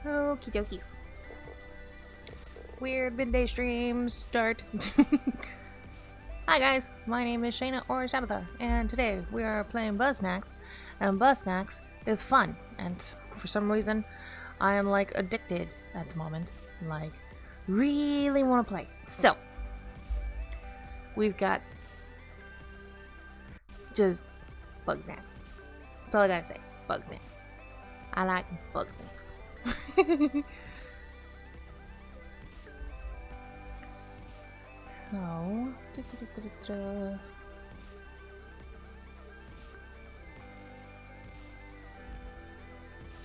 Okie dokies. Weird midday stream start. Hi guys, my name is Shayna or Shabbatha, and today we are playing Bugsnax, and Bugsnax is fun, and for some reason I am like addicted at the moment, like really want to play. So we've got just Bugsnax. That's all I gotta say. Bugsnax. I like Bugsnax. So,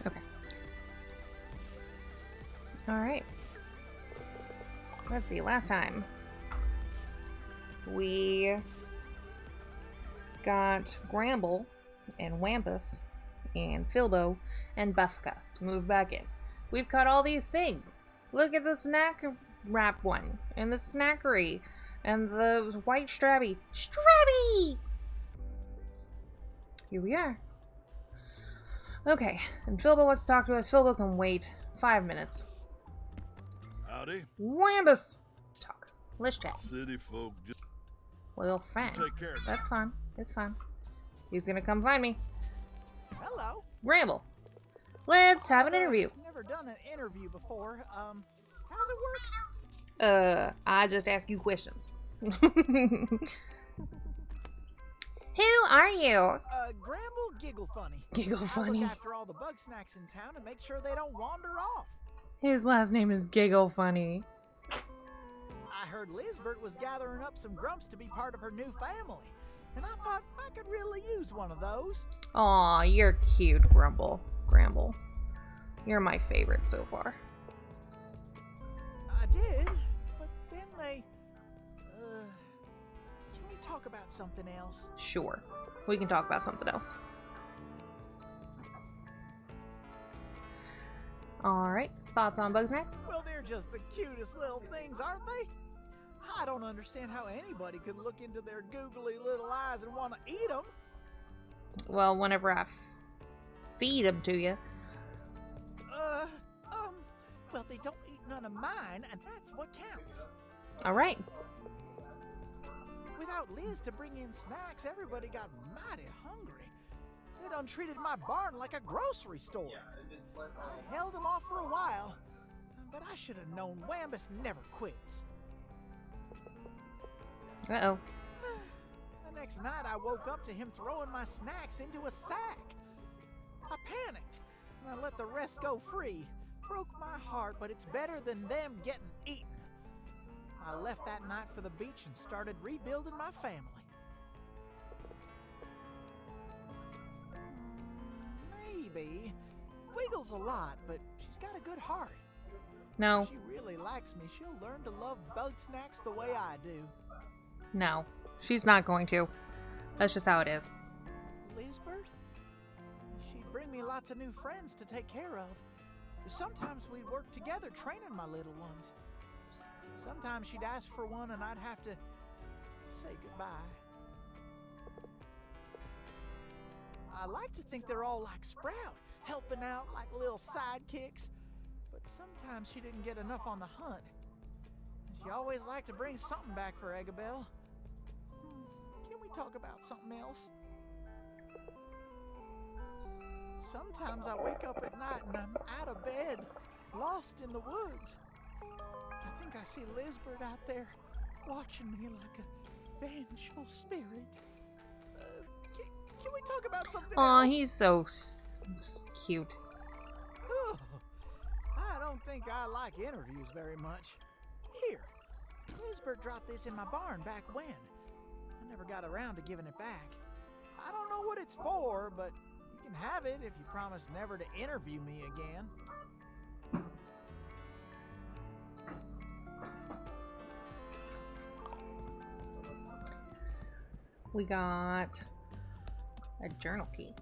okay. All right. Let's see. Last time we got Gramble and Wampus and Filbo and Buffka to move back in. We've got all these things. Look at the snack wrap one and the snackery and the white strabby. Strabby! Here we are. Okay, and Filbo wants to talk to us. Filbo can wait 5 minutes. Howdy. Wampus! Talk. Let's chat. City folk just Well, fine. take care of That's fine. It's fine. He's gonna come find me. Hello. Ramble. Let's have an interview. Never done an interview before. How's it work? I just ask you questions. Who are you? Gramble Giggle Funny. Giggle I Funny. look after all the Bugsnax in town and make sure they don't wander off. His last name is Giggle Funny. I heard Lizbert was gathering up some grumps to be part of her new family, and I thought I could really use one of those. Aw, you're cute, Gramble. You're my favorite so far. I did, but then they... Can we talk about something else? Sure. We can talk about something else. Alright, thoughts on Bugsnax? Well, they're just the cutest little things, aren't they? I don't understand how anybody could look into their googly little eyes and want to eat them. Well, whenever I feed them to you. Well, they don't eat none of mine, and that's what counts. Alright. Without Liz to bring in snacks, everybody got mighty hungry. They done treated my barn like a grocery store. I held them off for a while, but I should have known Wambus never quits. Uh-oh. The next night, I woke up to him throwing my snacks into a sack. I panicked, and I let the rest go free. Broke my heart, but it's better than them getting eaten. I left that night for the beach and started rebuilding my family. Maybe. Wiggles a lot, but she's got a good heart. No. If she really likes me, she'll learn to love Bugsnax the way I do. No. She's not going to. That's just how it is. Lizbert? She'd bring me lots of new friends to take care of. Sometimes we'd work together training my little ones. Sometimes she'd ask for one and I'd have to say goodbye. I like to think they're all like Sprout, helping out like little sidekicks. But sometimes she didn't get enough on the hunt. And she always liked to bring something back for Eggabell. Can we talk about something else? Sometimes I wake up at night and I'm out of bed, lost in the woods. I think I see Lizbert out there, watching me like a vengeful spirit. Can we talk about something Aw, else? he's so cute. Oh, I don't think I like interviews very much. Here, Lizbert dropped this in my barn back when. I never got around to giving it back. I don't know what it's for, but you can have it if you promise never to interview me again. We got a journal key.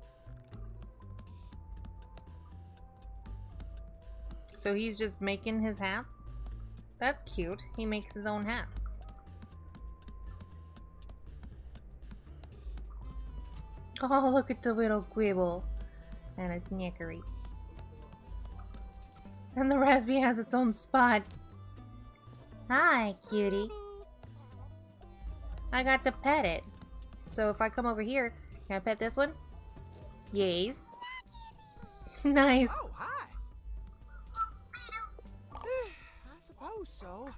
So he's just making his hats? That's cute. He makes his own hats. Oh, look at the little Quibble. And a Snackery. And the raspy has its own spot. Hi, cutie. I got to pet it. So if I come over here, can I pet this one? Yes. Nice. Oh, hi. I suppose so.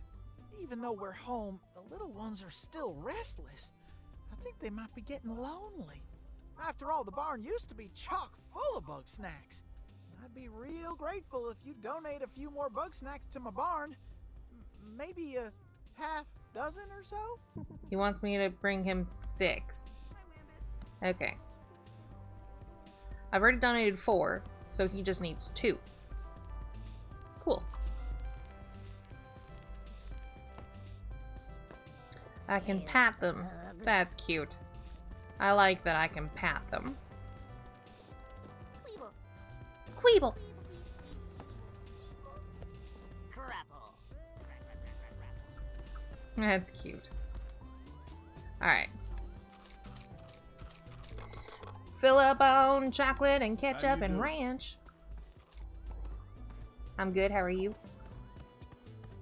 Even though we're home, the little ones are still restless. I think they might be getting lonely. After all, the barn used to be chock full of Bugsnax. I'd be real grateful if you donate a few more Bugsnax to my barn. Maybe a half dozen or so? He wants me to bring him 6. Okay. I've already donated 4, so he just needs 2. Cool. I can pat them. That's cute. I like that I can pat them. Queeble. That's cute. Alright. Fill up on chocolate and ketchup and ranch. I'm good, how are you?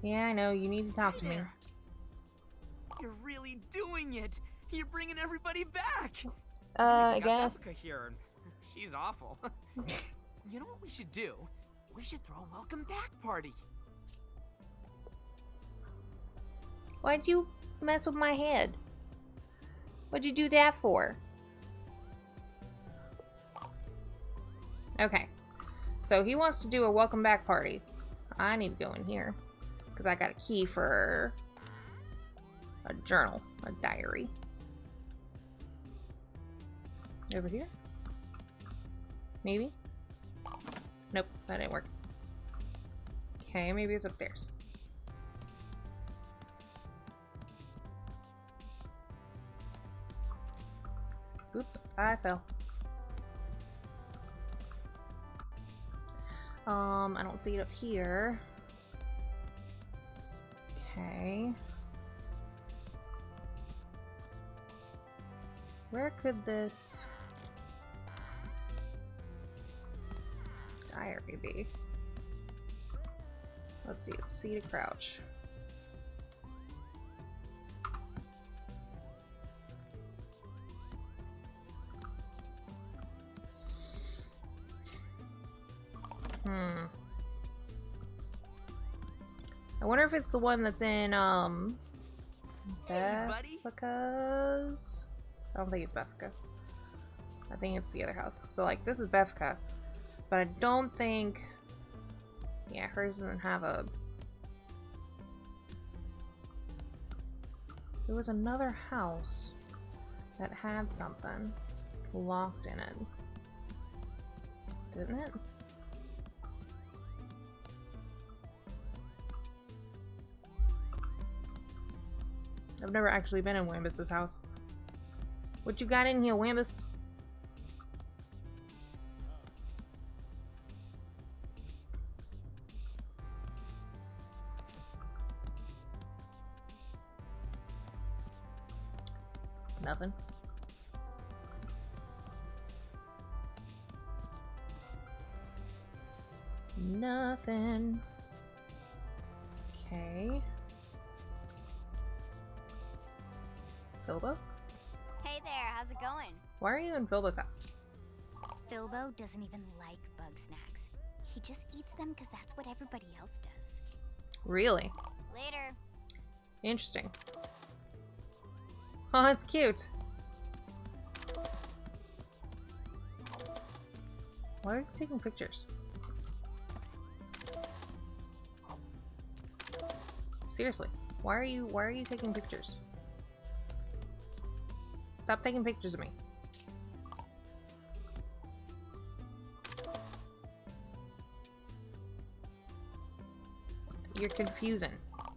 Yeah, I know, you need to talk to me. You're really doing it! You're bringing everybody back! I guess. Jessica here. She's awful. You know what we should do? We should throw a welcome back party. Why'd you mess with my head? What'd you do that for? Okay. So he wants to do a welcome back party. I need to go in here. Because I got a key for a journal, a diary. Over here? Maybe? Nope, that didn't work. Okay, maybe it's upstairs. Oop, I fell. I don't see it up here. Okay. Where could this diary be? Let's see, it's C to crouch. I wonder if it's the one that's in, Bethka's? I don't think it's Bethka. I think it's the other house. So, like, this is Bethka. But I don't think... Yeah, hers doesn't have a... There was another house that had something locked in it. Didn't it? I've never actually been in Wambus's house. What you got in here, Wambus? Nothing. Nothing. Okay. Filbo? Hey there, how's it going? Why are you in Filbo's house? Filbo doesn't even like Bugsnax. He just eats them because that's what everybody else does. Really? Later. Interesting. Oh, it's cute. Why are you taking pictures? Seriously, why are you taking pictures? Stop taking pictures of me. You're confusing.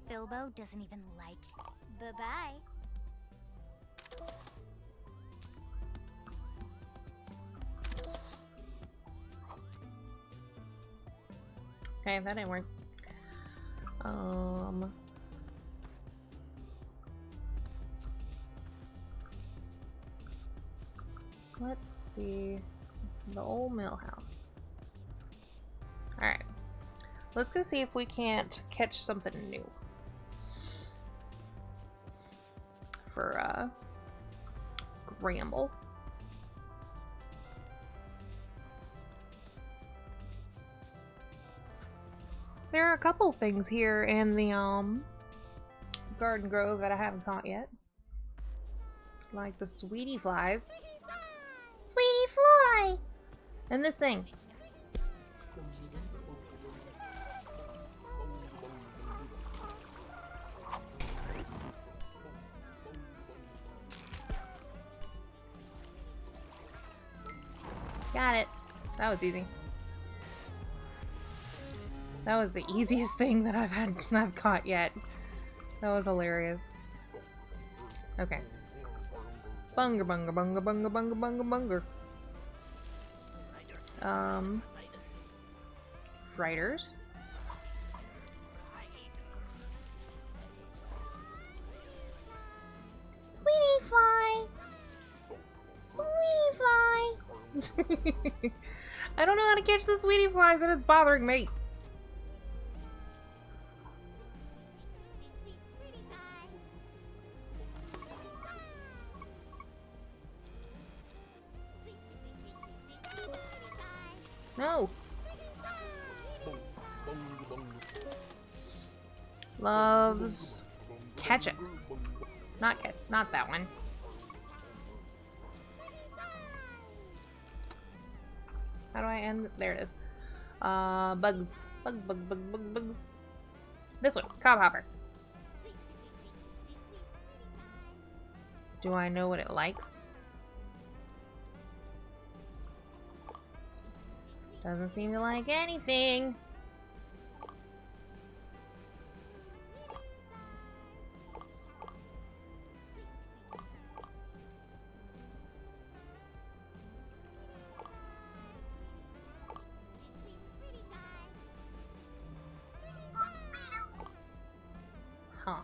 Filbo doesn't even like. Bye-bye. Okay, that didn't work. Let's see. The old mill house. Alright. Let's go see if we can't catch something new. For, Gramble. There are a couple things here in the, Garden Grove that I haven't caught yet. Like the sweetie flies. Sweetie fly! And this thing. Got it. That was easy. That was the easiest thing that I've caught yet. That was hilarious. Okay. Bunger, bunger, bunger, bunger, bunger, bunger, bunger. Friders. Sweetie fly! Sweetie fly! I don't know how to catch the sweetie flies and it's bothering me. No. Loves ketchup. Not that one. How do I end? There it is. Bugs. Bugs. This one. Cob hopper. Do I know what it likes? Doesn't seem to like anything. Huh.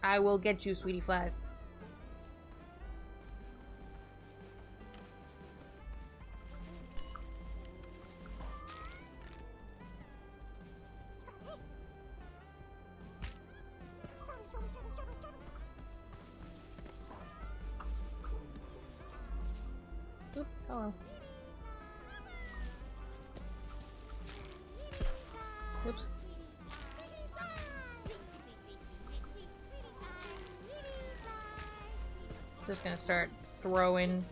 I will get you, sweetie flies. Oop, hello. Oops. Just gonna start throwing.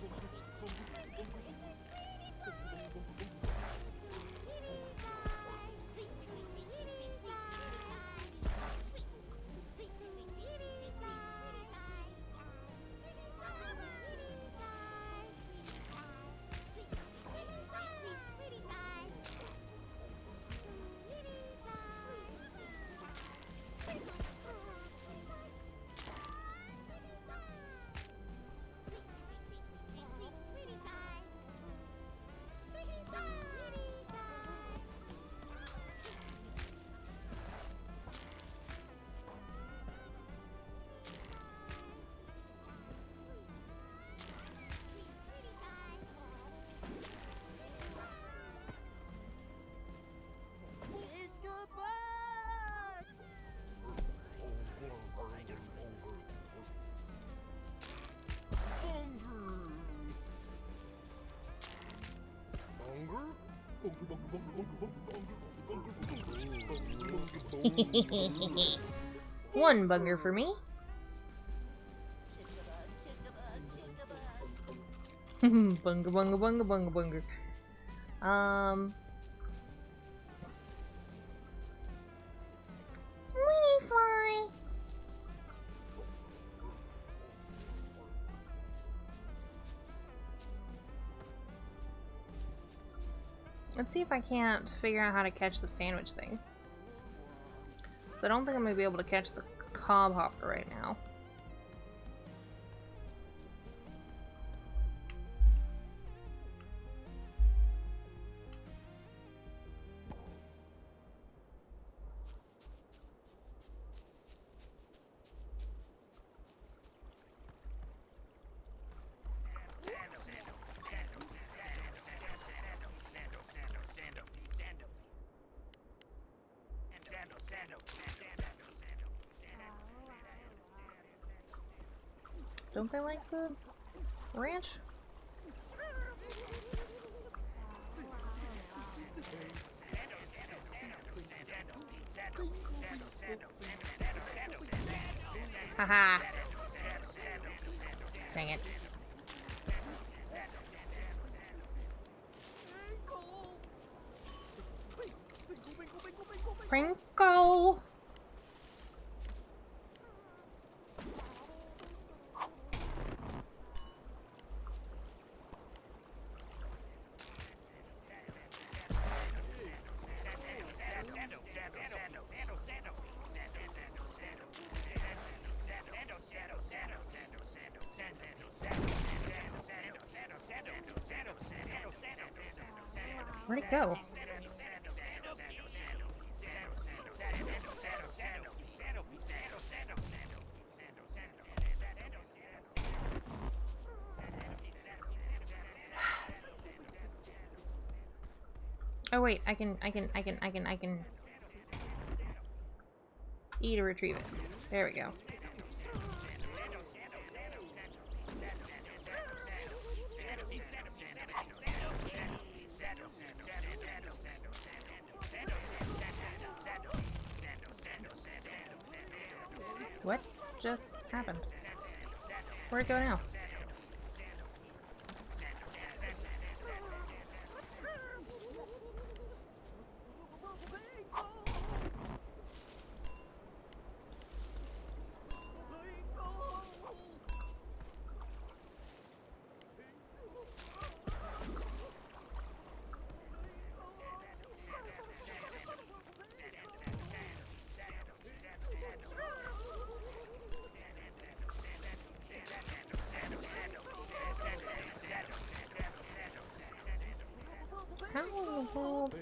One bugger for me. Bunga bunga bunga bunga bunga. Sweetie fly. Let's see if I can't figure out how to catch the sandwich thing. So I don't think I'm gonna be able to catch the cob hopper right now. Don't they like the ranch? Haha. Dang it. Crinkle. Where'd it go? Oh wait, I can E to retrieve it. There we go. What just happened? Where'd it go now? How in the world?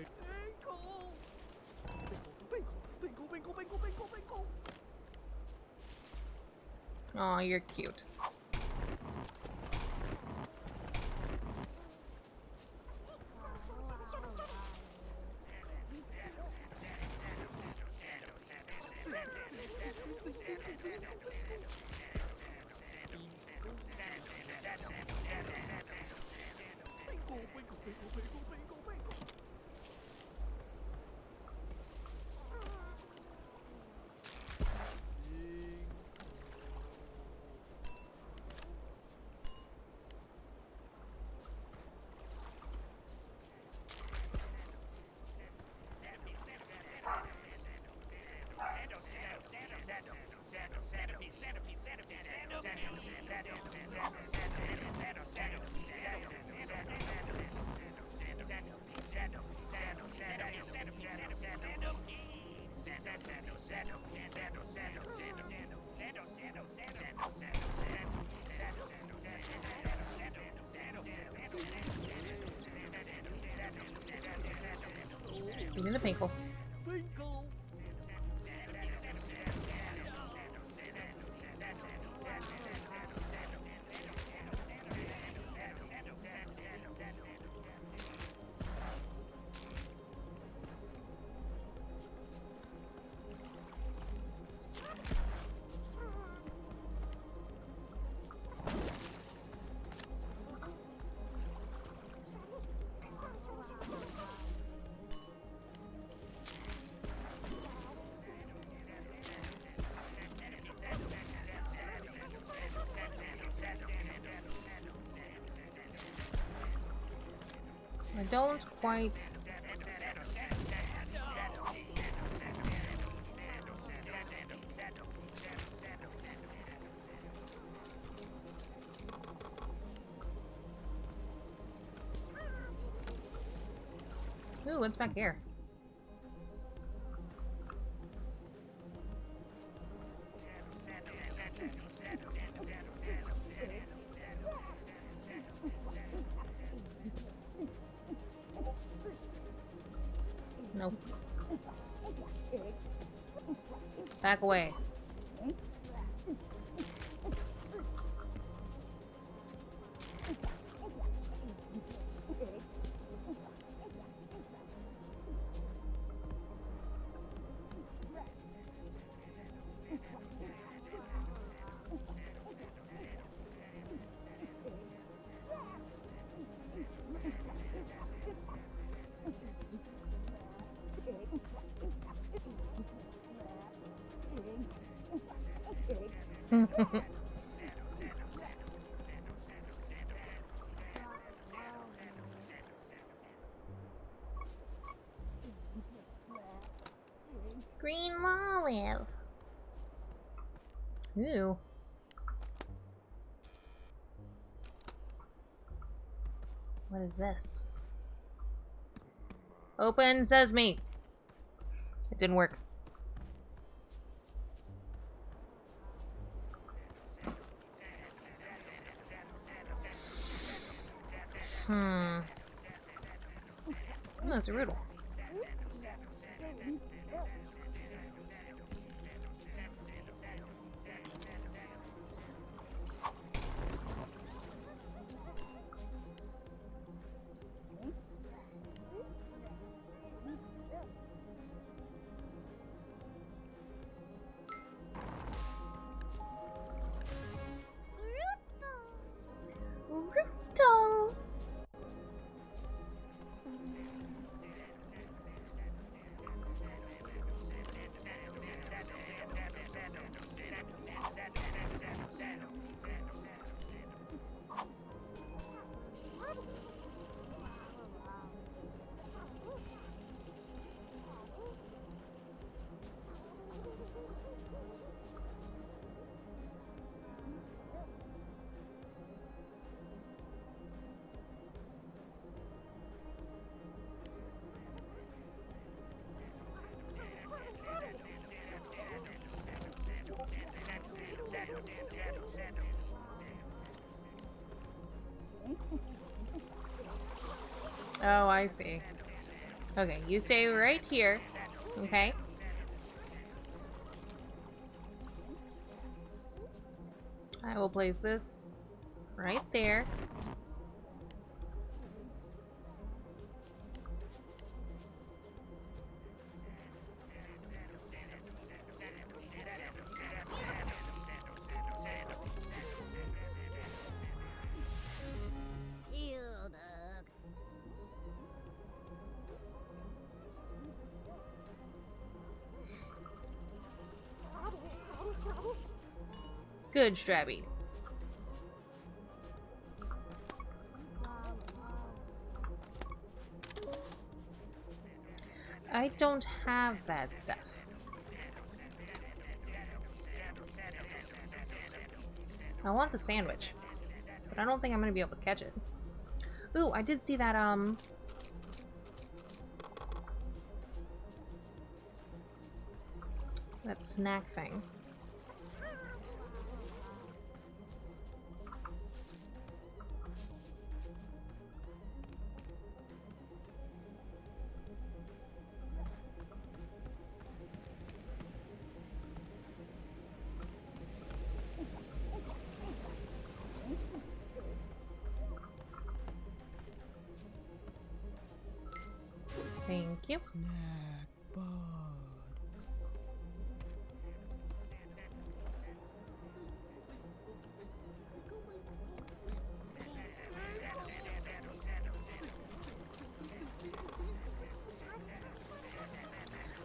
Aw, you're cute. Give me the pinkle. I don't quite... Ooh, what's back here? Nope. Back away. Green olive. Ooh. What is this? Open sesame. It didn't work. Oh, it's a riddle. Ruto. Oh, I see. Okay, you stay right here. Okay. I will place this right there. Good, Strabby. I don't have that stuff. I want the sandwich, but I don't think I'm gonna be able to catch it. Ooh, I did see that, that snack thing. Thank you. Snack bud.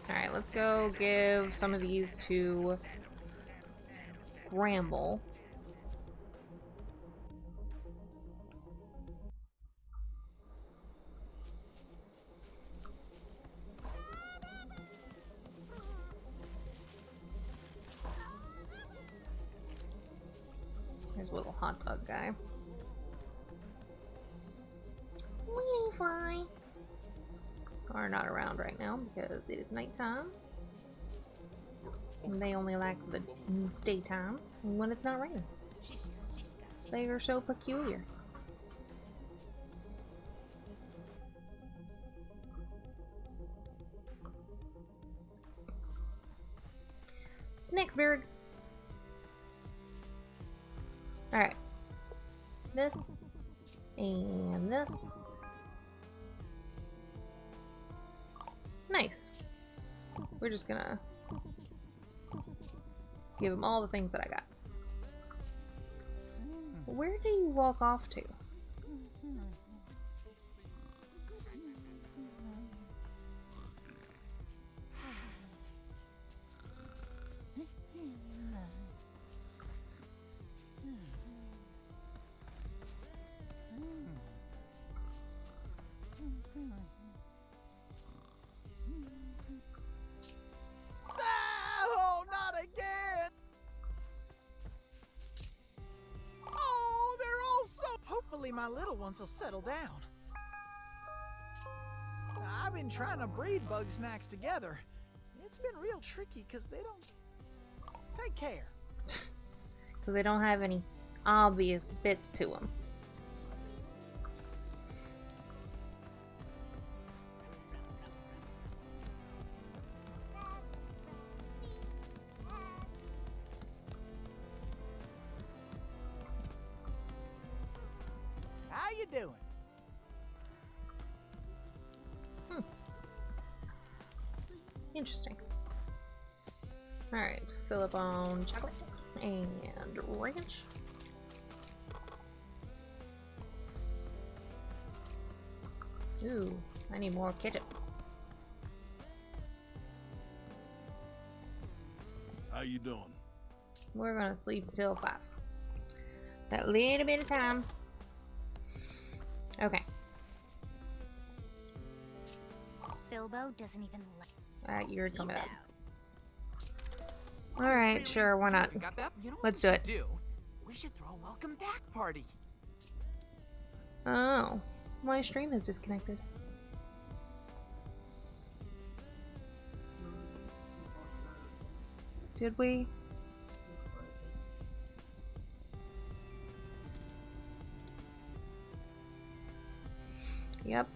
Alright, let's go give some of these to Bramble. There's a little hot dog guy. Sweetie fly. Are not around right now because it is nighttime. And they only like the daytime when it's not raining. They are so peculiar. Snacksburg. Alright. This. And this. Nice. We're just gonna give him all the things that I got. Where do you walk off to? Oh, not again! Oh, they're all so... Hopefully my little ones will settle down. I've been trying to breed Bugsnax together. It's been real tricky because they don't take care. Because they don't have any obvious bits to them. How you doing? Interesting. Alright, fill up on chocolate and ranch. Ooh, I need more ketchup. How you doing? We're gonna sleep until 5. That little bit of time. Okay. Filbo doesn't even like. You already told me Peace that. out. Alright, Really? sure, why not? You got that? You know what Let's we do should it. We should throw a welcome back party. Oh, my stream is disconnected. Did we? Yep.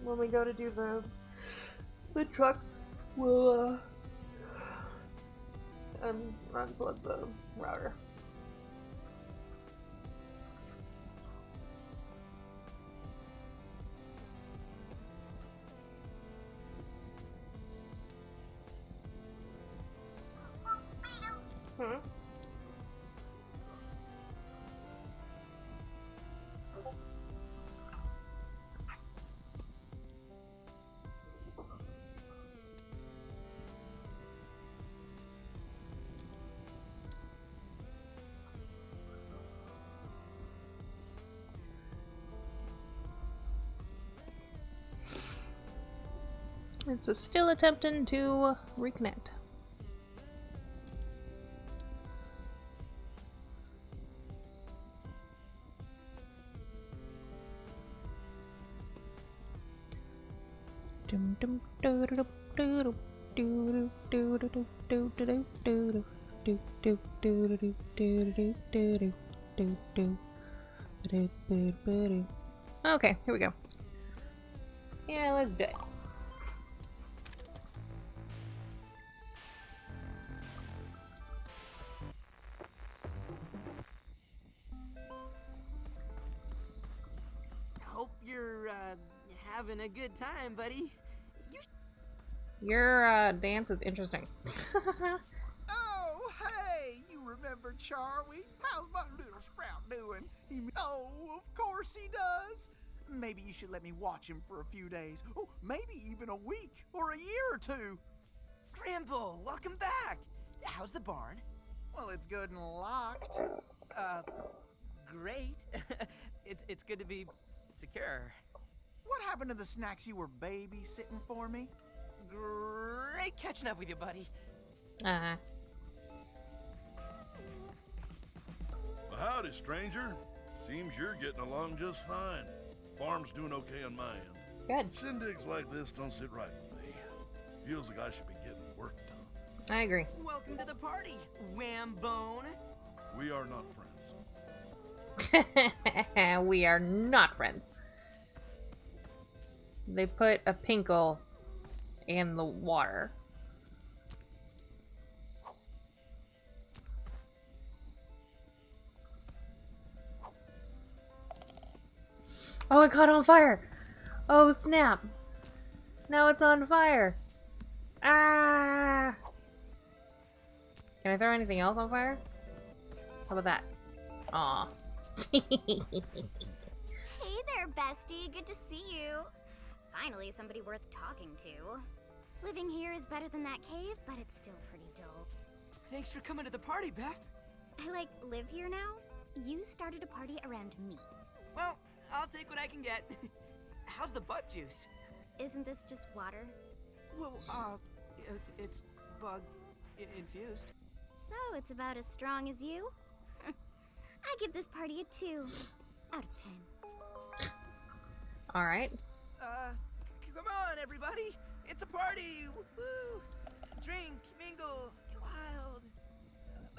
When we go to do the truck, we'll unplug the router. Hmm? It's still attempting to reconnect. Okay, here we go. Yeah, let's do it. Hope you're having a good time, buddy. Your dance is interesting. Oh, hey, you remember Charlie? How's my little sprout doing? Oh, of course he does. Maybe you should let me watch him for a few days. Oh, maybe even a week or a year or two. Gramble, welcome back. How's the barn? Well, it's good and locked. Great. It's good to be secure. What happened to the snacks you were babysitting for me? Great catching up with you, buddy. Uh-huh. Well, howdy, stranger. Seems you're getting along just fine. Farm's doing okay on my end. Good. Shindigs like this don't sit right with me. Feels like I should be getting work done. I agree. Welcome to the party, Whambone. We are not friends. We are not friends. They put a pinkle in the water. Oh, it caught on fire! Oh, snap! Now it's on fire! Ah! Can I throw anything else on fire? How about that? Aw. Hey there, bestie. Good to see you. Finally, somebody worth talking to. Living here is better than that cave, but it's still pretty dull. Thanks for coming to the party, Beth. I, live here now. You started a party around me. Well, I'll take what I can get. How's the bug juice? Isn't this just water? Well, it's bug infused. So it's about as strong as you? I give this party a 2 out of 10. Alright. Come on, everybody! It's a party! Woo! Drink, mingle, get wild.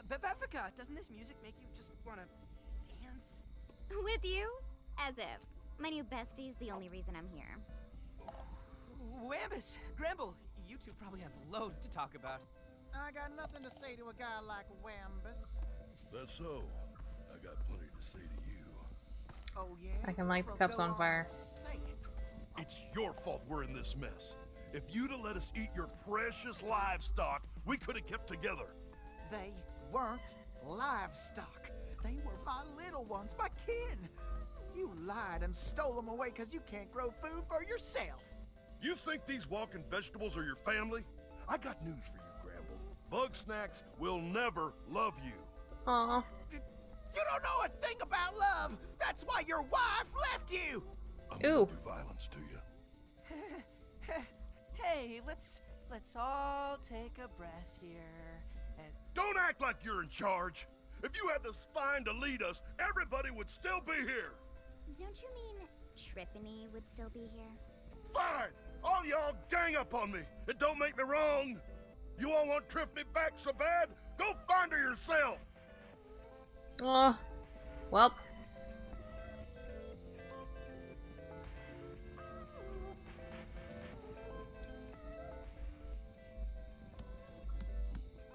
Beffica, doesn't this music make you just want to dance? With you? As if. My new bestie's the only reason I'm here. Wambus, Gramble, you two probably have loads to talk about. I got nothing to say to a guy like Wambus. That's so. I got plenty to say to you. Oh, yeah? I can light the Well, cups go on fire. Say it. It's your fault we're in this mess. If you'd have let us eat your precious livestock, we could have kept together. They weren't livestock. They were my little ones, my kin. You lied and stole them away because you can't grow food for yourself. You think these walking vegetables are your family? I got news for you, Gramble. Bugsnax will never love you. Aw. You don't know a thing about love. That's why your wife left you. I'm Ooh. gonna do violence to you. Hey, let's all take a breath here. And Don't act like you're in charge. If you had the spine to lead us, everybody would still be here. Don't you mean Triffany would still be here? Fine! All y'all gang up on me. It don't make me wrong. You all want Triffany back so bad? Go find her yourself. Oh. Well.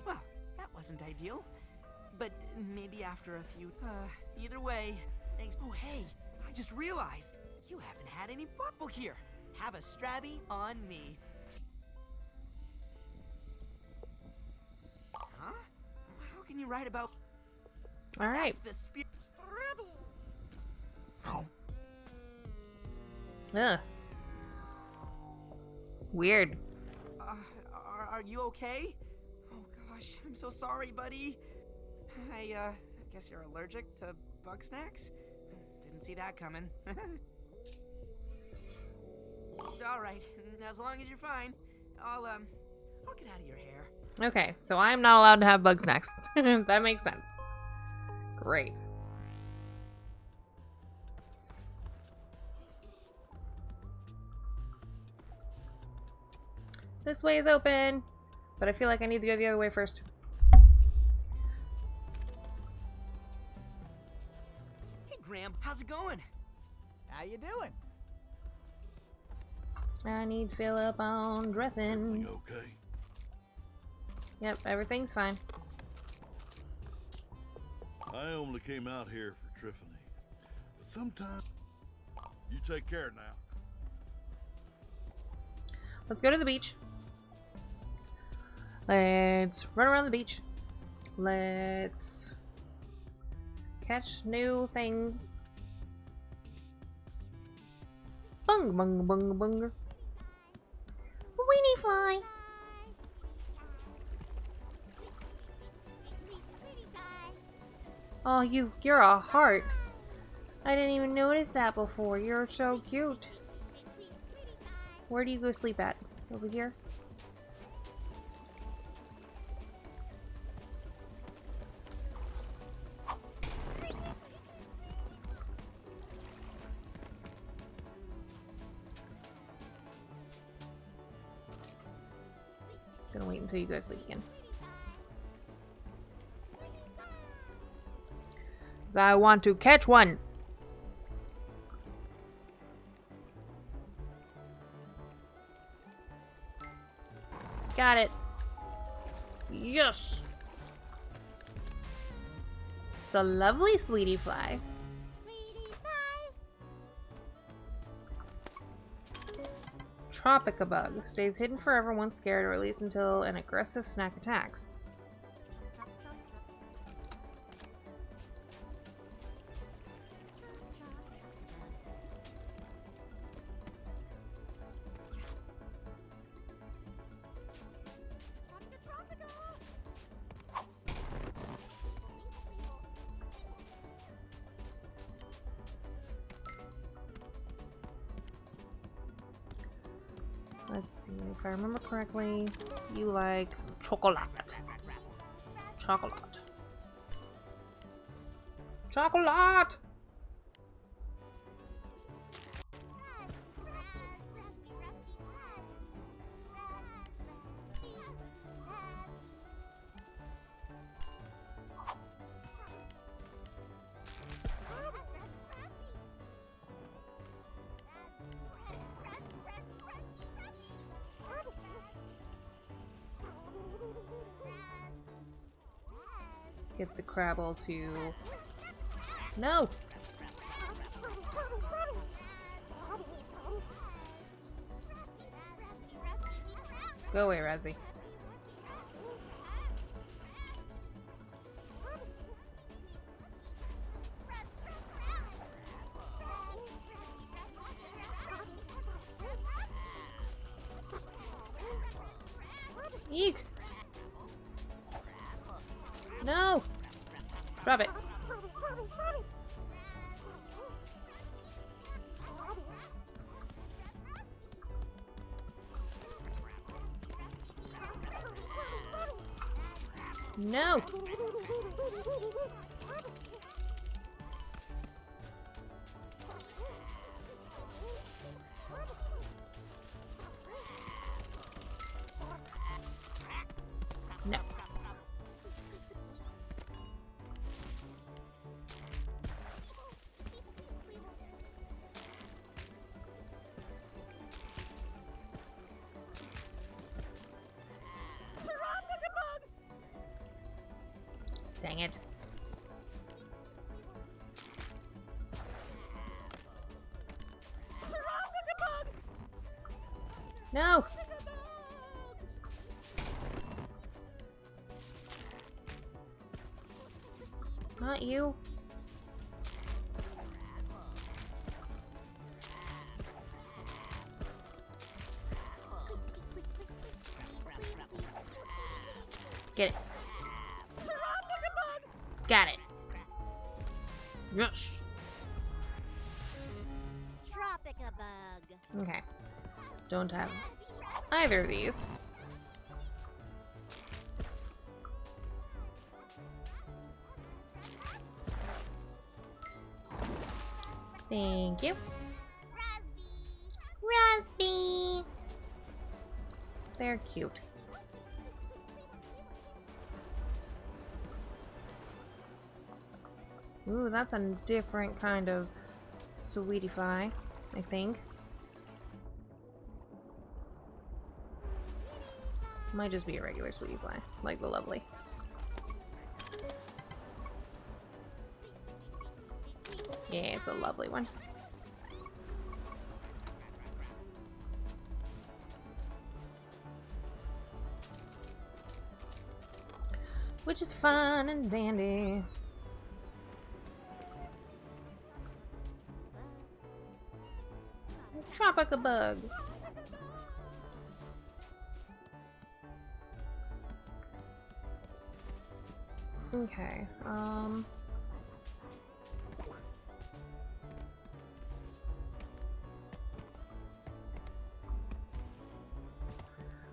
well, that wasn't ideal. But maybe after a few. Either way, thanks. Oh, hey, I just realized you haven't had any bubble here. Have a strabby on me. Huh? How can you write about? Alright. That's the spirit. Ugh. Weird. Are you okay? Oh gosh, I'm so sorry, buddy. I guess you're allergic to Bugsnax? Didn't see that coming. All right, as long as you're fine, I'll get out of your hair. Okay, so I'm not allowed to have Bugsnax. That makes sense. Great. This way is open, but I feel like I need to go the other way first. Hey, Graham, how's it going? How you doing? I need to fill up on dressing. Everything okay? Yep, everything's fine. I only came out here for Triffany. But sometimes you take care now. Let's go to the beach. Let's run around the beach. Let's catch new things. Bung bung bung bung. Weenie fly. Oh, you're a heart. I didn't even notice that before. You're so cute. Where do you go sleep at? Over here? Gonna wait until you go to sleep again. 'Cause I want to catch one. Got it. Yes. It's a lovely sweetie fly. Tropica bug. Stays hidden forever once scared, or at least until an aggressive snack attacks. Let's see, if I remember correctly, you like chocolate. Chocolate. Chocolate! Get the Crabble to... No! Go away, Razby. Eek! No! Drop it. No! No. Dang it. No! Not you. Get it. Got it. Yes. Tropica bug. Okay. Don't have either of these. Thank you. Rasby. They're cute. Ooh, that's a different kind of sweetie fly, I think. Might just be a regular sweetie fly, like the lovely. Yeah, it's a lovely one. Which is fine and dandy. Tropica bugs. Okay,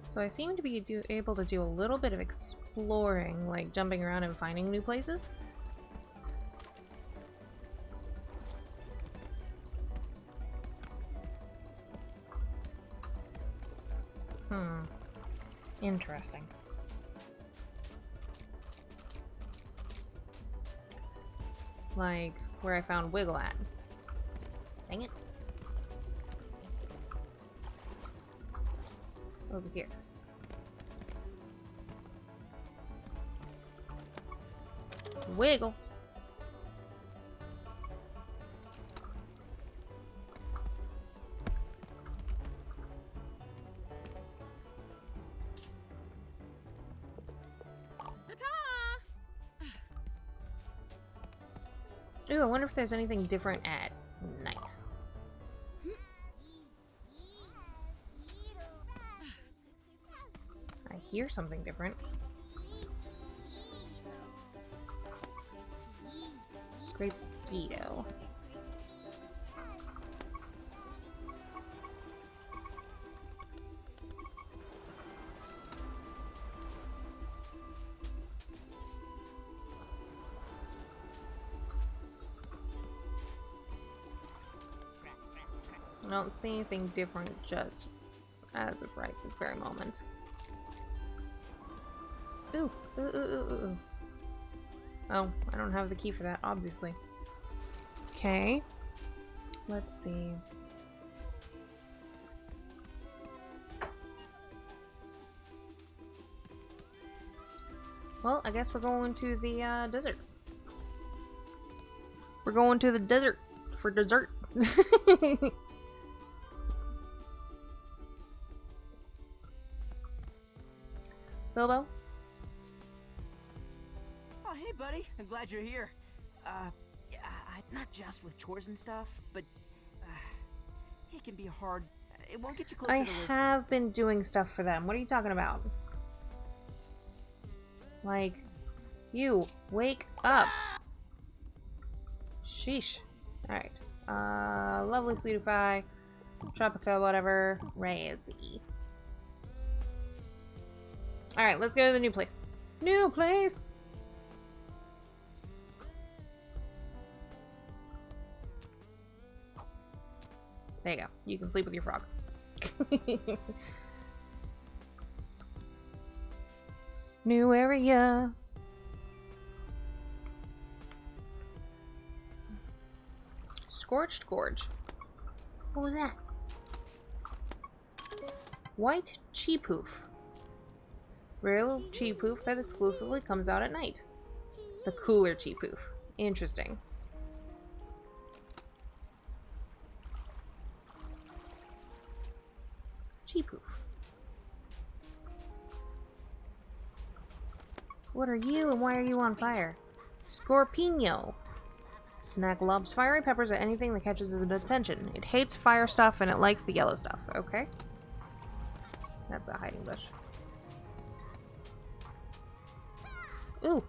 so I seem to be able to do a little bit of exploring, like jumping around and finding new places. Interesting. Like where I found Wiggle at. Dang it. Over here. Wiggle. Ooh, I wonder if there's anything different at night. I hear something different. Grapesquito. I don't see anything different just as of right this very moment. Ooh, ooh, ooh, ooh, ooh. Oh, I don't have the key for that, obviously. Okay. Let's see. Well, I guess we're going to the desert. We're going to the desert for dessert. Bilbo? Oh, hey, buddy. I'm glad you're here. Yeah, not just with chores and stuff, but it can be hard. It won't get you closer I to Lisbon. have been doing stuff for them. What are you talking about? Like, you, wake up. Sheesh. Alright. Lovely Sweetify, Tropica, whatever. Raise the E. Alright, let's go to the new place. New place! There you go. You can sleep with your frog. New area. Scorched Gorge. What was that? White Cheepoof. Real Cheepoof that exclusively comes out at night. The cooler Cheepoof. Interesting. Cheepoof. What are you and why are you on fire? Scorpino. Snack lobs fiery peppers at anything that catches its attention. It hates fire stuff and it likes the yellow stuff. Okay. That's a hiding bush. Ooh.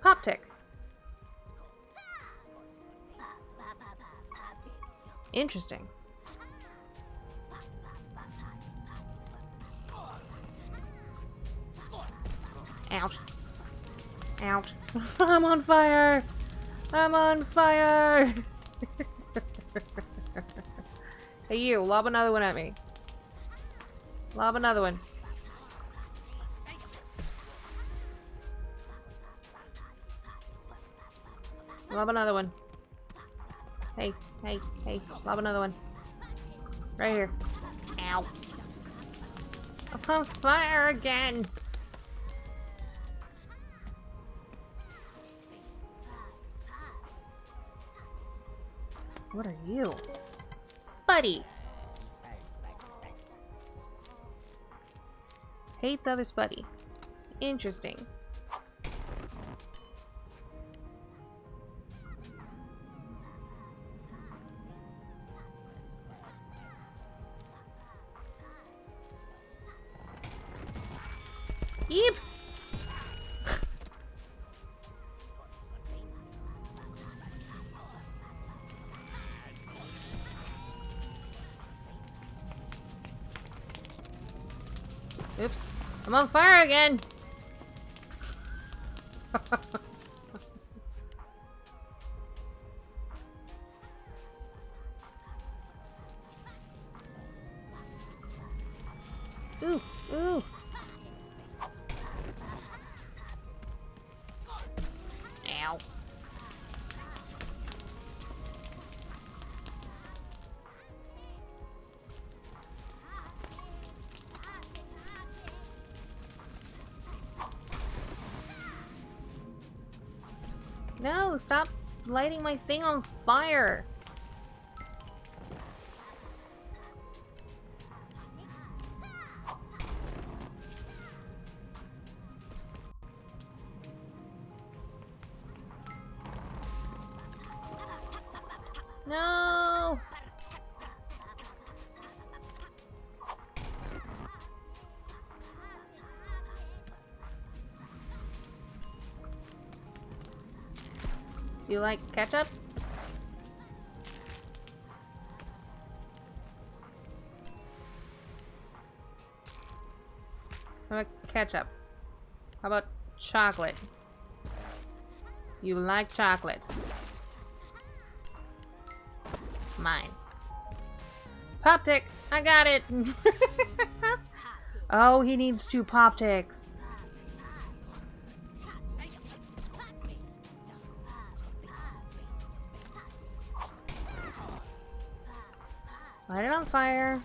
Pop tick. Interesting. Ouch. Ouch. I'm on fire! I'm on fire! Hey you, lob another one at me. Lob another one. Lob another one. Hey, hey, hey, lob another one. Right here. Ow. I'm on fire again! What are you? Spuddy! Hates other Spuddy. Interesting. Yeep! Oops. I'm on fire again! Ooh, ooh. Ow. No, stop lighting my thing on fire. No. Do you like ketchup? How about ketchup? How about chocolate? You like chocolate? Mine. Pop tick! I got it! Oh, he needs 2 pop ticks. Light it on fire.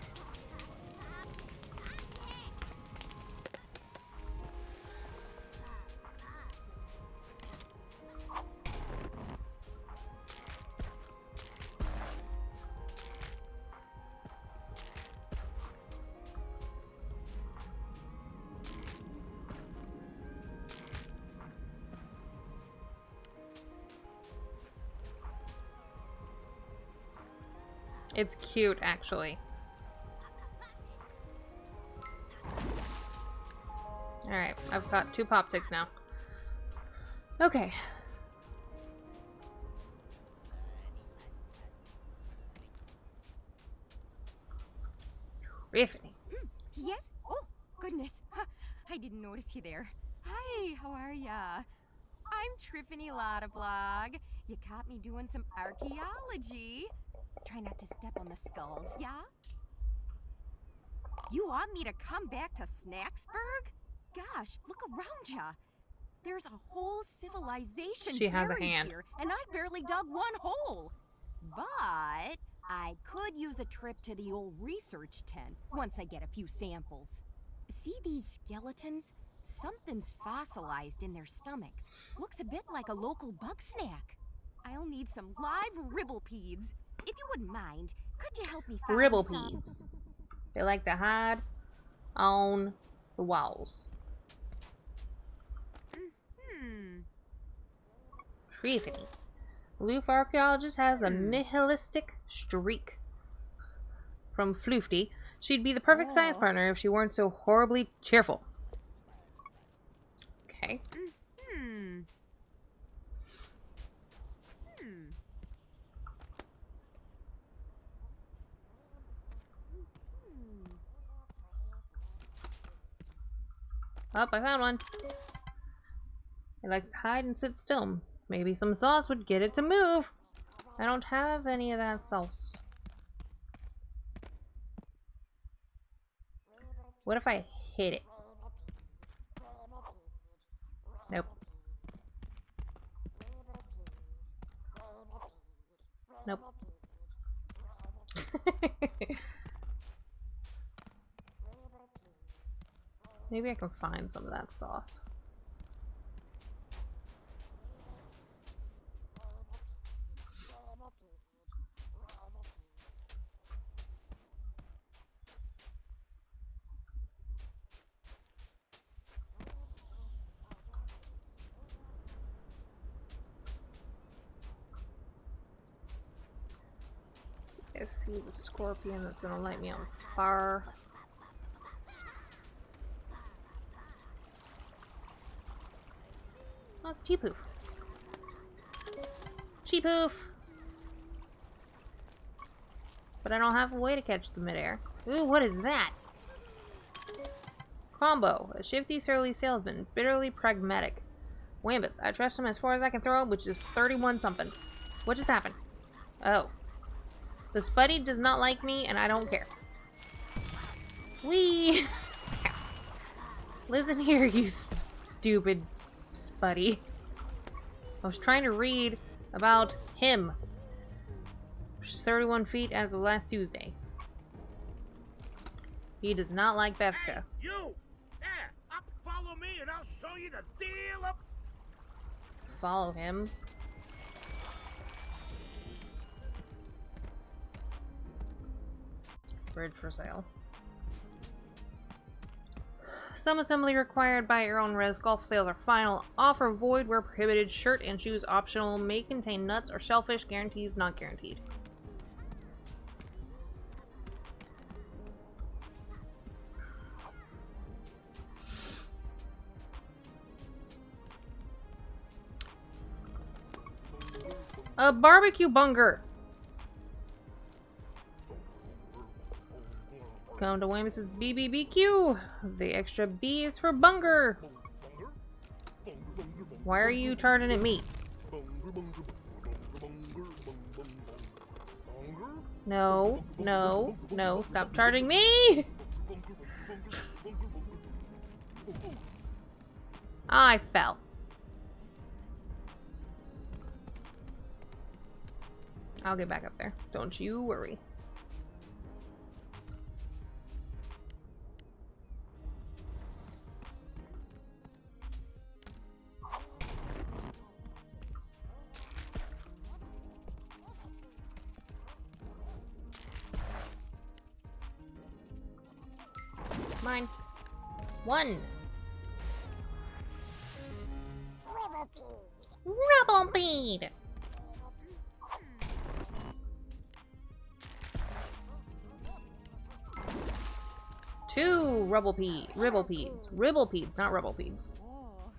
It's cute, actually. Alright, I've got 2 pop ticks now. Okay. Terrific. Yes? Oh, goodness. Huh, I didn't notice you there. Hi, how are ya? I'm Triffany Lottablog. You caught me doing some archaeology. Try not to step on the skulls, yeah? You want me to come back to Snacksburg? Gosh, look around ya. There's a whole civilization She has a buried hand. here, and I barely dug 1 hole. But I could use a trip to the old research tent once I get a few samples. See these skeletons? Something's fossilized in their stomachs. Looks a bit like a local bug snack. I'll need some live ribblepedes. If you wouldn't mind, could you help me find Ribblepedes. They like to hide on the walls. Triffany. Aloof archaeologist has a nihilistic streak. From Floofty. She'd be the perfect science partner if she weren't so horribly cheerful. Okay. Oh, I found one. It likes to hide and sit still. Maybe some sauce would get it to move. I don't have any of that sauce. What if I hit it? Nope. Nope. Maybe I can find some of that sauce. I see the scorpion that's gonna light me on fire. Oh, it's Cheepoof. Cheepoof! But I don't have a way to catch the midair. Ooh, what is that? Combo. A shifty, surly salesman. Bitterly pragmatic. Wambus. I trust him as far as I can throw, which is 31 something. What just happened? Oh. The Spuddy does not like me, and I don't care. Whee! Listen here, you stupid Spuddy. I was trying to read about him. Which is 31 feet as of last Tuesday. He does not like Bethka. Hey, you! There! Up, follow me and I'll show you the deal up! Follow him. Bridge for sale. Some assembly required by your own res. Golf sales are final. Offer void where prohibited. Shirt and shoes optional. May contain nuts or shellfish. Guarantees not guaranteed. A barbecue bunger. Come to Wambus's BBBQ. The extra B is for bunger. Why are you charging at me? No, no, no, stop charging me! I fell. I'll get back up there. Don't you worry. Mine. One. Rubblebead. Two ribblepedes. Ribblepedes, not rubblepedes. Oh.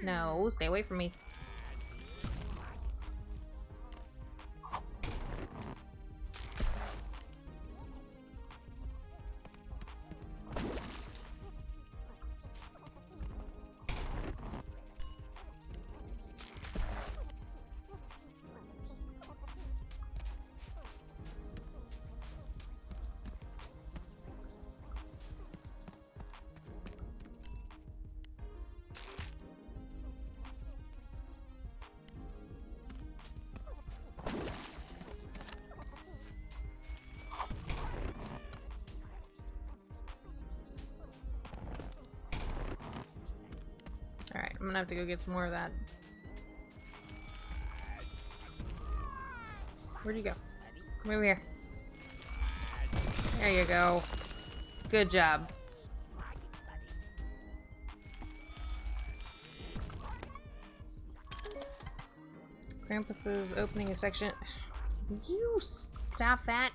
No, stay away from me. Alright, I'm gonna have to go get some more of that. Where'd you go? Come over here. There you go. Good job. Krampus is opening a section. You stop that.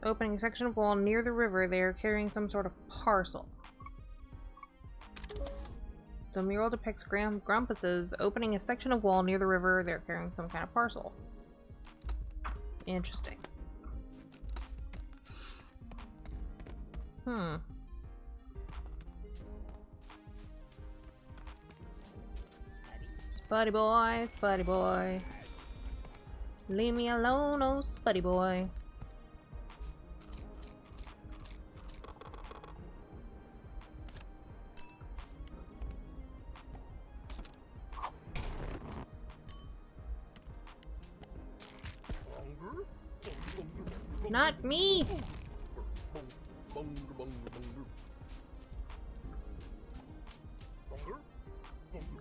Opening a section of wall near the river. They are carrying some sort of parcel. The mural depicts Grumpuses opening a section of wall near the river. They're carrying some kind of parcel. Interesting. Spuddy boy, Spuddy boy. Leave me alone, oh Spuddy boy. Not me!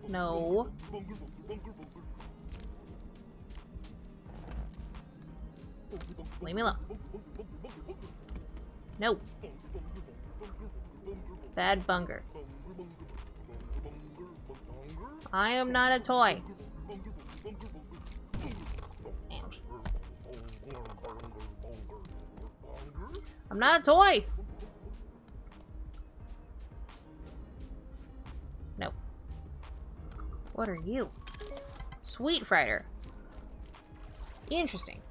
No. Leave me alone. No. Bad bunger. I am not a toy. Ouch. I'm not a toy! No. What are you? Sweet Frider. Interesting.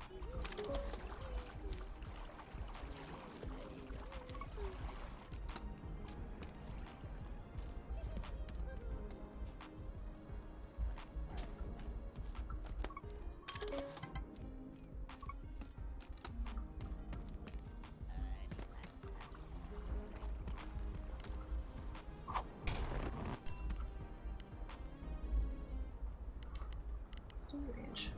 Ranch.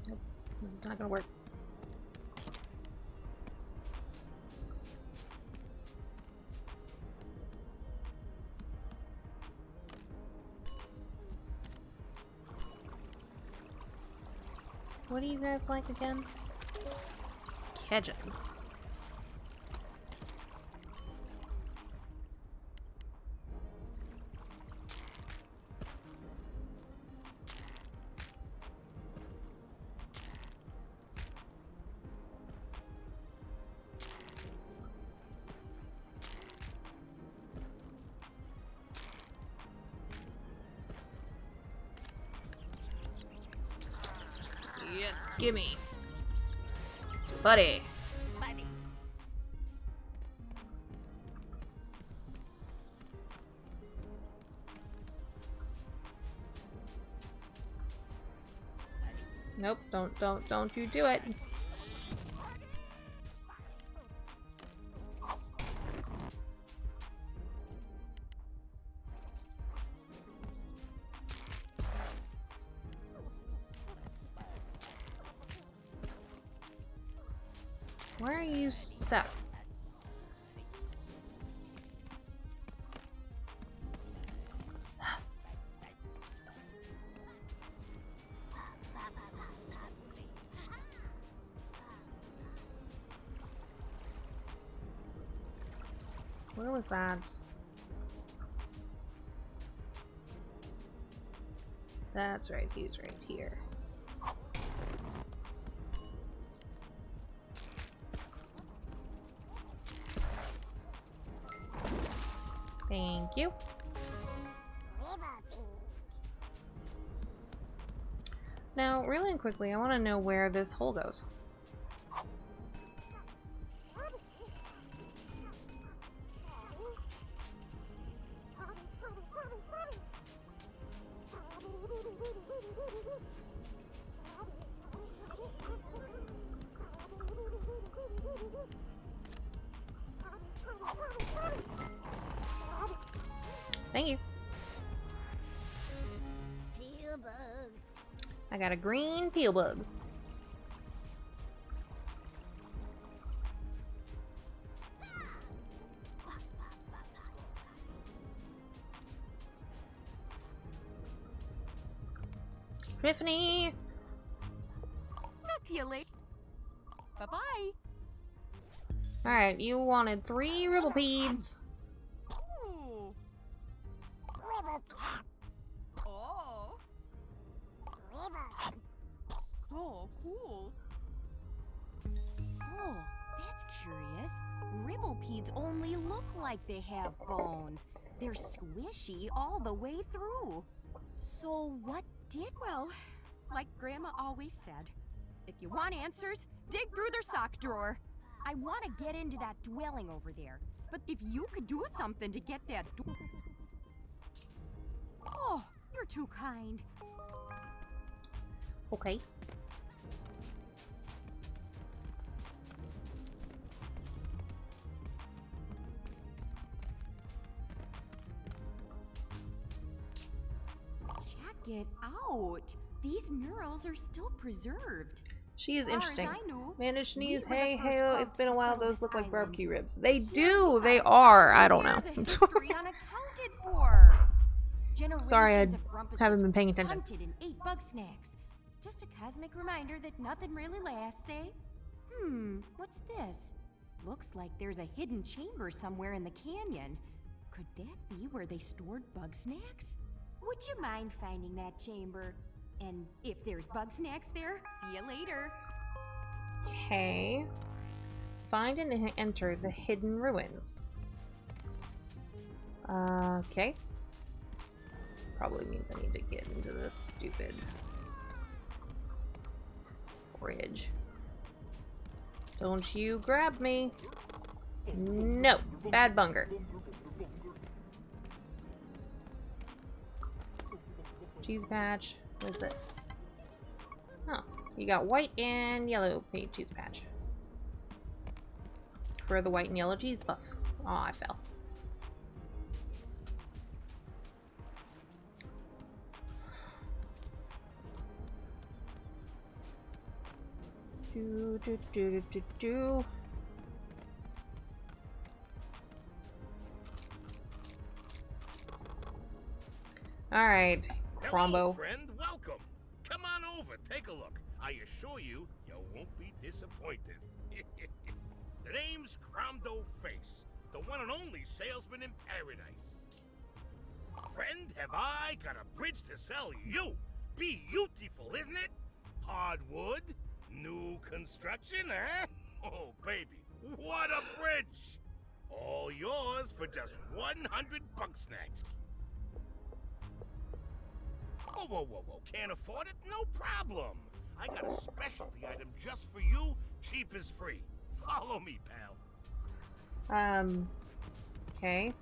Nope, this is not gonna work. What do you guys like again? Ketchup. Yes, gimme. Spuddy. Buddy. Nope, don't you do it. Why are you stuck? Where was that? That's right, he's right here. Thank you. Now, really quickly, I want to know where this hole goes. Thank you. Peel bug. I got a green peel bug. Tiffany! Talk to you later. Bye-bye. Alright, you wanted 3 ribblepedes. Ooh. Oh. So cool. Oh, that's curious. Ribblepedes only look like they have bones. They're squishy all the way through. So what did... Well, like Grandma always said, if you want answers, dig through their sock drawer. I want to get into that dwelling over there. But if you could do something to get that door... Oh, you're too kind. Okay. Check it out. These murals are still preserved. She is As far as interesting. I knew, Managed we sneeze. were the Hey, first hey, folks it's been a to while. settle Those this look like island. barbecue ribs. They Here do. we They have are. I don't years know. of history unaccounted for. Sorry, I Generations of grumpuses haven't been paying attention. hunted and ate Bugsnax. Just a cosmic reminder that nothing really lasts, eh? What's this? Looks like there's a hidden chamber somewhere in the canyon. Could that be where they stored Bugsnax? Would you mind finding that chamber? And if there's Bugsnax there, see you later. Okay. Find and enter the hidden ruins. Okay. Probably means I need to get into this stupid bridge. Don't you grab me. No. Bad bunger. Cheese patch. What is this? Oh. You got white and yellow cheese patch. For the white and yellow cheese puff. Oh, I fell. Alright, Hello, Crombo. friend. Welcome. Come on over. Take a look. I assure you, you won't be disappointed. The name's Cromdo Face, the one and only salesman in paradise. Friend, have I got a bridge to sell you? Beautiful, isn't it? Hardwood, new construction, huh? Oh, baby, what a bridge! All yours for just 100 Bugsnax. Whoa, whoa, whoa, whoa, can't afford it? No problem. I got a specialty item just for you, cheap as free. Follow me, pal. Okay.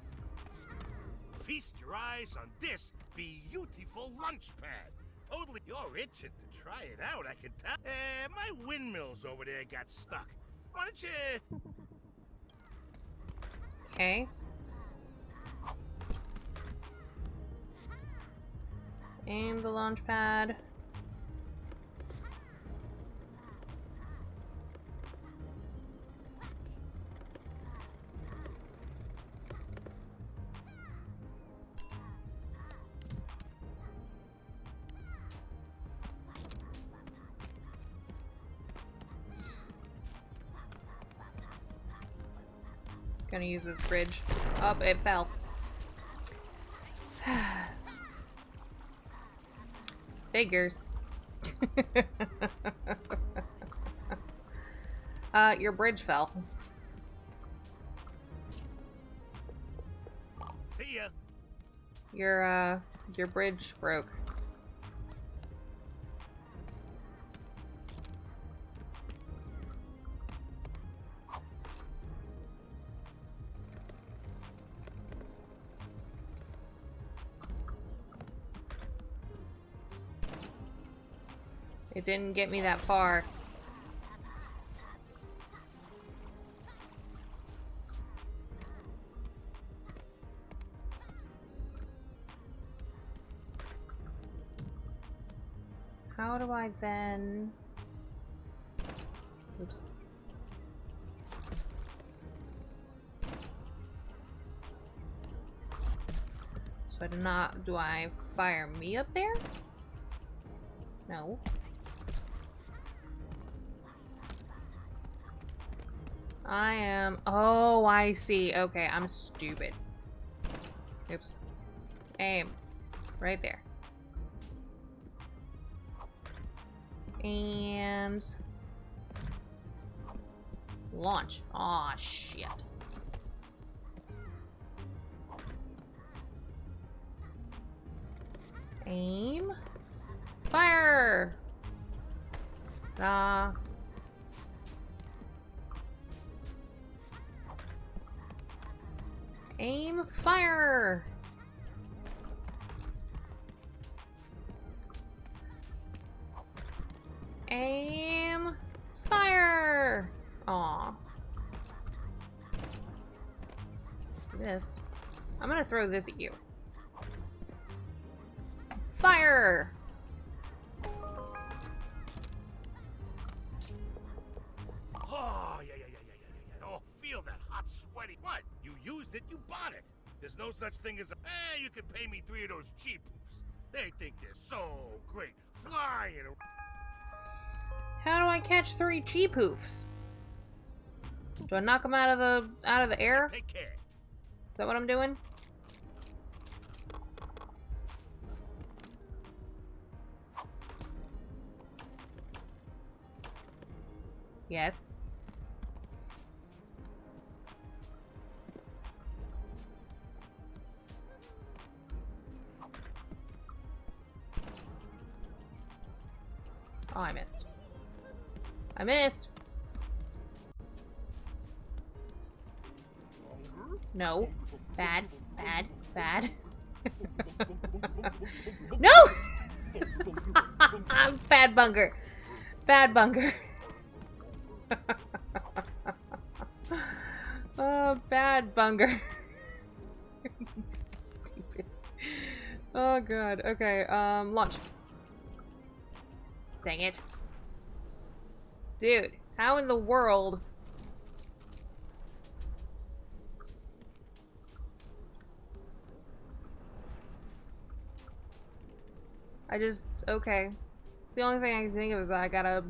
Feast your eyes on this beautiful lunch pad. Totally, you're itching to try it out, I can tell. My windmills over there got stuck. Why don't you... Okay. Aim the launch pad. Gonna use this bridge. Oh, it fell. Figures. Your bridge fell. See ya. Your bridge broke. It didn't get me that far. How do I then... Oops. So do I fire me up there? No. I am... Oh, I see. Okay, I'm stupid. Oops. Aim. Right there. And... launch. Aw, shit. Aim. Fire! Aim, fire! Aim, fire! Aw. This. I'm gonna throw this at you. Fire! Oh, yeah. Oh, feel that hot, sweaty... What? You used it, you bought it. There's no such thing as a... you could pay me 3 of those cheap hoofs. They think they're so great. Flying around. How do I catch 3 cheap hoofs? Do I knock them out of the air? Take care. Is that what I'm doing? Yes. Oh, I missed. I missed! No. Bad. No! Bad bunger. Oh, bad bunger. Stupid. Oh god. Okay, launch. Dang it. Dude, how in the world? Okay. The only thing I can think of is that I gotta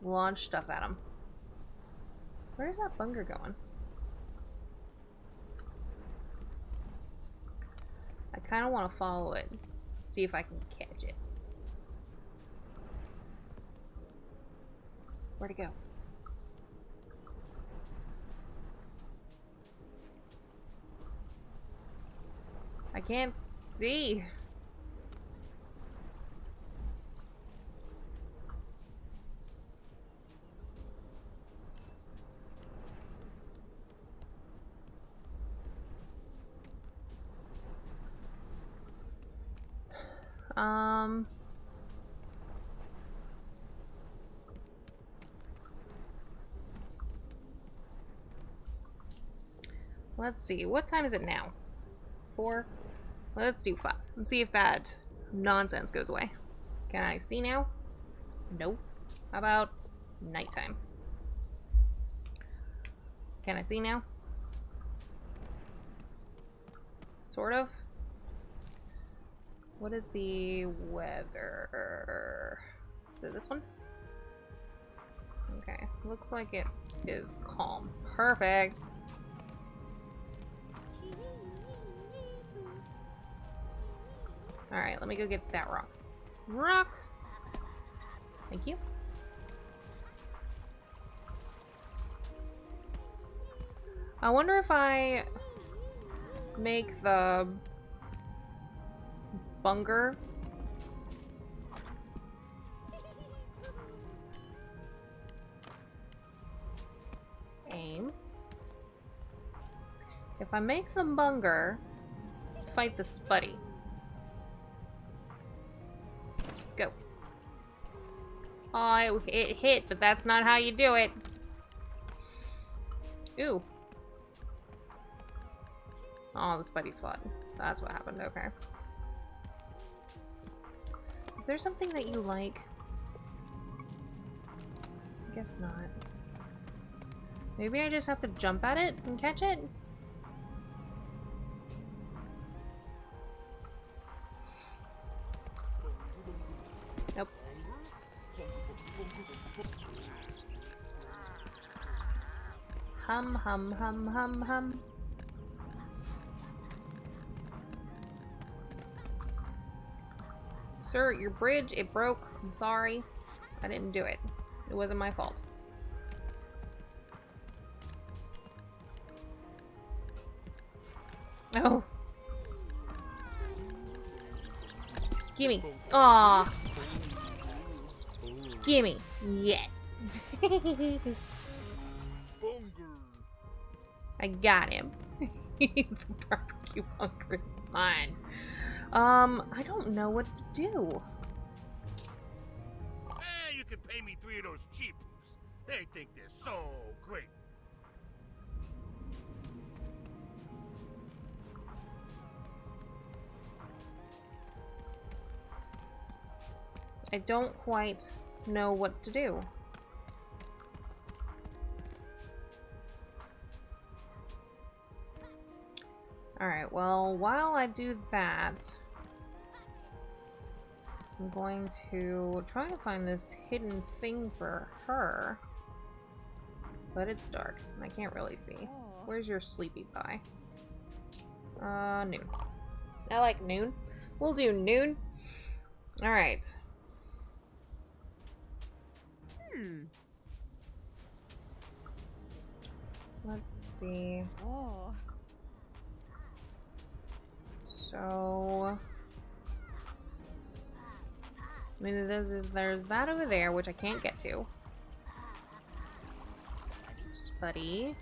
launch stuff at him. Where's that bunger going? I kind of want to follow it. See if I can catch it. Where'd it go? I can't see. Let's see. What time is it now? 4? Let's do 5. Let's see if that nonsense goes away. Can I see now? Nope. How about nighttime? Can I see now? Sort of. What is the weather? Is it this one? Okay. Looks like it is calm. Perfect. Alright, let me go get that rock. Rock! Thank you. I wonder if I make the bunger aim. If I make the bunger fight the Spuddy. Go. Oh, it hit, but that's not how you do it. Ooh. Oh, the Spuddy's fought. That's what happened, okay. Is there something that you like? I guess not. Maybe I just have to jump at it and catch it? Nope. Hum, hum, hum, hum, hum. Sir, your bridge, it broke. I'm sorry. I didn't do it. It wasn't my fault. Oh. Gimme. Aw. Gimme. Yes. I got him. The barbecue bunker is mine. I don't know what to do. You could pay me 3 of those cheap roofs. They think they're so great. I don't quite know what to do. Alright, well, while I do that, I'm going to try to find this hidden thing for her. But it's dark, and I can't really see. Where's your sleepy pie? Noon. I like noon. We'll do noon. Alright. Let's see. Oh. So, I mean, there's that over there, which I can't get to. Spuddy. Is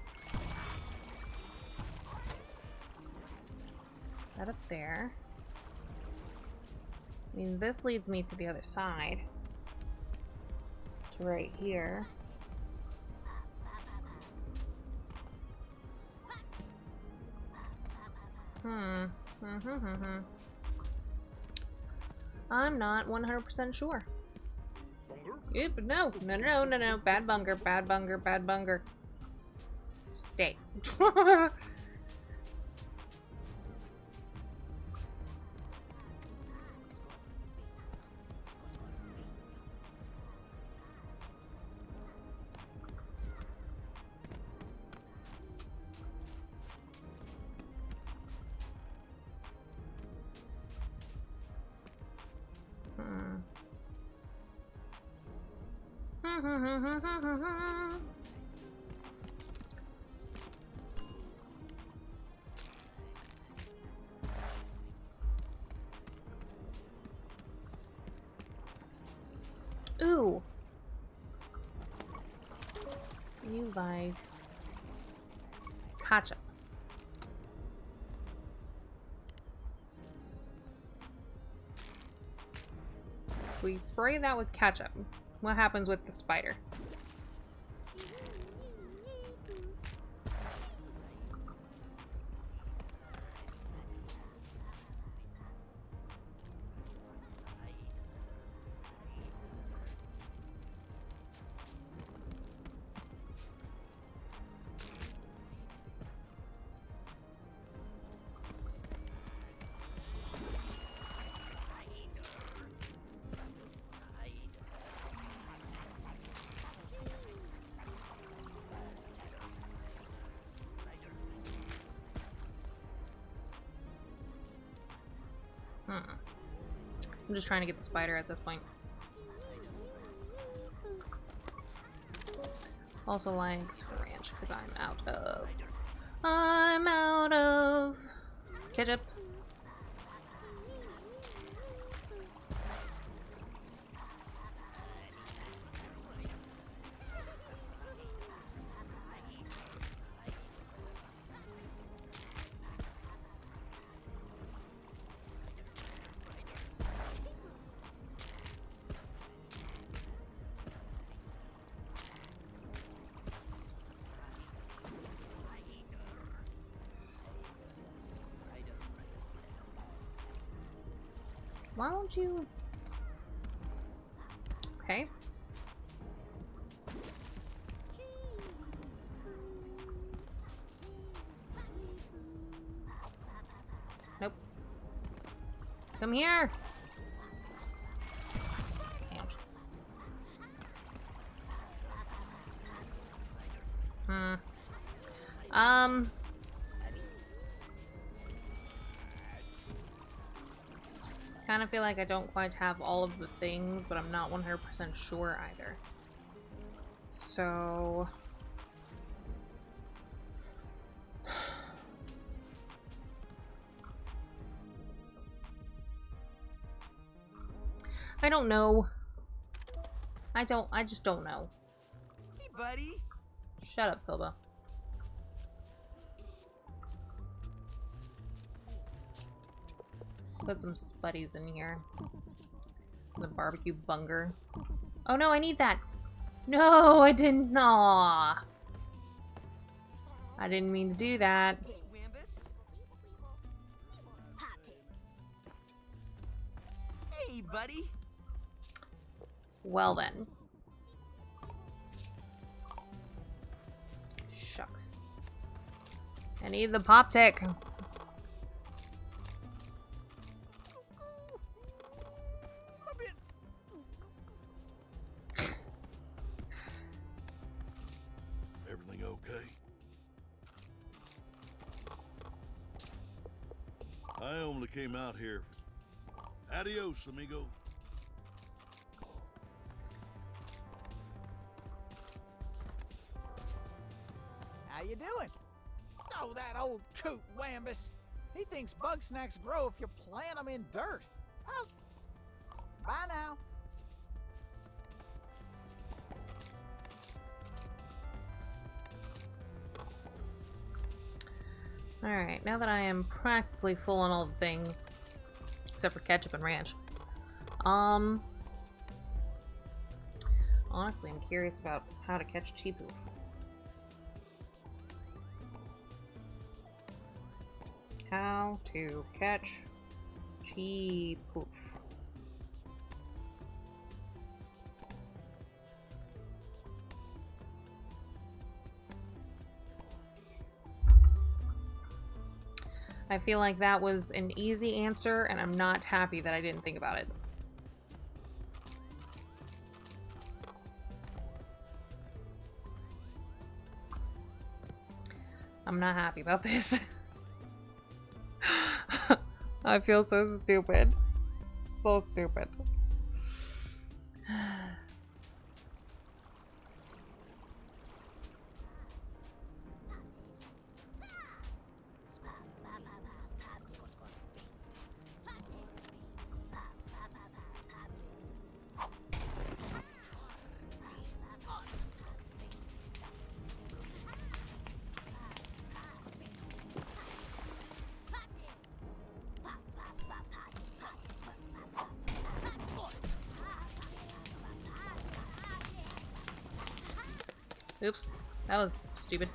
that up there? I mean, this leads me to the other side. To right here. I'm not 100% sure. Yep, no. Bad bunger, bad bunger, bad bunger. Stay. Ooh. You like ketchup. We spray that with ketchup. What happens with the spider? I'm just trying to get the spider at this point. Also likes for ranch because I'm out of ketchup. Why don't you... Okay. Nope. Come here! Ouch. Kind of feel like I don't quite have all of the things, but I'm not 100% sure either. So... I don't know. I just don't know. Hey, buddy. Shut up, Philba. Put some spuddies in here. The barbecue bunger. Oh no, I need that. No, I didn't. Aw. I didn't mean to do that. Wambus? Hey, buddy. Well then. Shucks. I need the pop tick. Everything okay? I only came out here. Adios, amigo. How you doing? Oh, that old coot Wambus. He thinks Bugsnax grow if you plant them in dirt. Oh. Bye now. Alright, now that I am practically full on all the things, except for ketchup and ranch, honestly, I'm curious about how to catch Chipu. How to catch Chipu. I feel like that was an easy answer, and I'm not happy that I didn't think about it. I'm not happy about this. I feel so stupid. So stupid. Oops. That was stupid.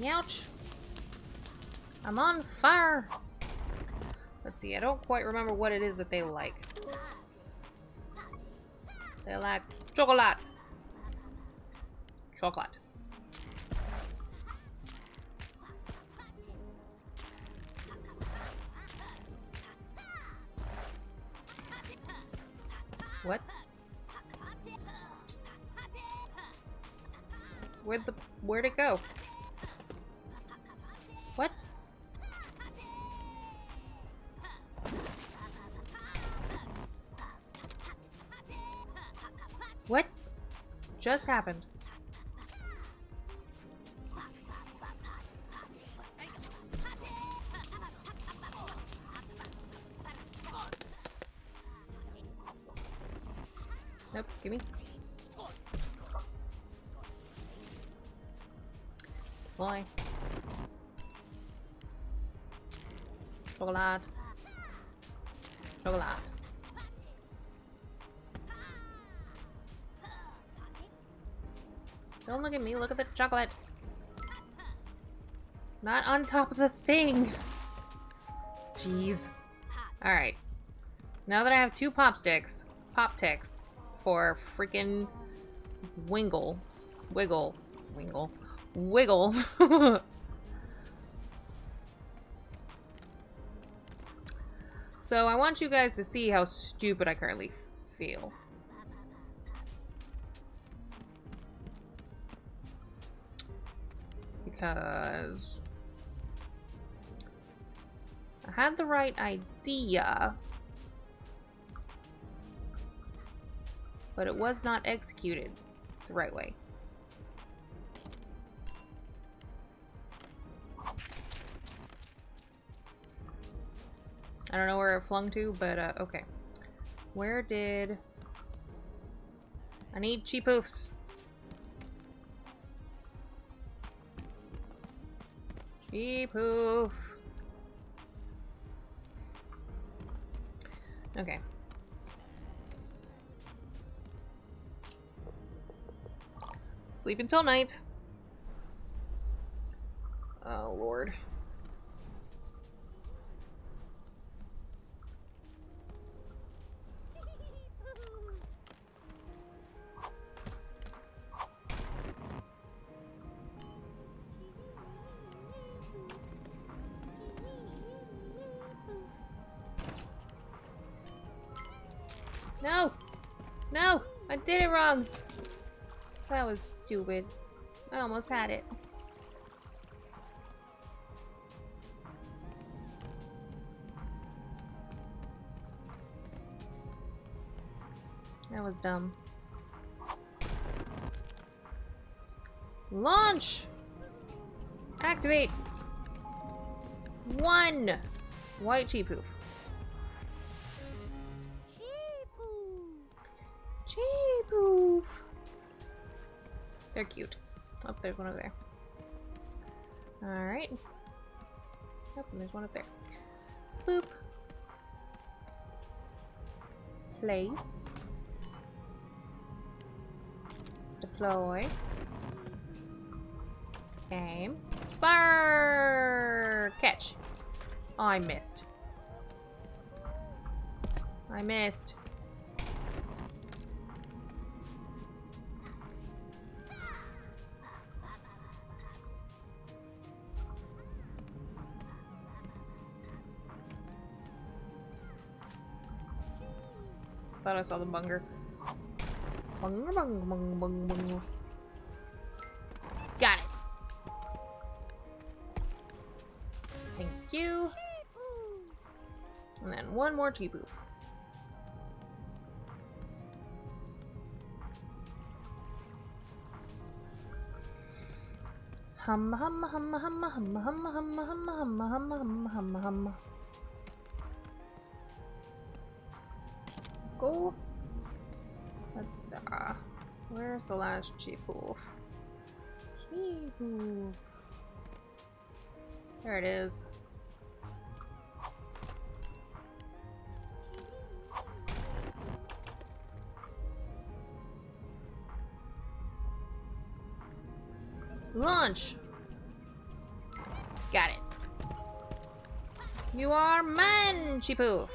Ouch. I'm on fire. Let's see. I don't quite remember what it is that they like. They like chocolate. Chocolate. What? Where'd it go? What? What just happened? Nope, gimme. Boy. Chocolate. Chocolate. Don't look at me, look at the chocolate. Not on top of the thing. Jeez. Alright. Now that I have 2 pop ticks for freaking Wiggle. So I want you guys to see how stupid I currently feel. Because I had the right idea, but it was not executed the right way. I don't know where it flung to, but okay. Where did... I need cheap hoofs. Cheap hoof. Okay. Sleep until night. Oh, Lord. No! No! I did it wrong! That was stupid. I almost had it. That was dumb. Launch! Activate! 1! White cheap hoof. Cheap hoof. They're cute. Oh, there's one over there. Alright. Oh, and there's one up there. Boop. Place. Deploy. Aim. Fire! Catch. Oh, I missed. I missed. Thought I saw the bunger. Bunger, bung, bung, bung, bung. Got it. Thank you. And then one more T-boof. Hum hum hum hum hum hum hum hum hum hum hum hum hum. Go. Let's where's the last Chief-hoof? Chief-hoof. There it is. Launch! Got it. You are mine, Cheapoof!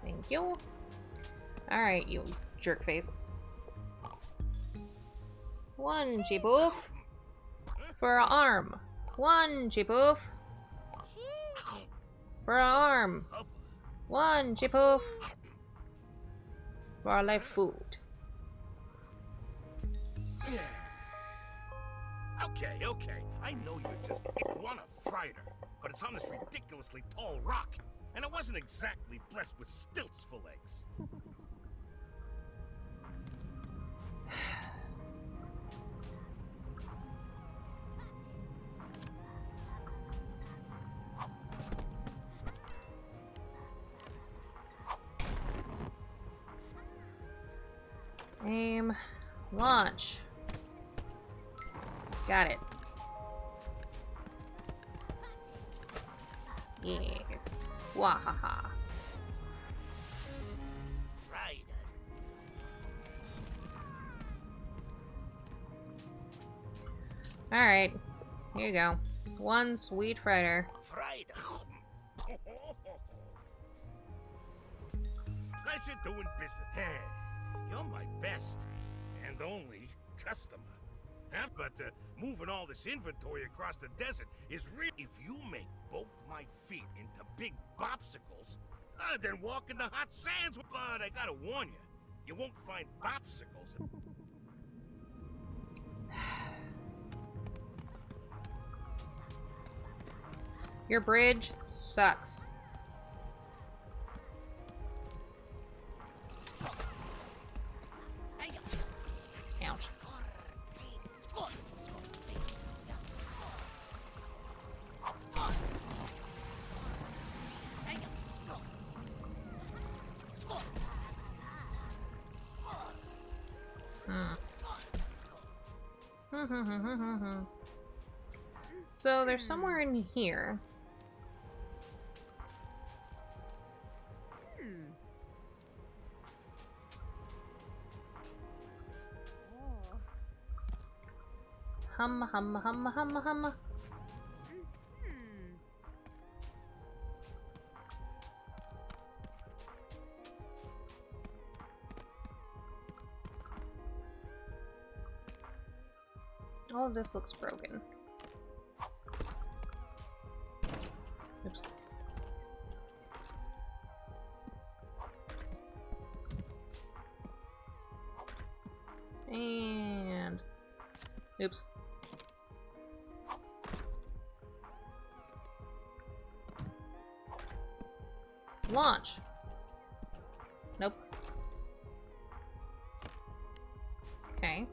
Thank you. Alright, you jerk face. One Cheapoof. For an arm. One Cheapoof. For an arm. One Cheapoof. For our life food. Okay. I know you're just want a fighter, but it's on this ridiculously tall rock, and it wasn't exactly blessed with stilts for legs. Aim. Launch. Got it. Yes. Wahaha. Alright. Here you go. One sweet fighter. Pleasure doing business. Hey, you're my best and only customer. Huh? But moving all this inventory across the desert is really... If you make both my feet into big bopsicles, then walk in the hot sands. But I gotta warn you, you won't find bopsicles. Your bridge sucks. Ouch. So there's somewhere in here. Hum. All of this looks broken. Oops. And... Oops. Launch! Nope. Okay.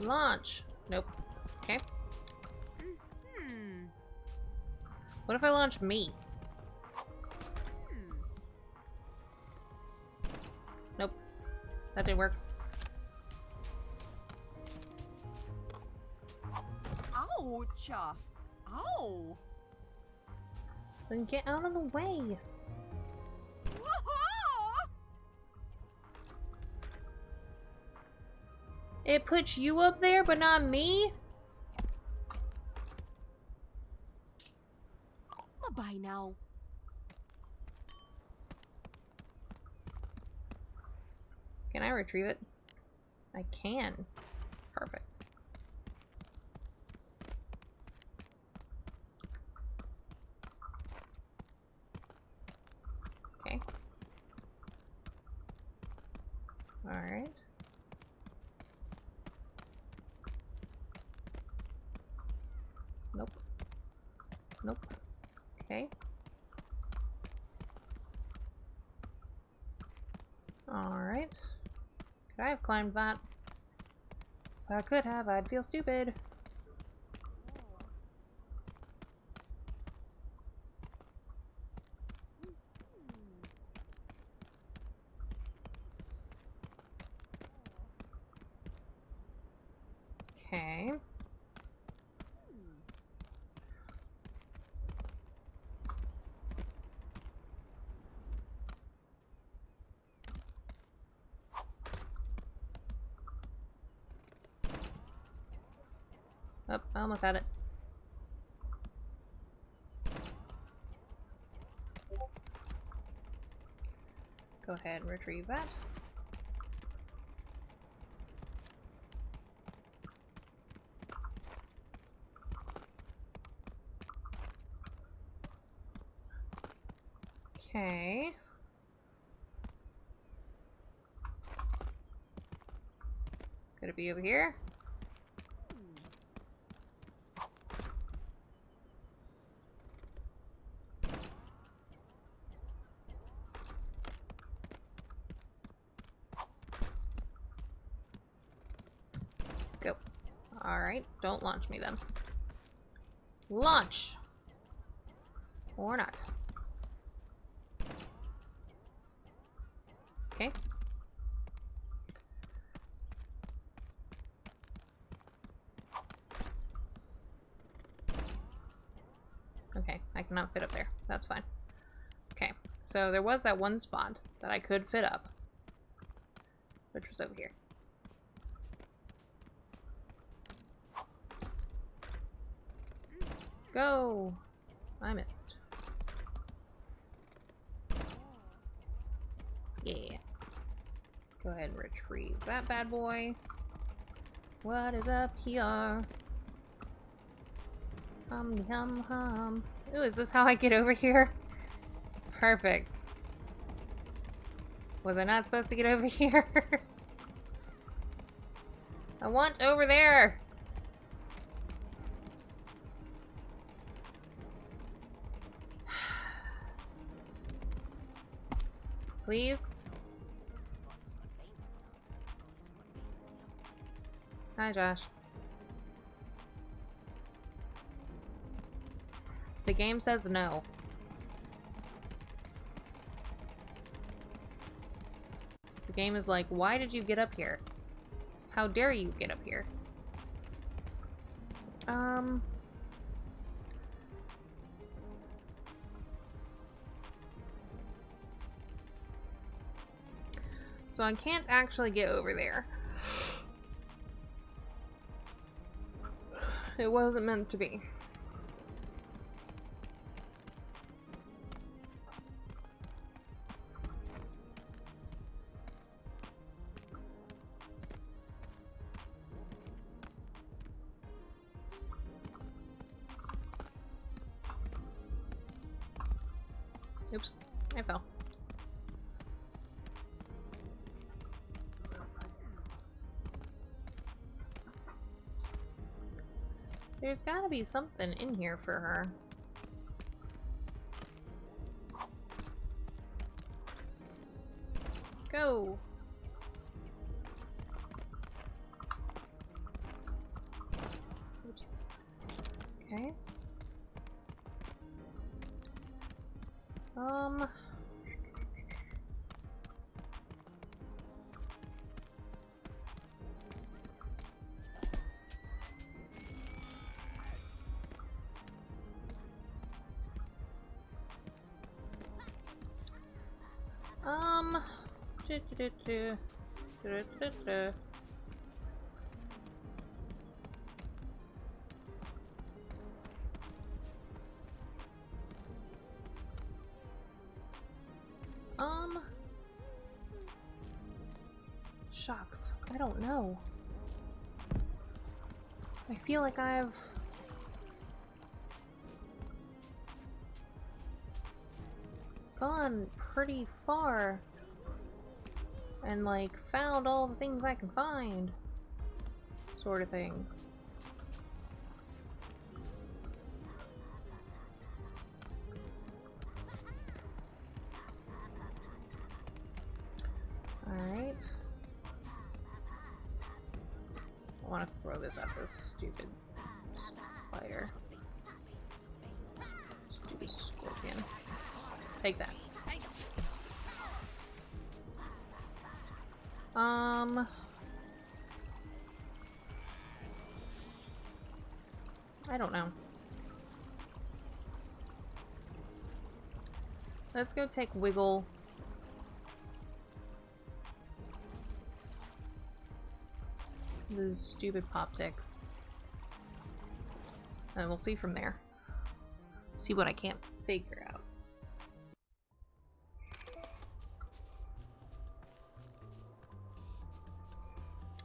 Launch! Nope. Okay. What if I launch me? Nope. That didn't work. Ouch! Ow! Then get out of the way. It puts you up there, but not me? Bye now. Can I retrieve it? I can. Perfect. Okay. Alright. Nope. Nope. Okay. Alright. Could I have climbed that? If I could have, I'd feel stupid. Okay. Oh, I almost had it. Go ahead and retrieve that. Okay. Could it be over here? Go. Alright, don't launch me then. Launch! Or not. Okay. Okay, I cannot fit up there. That's fine. Okay, so there was that one spot that I could fit up, which was over here. Go! I missed. Yeah. Go ahead and retrieve that bad boy. What is up here? Hum hum hum. Ooh, is this how I get over here? Perfect. Was I not supposed to get over here? I want over there! Please? Hi, Josh. The game says no. The game is like, why did you get up here? How dare you get up here? So I can't actually get over there. It wasn't meant to be. Oops, I fell. There's gotta be something in here for her. Go! Oops. Okay. Shucks, I don't know. I feel like I've gone pretty far and like found all the things I can find, sort of thing. Alright. I want to throw this at this stupid spider. Stupid scorpion. Take that. I don't know. Let's go take Wiggle. Those stupid Popticks. And we'll see from there. See what I can't figure out.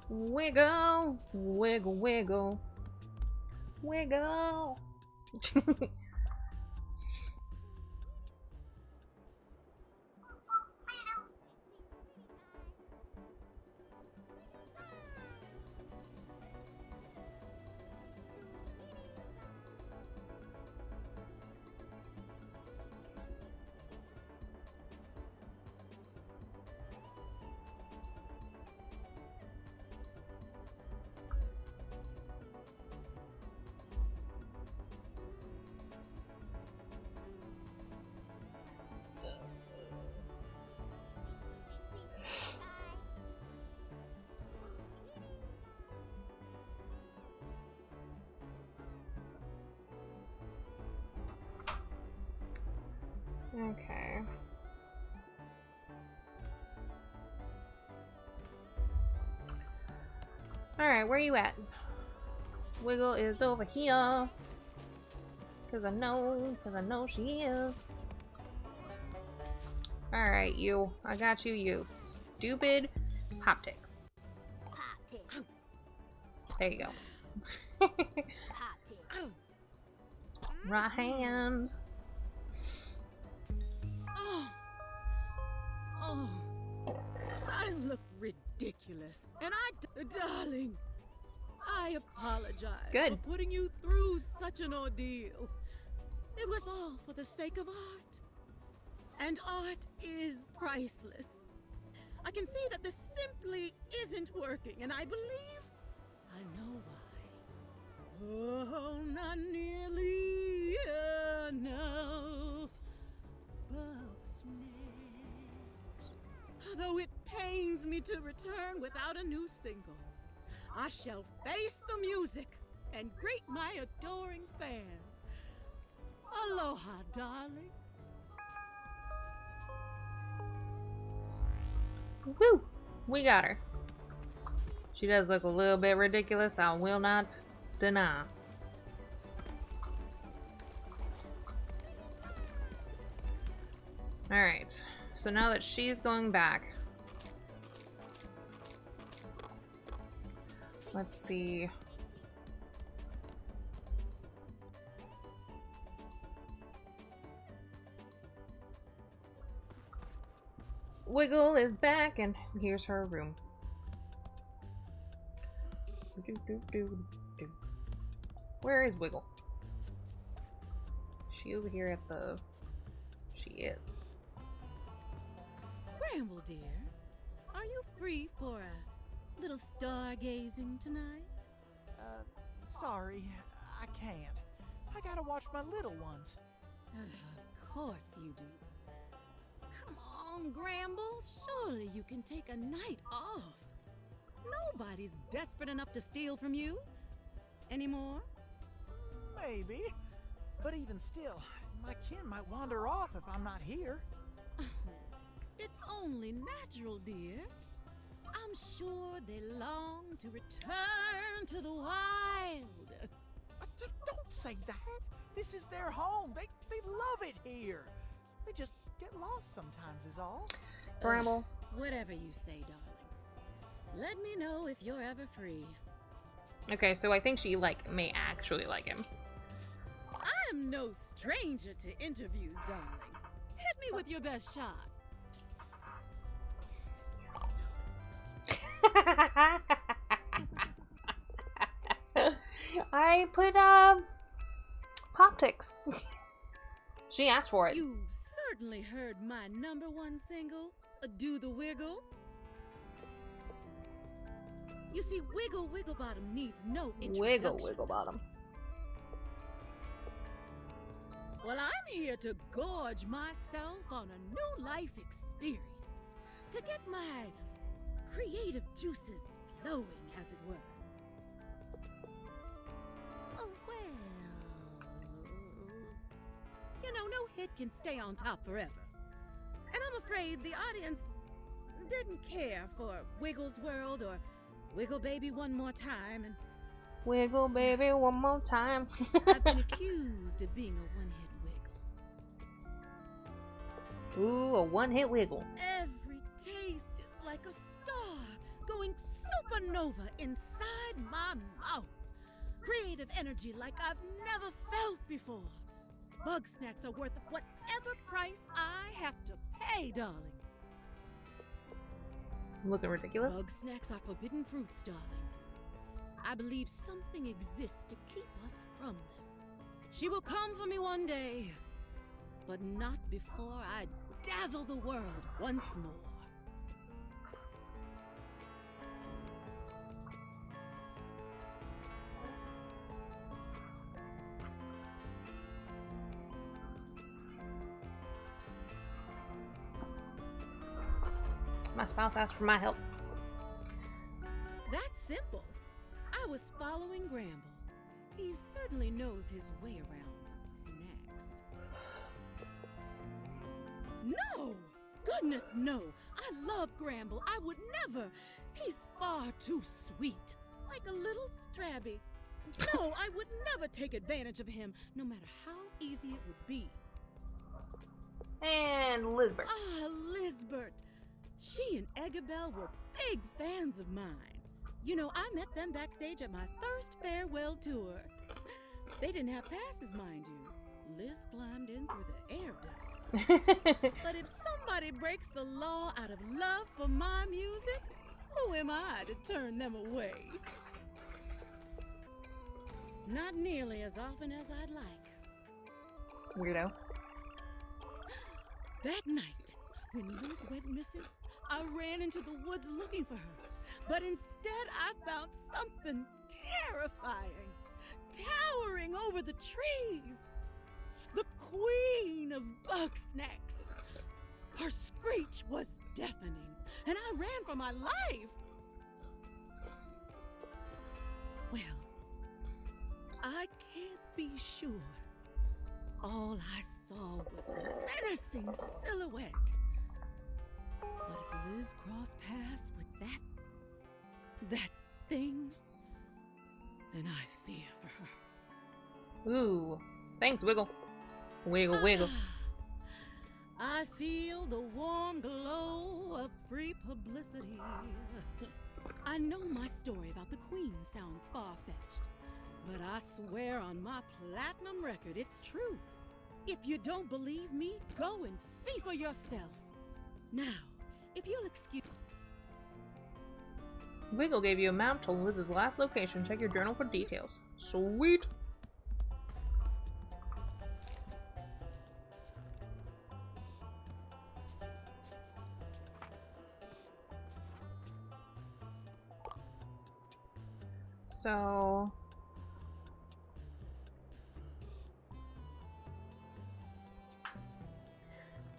Wiggle! Wiggle, wiggle. Wiggle! Okay. Alright, where are you at? Wiggle is over here. Cause I know she is. Alright, you. I got you, you stupid Popticks. Pop-tick. There you go. Pop-tick. Right hand. Oh, I look ridiculous. And darling, I apologize Good. for putting you through such an ordeal. It was all for the sake of art. And art is priceless. I can see that this simply isn't working, and I believe I know why. Oh, not nearly enough. Bugsnax. Though it pains me to return without a new single, I shall face the music and greet my adoring fans. Aloha, darling. Woo! We got her. She does look a little bit ridiculous, I will not deny. Alright, so now that she's going back, let's see. Wiggle is back, and here's her room. Where is Wiggle? She over here at the... She is. Bramble, dear, are you free for a little stargazing tonight? Sorry, I can't. I gotta watch my little ones. Of course you do. Come on, Gramble. Surely you can take a night off. Nobody's desperate enough to steal from you. Anymore? Maybe. But even still, my kin might wander off if I'm not here. It's only natural, dear. I'm sure they long to return to the wild. Don't say that. This is their home. They love it here. They just get lost sometimes is all. Bramble. Whatever you say, darling. Let me know if you're ever free. Okay, so I think she, like, may actually like him. I'm no stranger to interviews, darling. Hit me with your best shot. I put, Popticks. She asked for it. You've certainly heard my #1 single, Do the Wiggle. You see, Wiggle Wigglebottom needs no introduction. Wiggle Wigglebottom. Well, I'm here to gorge myself on a new life experience. To get my creative juices flowing, as it were. Oh, well, hit can stay on top forever. And I'm afraid the audience didn't care for Wiggle's World or Wiggle Baby One More Time, and Wiggle baby one more time. I've been accused of being a one-hit wiggle. Ooh, a one-hit wiggle. Every taste is like a star going supernova inside my mouth. Creative energy like I've never felt before. Bugsnax are worth whatever price I have to pay, darling. Looking ridiculous. Bugsnax are forbidden fruits, darling. I believe something exists to keep us from them. She will come for me one day, but not before I dazzle the world once more. My spouse asked for my help. That's simple. I was following Gramble. He certainly knows his way around snacks. No! Goodness, no! I love Gramble. I would never. He's far too sweet. Like a little strabby. No, I would never take advantage of him, no matter how easy it would be. And Lisbeth. Ah, Lisbeth. She and Eggabell were big fans of mine. You know, I met them backstage at my first farewell tour. They didn't have passes, mind you. Liz climbed in through the air ducts. But if somebody breaks the law out of love for my music, who am I to turn them away? Not nearly as often as I'd like. Weirdo. That night, when Liz went missing, I ran into the woods looking for her. But instead, I found something terrifying, towering over the trees. The queen of Bugsnax. Her screech was deafening, and I ran for my life. Well, I can't be sure. All I saw was a menacing silhouette. But if Liz crossed paths with that thing, then I fear for her. Ooh. Thanks, Wiggle. Wiggle, wiggle. I feel the warm glow of free publicity. I know my story about the Queen sounds far-fetched, but I swear on my platinum record it's true. If you don't believe me, go and see for yourself. Now, if you'll excuse... Wiggle gave you a map to Liz's last location. Check your journal for details. Sweet! So...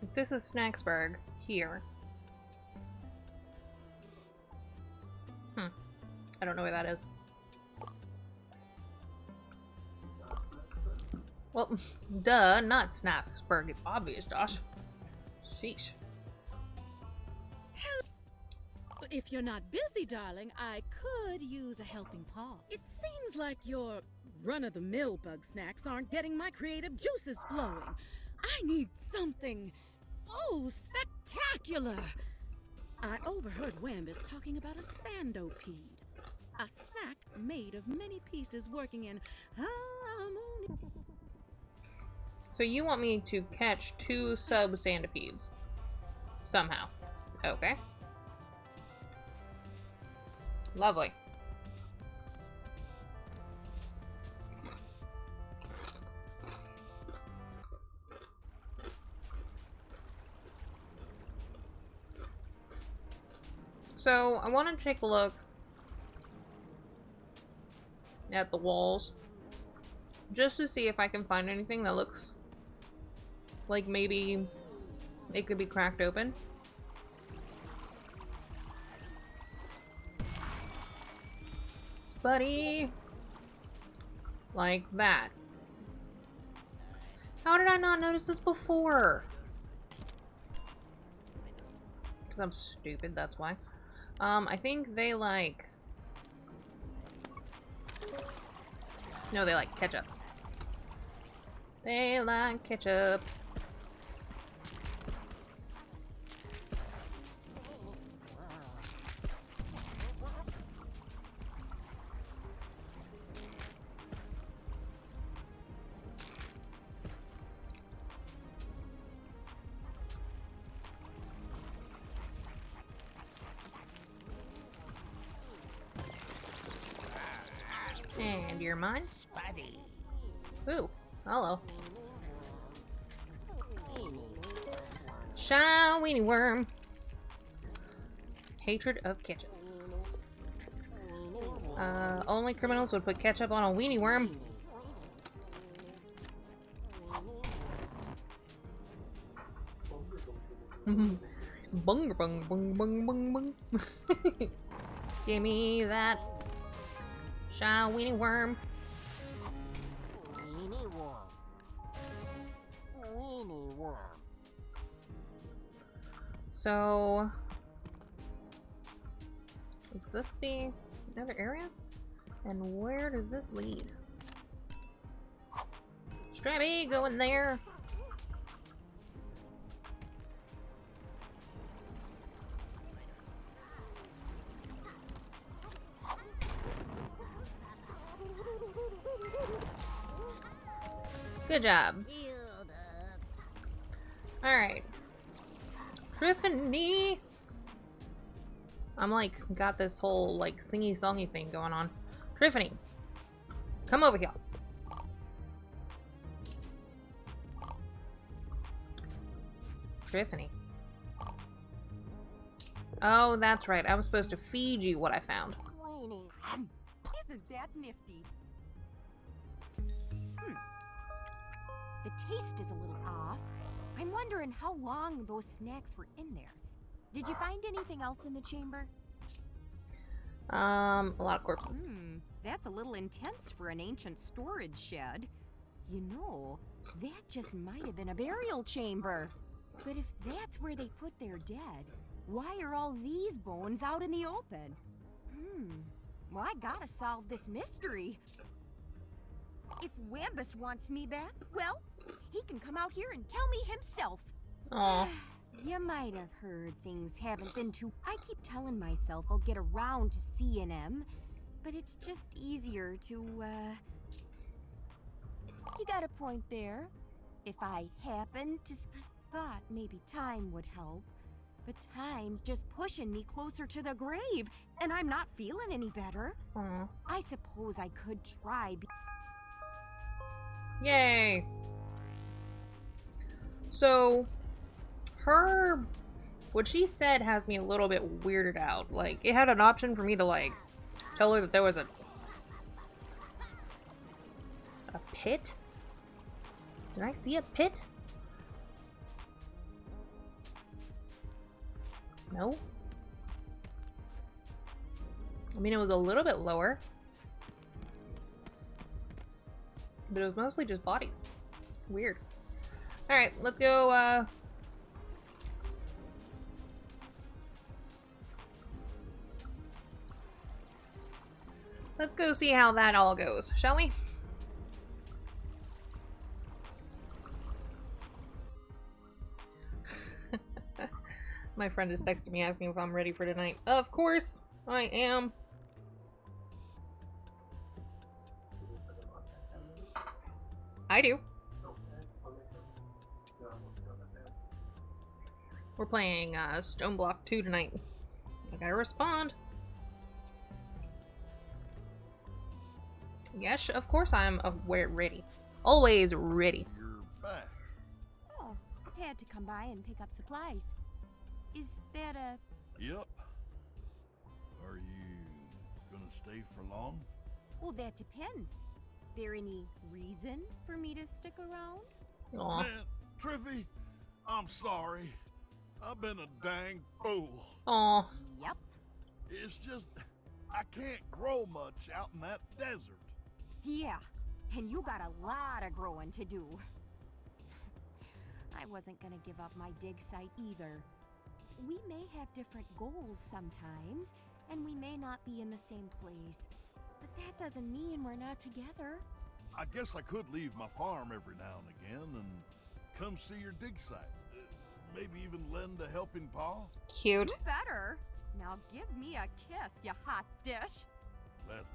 if this is Snacksburg, here. I don't know where that is. Well, duh, not Snacksburg. It's obvious, Josh. Sheesh. If you're not busy, darling, I could use a helping paw. It seems like your run-of-the-mill Bugsnax aren't getting my creative juices flowing. I need something, spectacular. I overheard Wambus talking about a sandopede. A snack made of many pieces working in harmony. So you want me to catch 2 sub-centipedes? Somehow. Okay. Lovely. So, I want to take a look at the walls just to see if I can find anything that looks like maybe it could be cracked open. Spuddy! Like that. How did I not notice this before? Because I'm stupid, that's why. I think they like... No, they like ketchup. They like ketchup. And you're mine? Spuddy. Ooh, hello. Shiny worm. Hatred of ketchup. Only criminals would put ketchup on a weenie worm. Bung bung bung bung bung bung. Give me that shiny worm. Weenie worm. Weenie worm. So, is this the other area? And where does this lead? Strabby, go in there. Good job. Alright. Triffany! I'm like, got this whole like singy songy thing going on. Triffany, come over here. Triffany. Oh, that's right. I was supposed to feed you what I found. Isn't that nifty? The taste is a little off. I'm wondering how long those snacks were in there. Did you find anything else in the chamber? A lot of corpses. That's a little intense for an ancient storage shed. You know, that just might have been a burial chamber. But if that's where they put their dead, why are all these bones out in the open? Well, I gotta solve this mystery. If Webus wants me back, well, he can come out here and tell me himself. Aw. You might have heard things haven't been too... I keep telling myself I'll get around to seeing him, but it's just easier to, You got a point there. If I happen to... I thought maybe time would help, but time's just pushing me closer to the grave, and I'm not feeling any better. Aw. I suppose I could try... Yay! So, what she said has me a little bit weirded out. Like, it had an option for me to, like, tell her that there was a pit? Did I see a pit? No? I mean, it was a little bit lower. But it was mostly just bodies. Weird. Alright, let's go, let's go see how that all goes, shall we? My friend is texting me asking if I'm ready for tonight. Of course, I am. I do. We're playing Stone Block 2 tonight. I gotta respond. Yes, of course I'm ready. Always ready. You're back. Oh, had to come by and pick up supplies. Is that a... Yep. Are you gonna stay for long? Well, that depends. There any reason for me to stick around? Aw. Man, Triffy, I'm sorry. I've been a dang fool. Aw. Yep. It's just, I can't grow much out in that desert. Yeah, and you got a lot of growing to do. I wasn't gonna give up my dig site either. We may have different goals sometimes, and we may not be in the same place. But that doesn't mean we're not together. I guess I could leave my farm every now and again and come see your dig site. Maybe even lend a helping paw? Cute. You better. Now give me a kiss, you hot dish. Gladly.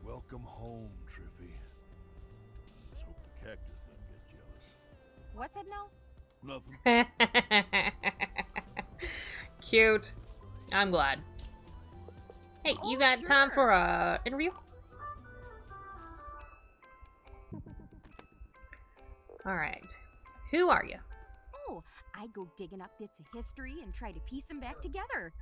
Welcome home, Triffy. Let's hope the cactus doesn't get jealous. What's it now? Nothing. Cute. I'm glad. Hey, you got time for a interview? Alright. Who are you? Oh, I go digging up bits of history and try to piece them back together.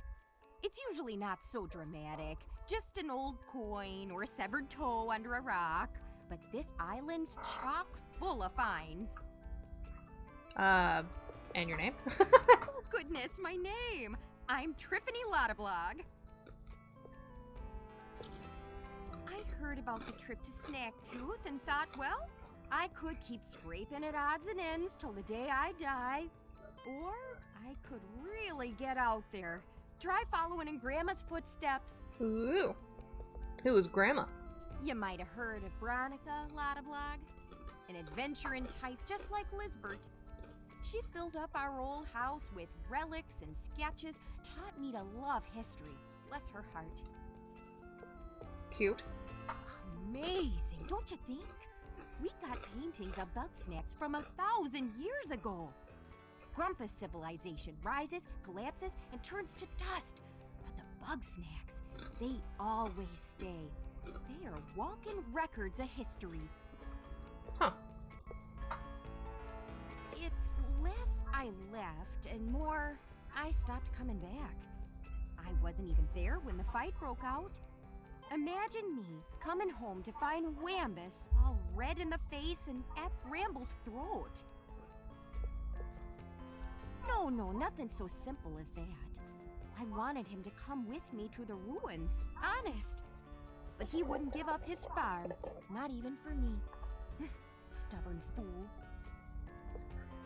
It's usually not so dramatic. Just an old coin or a severed toe under a rock. But this island's chock full of finds. And your name? Oh, goodness, my name. I'm Triffany Lottablog. I'd heard about the trip to Snacktooth and thought, well, I could keep scraping at odds and ends till the day I die. Or I could really get out there. Try following in Grandma's footsteps. Ooh. Who is Grandma? You might have heard of Veronica Lottablog. An adventuring type just like Lisbert. She filled up our old house with relics and sketches, taught me to love history. Bless her heart. Cute. Amazing, don't you think? We got paintings of Bugsnax from 1,000 years ago. Grumpus civilization rises, collapses, and turns to dust. But the Bugsnax, they always stay. They are walking records of history. Huh. It's less I left and more I stopped coming back. I wasn't even there when the fight broke out. Imagine me coming home to find Wambus all red in the face and at Bramble's throat. No, nothing so simple as that. I wanted him to come with me to the ruins, honest. But he wouldn't give up his farm, not even for me. Stubborn fool.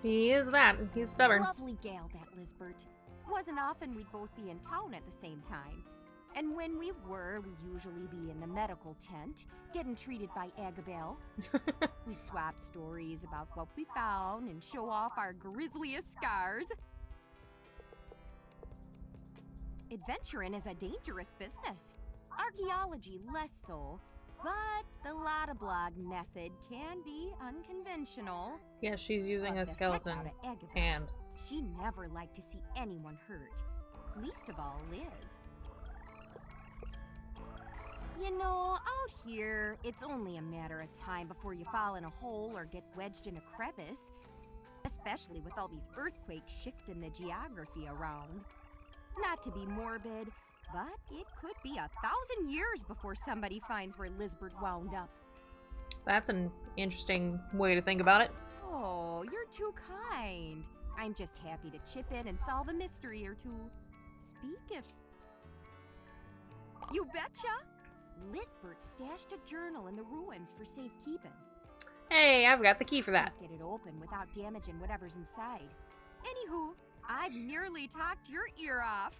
He is that. He's stubborn. Lovely gal, that Lisbert. Wasn't often we'd both be in town at the same time. And when we were, we'd usually be in the medical tent, getting treated by Agabel. We'd swap stories about what we found and show off our grisliest scars. Adventuring is a dangerous business. Archaeology less so, but the Lottablog method can be unconventional. Yeah, she's using But a the skeleton heck out of Agabel. hand. She never liked to see anyone hurt, least of all Liz. You know, out here, it's only a matter of time before you fall in a hole or get wedged in a crevice, especially with all these earthquakes shifting the geography around. Not to be morbid, but it could be 1,000 years before somebody finds where Lisbert wound up. That's an interesting way to think about it. Oh, you're too kind. I'm just happy to chip in and solve a mystery or two. Speak if... You betcha! Lisbert stashed a journal in the ruins for safekeeping. Hey, I've got the key for that. Can't get it open without damaging whatever's inside. Anywho, I've nearly talked your ear off.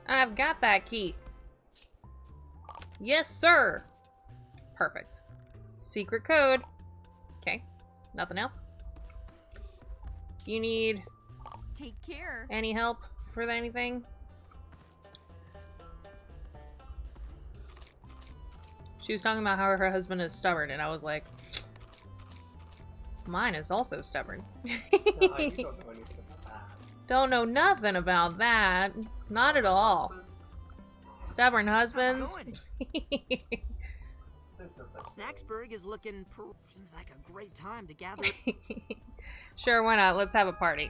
I've got that key. Yes, sir. Perfect. Secret code. Okay. Nothing else? You need Take care. any help with anything? She was talking about how her husband is stubborn, and I was like, mine is also stubborn. Don't know nothing about that. Not at all. Stubborn husbands. Snacksburg is looking seems like a great time to gather. Sure, why not? Let's have a party.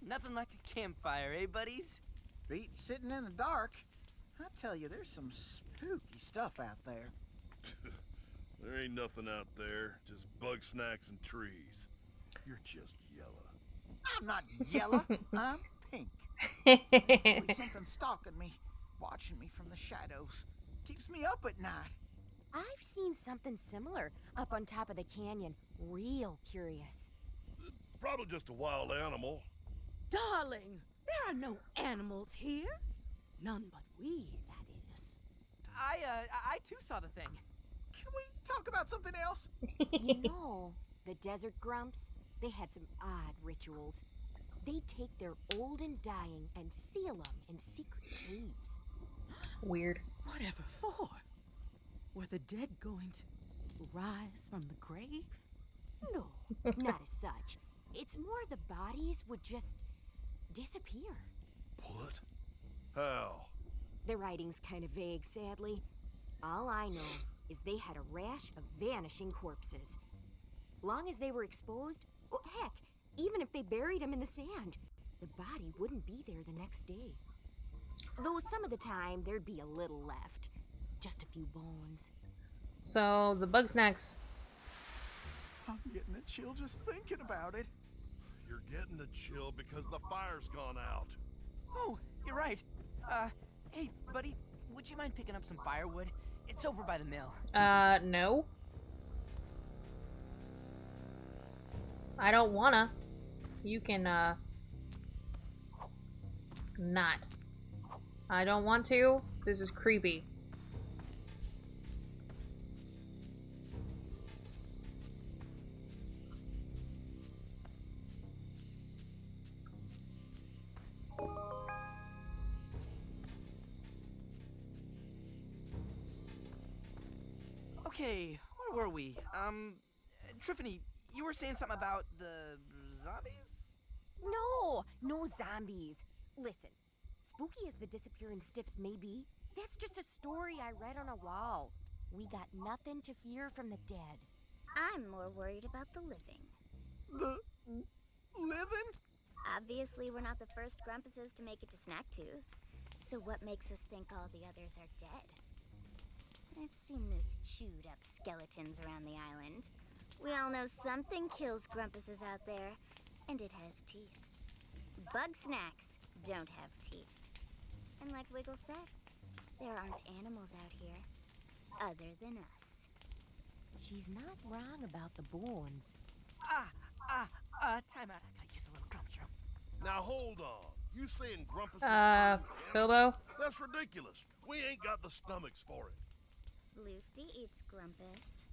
Nothing like a campfire, eh, buddies? Beats sitting in the dark. I tell you, there's some spooky stuff out there. There ain't nothing out there, just Bugsnax and trees. You're just yellow. I'm not yellow. I'm pink. There's something stalking me, watching me from the shadows. Keeps me up at night. I've seen something similar up on top of the canyon. Real curious. Probably just a wild animal. Darling, there are no animals here. None but we, that is. I too saw the thing. Can we talk about something else? You know, the desert grumps, they had some odd rituals. They take their old and dying and seal them in secret caves. Weird. Whatever for? Were the dead going to rise from the grave? No, not as such. It's more the bodies would just disappear. What? How? The writing's kind of vague, sadly. All I know is they had a rash of vanishing corpses. Long as they were exposed, well, heck, even if they buried them in the sand, the body wouldn't be there the next day. Though some of the time, there'd be a little left. Just a few bones. So, the Bugsnax. I'm getting a chill just thinking about it. You're getting a chill because the fire's gone out. Oh, you're right. Hey, buddy, would you mind picking up some firewood? It's over by the mill. No. I don't wanna. You can, not. I don't want to. This is creepy. Okay, where were we? Triffany, you were saying something about the zombies? No zombies. Listen, spooky as the disappearing stiffs may be, that's just a story I read on a wall. We got nothing to fear from the dead. I'm more worried about the living. The living? Obviously, we're not the first Grumpuses to make it to Snacktooth. So what makes us think all the others are dead? I've seen those chewed up skeletons around the island. We all know something kills Grumpuses out there, and it has teeth. Bugsnax don't have teeth. And like Wiggle said, there aren't animals out here other than us. She's not wrong about the bones. Time out. I gotta use a little grumps room. Now hold on. You saying Grumpus? Bilbo? That's ridiculous. We ain't got the stomachs for it. Floofty eats Grumpus.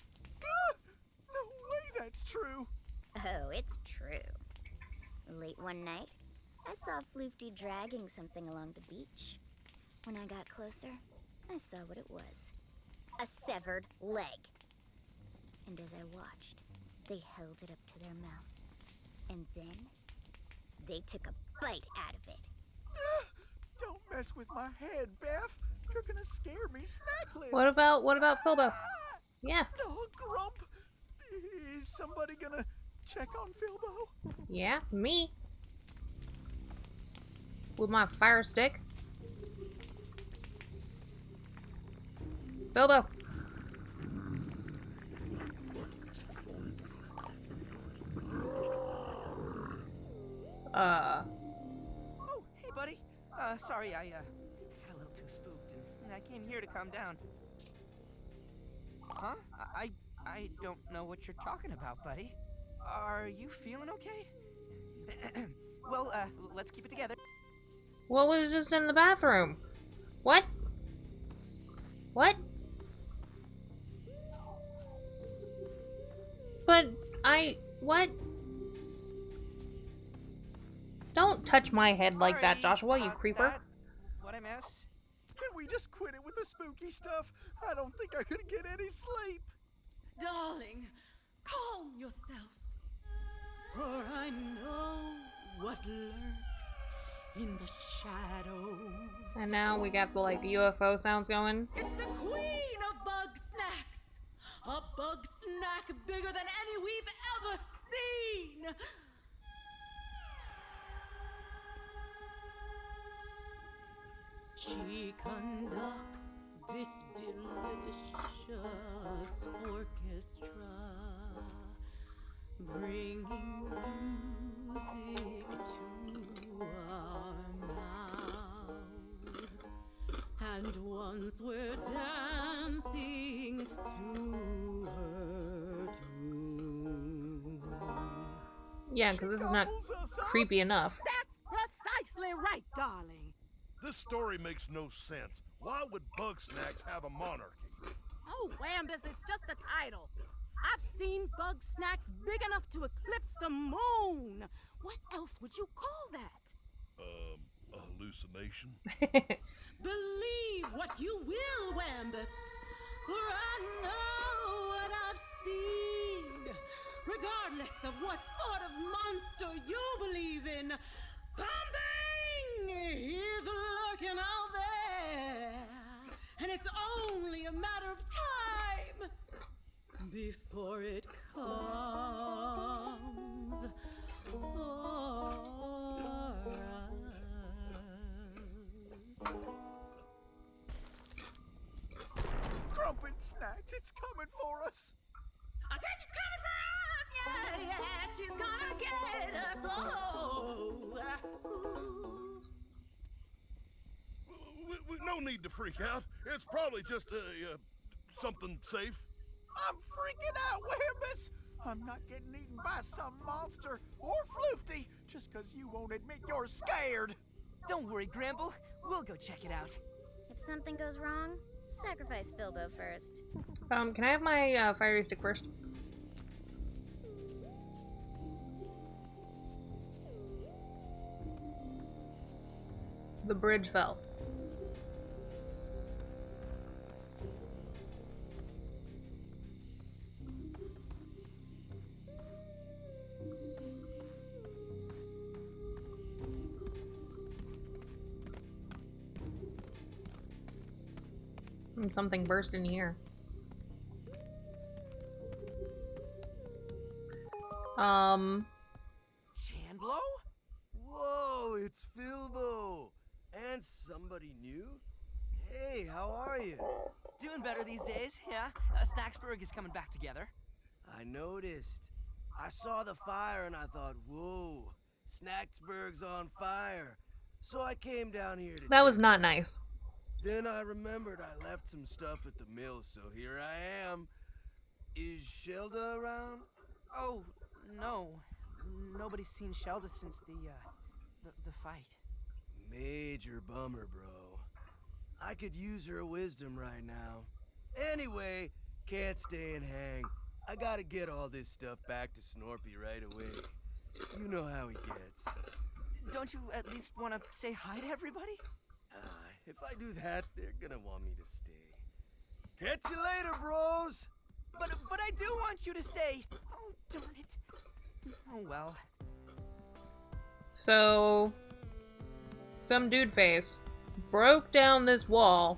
No way that's true. Oh, it's true. Late one night, I saw Floofty dragging something along the beach. When I got closer, I saw what it was. A severed leg. And as I watched, they held it up to their mouth. And then, they took a bite out of it. Don't mess with my head, Beth. You're gonna scare me snackless. What about Bilbo? Yeah. Oh, Grump. Is somebody gonna check on Philbo? Yeah, me. With my fire stick. Bilbo. Oh, hey, buddy. Sorry, I got a little too spooked, and I came here to calm down. Huh? I don't know what you're talking about, buddy. Are you feeling okay? Well, let's keep it together. What was just in the bathroom? What? What? But what? Don't touch my head like that, Joshua, you creeper. What I miss? Can we just quit it with the spooky stuff? I don't think I'm gonna get any sleep. Darling, calm yourself. For I know what lurks in the shadows. And now we got the like UFO sounds going. It's the queen of Bugsnax! A bug snack bigger than any we've ever seen! She conducts this delicious orchestra, bringing music to our mouths. And once once were dancing to her tune. Yeah, because this is not creepy enough. That's precisely right, darling. This story makes no sense. Why would Bugsnax have a monarchy? Oh, Wambus, it's just a title. I've seen Bugsnax big enough to eclipse the moon. What else would you call that? A hallucination? Believe what you will, Wambus, for I know what I've seen. Regardless of what sort of monster you believe in, something is lurking out there. And it's only a matter of time before it comes for us. Grumpin' Snacks, it's coming for us. I said she's coming for us! Yeah, yeah, she's gonna get us! Oh! No need to freak out. It's probably just something safe. I'm freaking out, Wambus. I'm not getting eaten by some monster or Floofty just because you won't admit you're scared. Don't worry, Gramble. We'll go check it out. If something goes wrong, sacrifice Filbo first. Can I have my fiery stick first? The bridge fell. And something burst in here. Chandlo? Whoa, it's Filbo! And somebody new? Hey, how are you? Doing better these days, yeah. Snacksburg is coming back together. I noticed. I saw the fire and I thought, whoa, Snacksburg's on fire. So I came down here to That was check. not nice. Then I remembered I left some stuff at the mill, so here I am. Is Shelda around? Oh, no. Nobody's seen Shelda since the fight. Major bummer, bro. I could use her wisdom right now. Anyway, can't stay and hang. I gotta get all this stuff back to Snorpy right away. You know how he gets. Don't you at least want to say hi to everybody? If I do that, they're gonna want me to stay. Catch you later, bros! But I do want you to stay. Oh, darn it. Oh, well. So, some dude face broke down this wall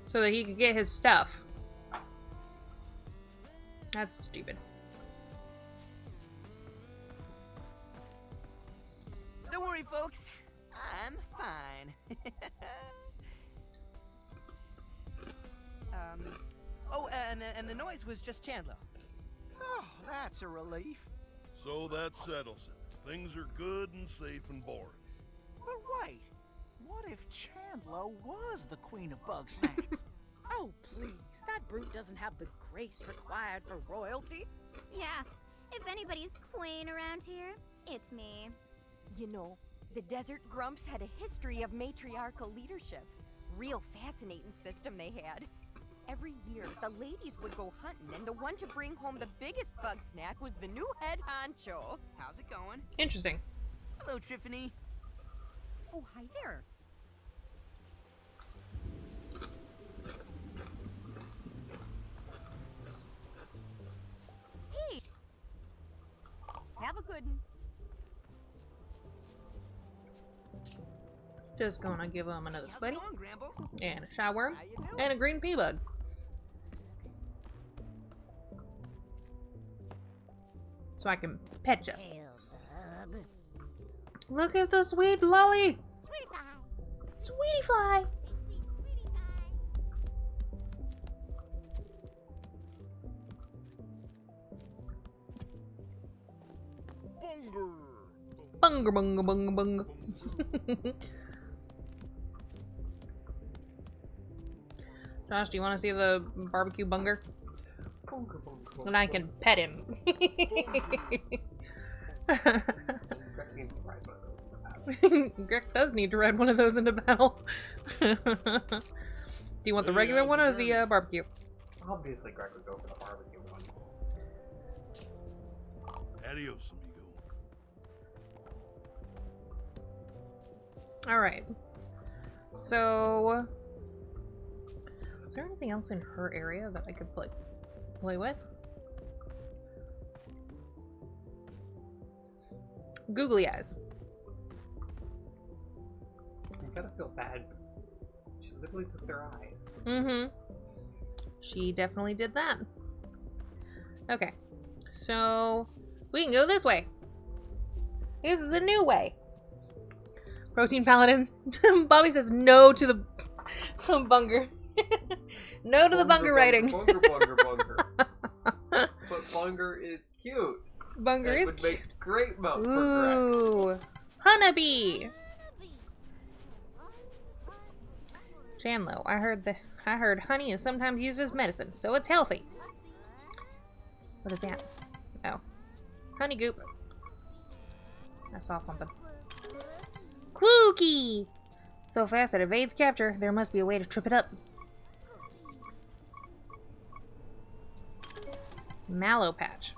so that he could get his stuff. That's stupid. Don't worry, folks. I'm fine. And the noise was just Chandler. Oh, that's a relief. So that settles it. Things are good and safe and boring. But wait, what if Chandlo was the queen of Bugsnax? Oh, please. That brute doesn't have the grace required for royalty. Yeah, if anybody's queen around here, it's me. You know, the Desert Grumps had a history of matriarchal leadership. Real fascinating system they had. Every year, the ladies would go hunting, and the one to bring home the biggest bug snack was the new head honcho. How's it going? Interesting. Hello, Tiffany. Oh, hi there. Hey! Have a good one. Just gonna give him another How's it spuddy, going, Gramble? and a shower, How you doing? and a green pea bug. So I can pet you. Bub. Look at the sweet lolly! Sweetie pie. Sweetie fly! Sweet, sweetie pie. Bunger! Bunga bunga bunga bunga. Josh, do you want to see the barbecue bunger? And I can pet him. Greg does need to ride one of those into battle. Do you want the regular one or the barbecue? Obviously, Greg would go for the barbecue one. Adios, amigo. Alright. So... is there anything else in her area that I could play with? Googly eyes. You gotta feel bad. She literally took their eyes. Mm-hmm. She definitely did that. Okay. So, we can go this way. This is the new way. Protein Paladin. Bobby says no to the bunger. No to the bunger writing. Bunger. But Bunger is cute. Bunger is would make great mouth for Ooh. Honeybee. Chandlo, I heard honey is sometimes used as medicine, so it's healthy. What is that? Oh. Honey goop. I saw something. Quookie! So fast it evades capture, there must be a way to trip it up. Mallow patch.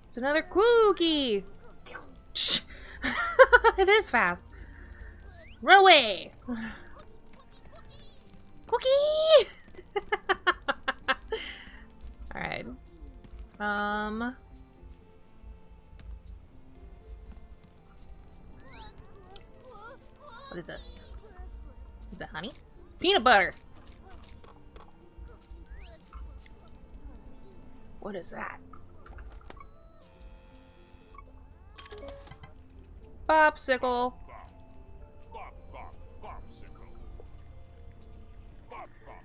It's another Quookie! Shh. It is fast. Run away! Cookie! Alright. What is this? Is that honey? Peanut butter! What is that? Popsicle.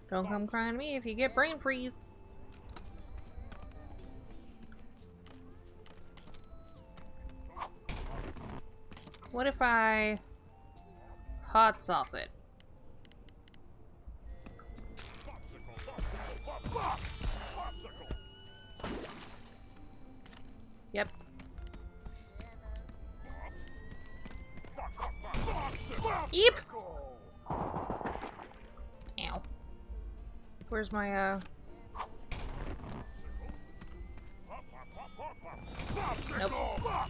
Don't come crying to me if you get brain freeze. What if I hot sauce it? Yep. Eep! Ow. Where's my, Nope.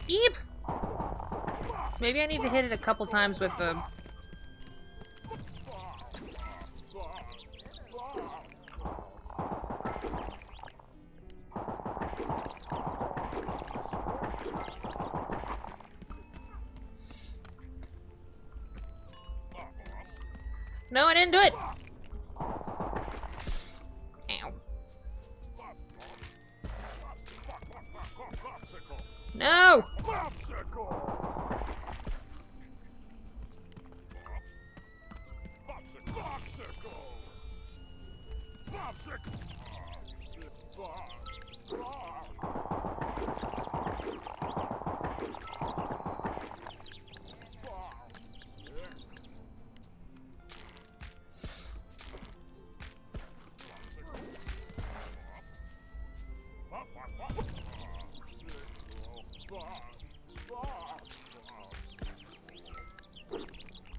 Eep! Maybe I need to hit it a couple times with the... No, I didn't do it! Ow. No!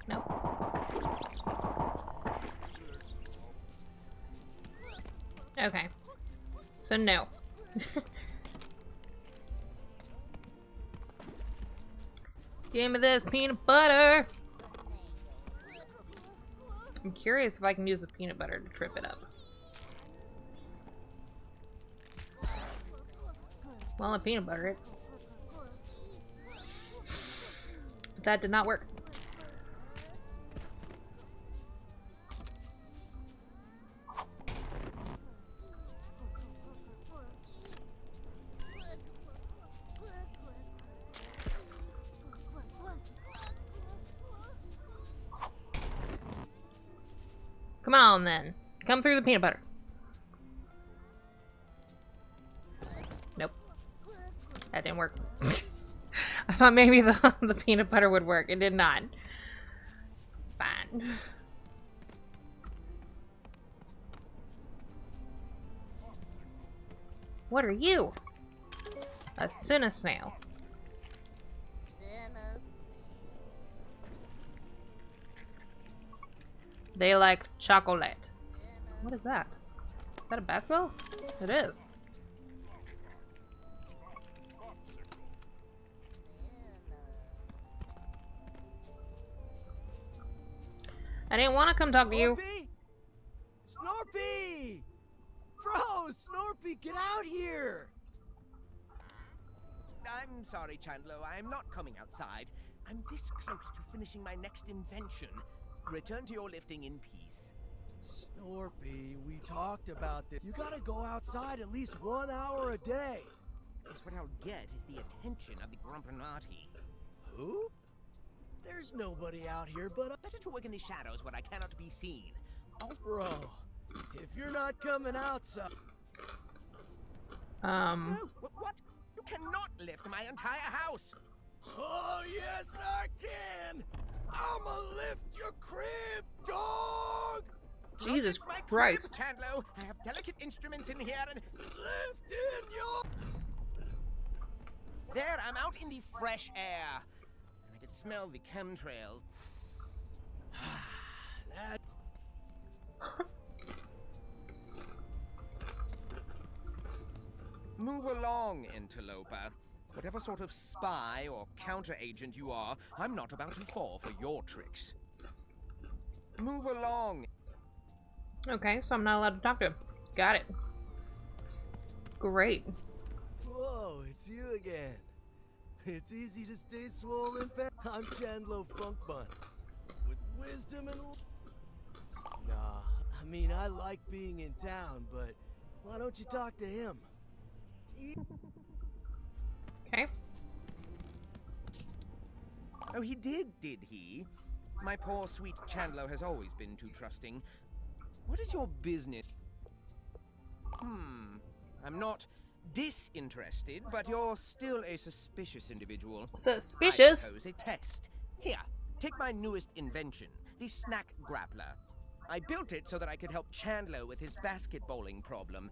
No. Okay. So no. Give me this peanut butter. I'm curious if I can use the peanut butter to trip it up. Well, I peanut butter it. But that did not work. Come on, then. Come through the peanut butter. Nope. That didn't work. I thought maybe the peanut butter would work. It did not. What are you? A snail. They like chocolate. What is that? Is that a basketball? It is. I didn't want to come talk to you. Snorpy! Bro, Snorpy, get out here! I'm sorry, Chandler. I'm not coming outside. I'm this close to finishing my next invention. Return to your lifting in peace. Snorpy, we talked about this. You gotta go outside at least 1 hour a day. Because what I'll get is the attention of the Grumpinati. Who? There's nobody out here but Better to work in the shadows where I cannot be seen. Oh, bro, if you're not coming outside... No, what? You cannot lift my entire house! Oh, yes, I can! I'ma lift your crib, dog! Jesus Lift my Christ. crib, Chandler. I have delicate instruments in here and... Lift in your... There, I'm out in the fresh air. And I can smell the chemtrails. That... Move along, interloper. Whatever sort of spy or counter-agent you are, I'm not about to fall for your tricks. Move along. Okay, so I'm not allowed to talk to him. Got it. Great. Whoa, it's you again. It's easy to stay swollen. I'm Chandler Funkbun. With wisdom and... Nah, I mean, I like being in town, but why don't you talk to him? Okay. Oh, he did he? My poor, sweet Chandler has always been too trusting. What is your business? I'm not disinterested, but you're still a suspicious individual. Suspicious? I propose a test. Here, take my newest invention, the Snack Grappler. I built it so that I could help Chandler with his basketballing problem.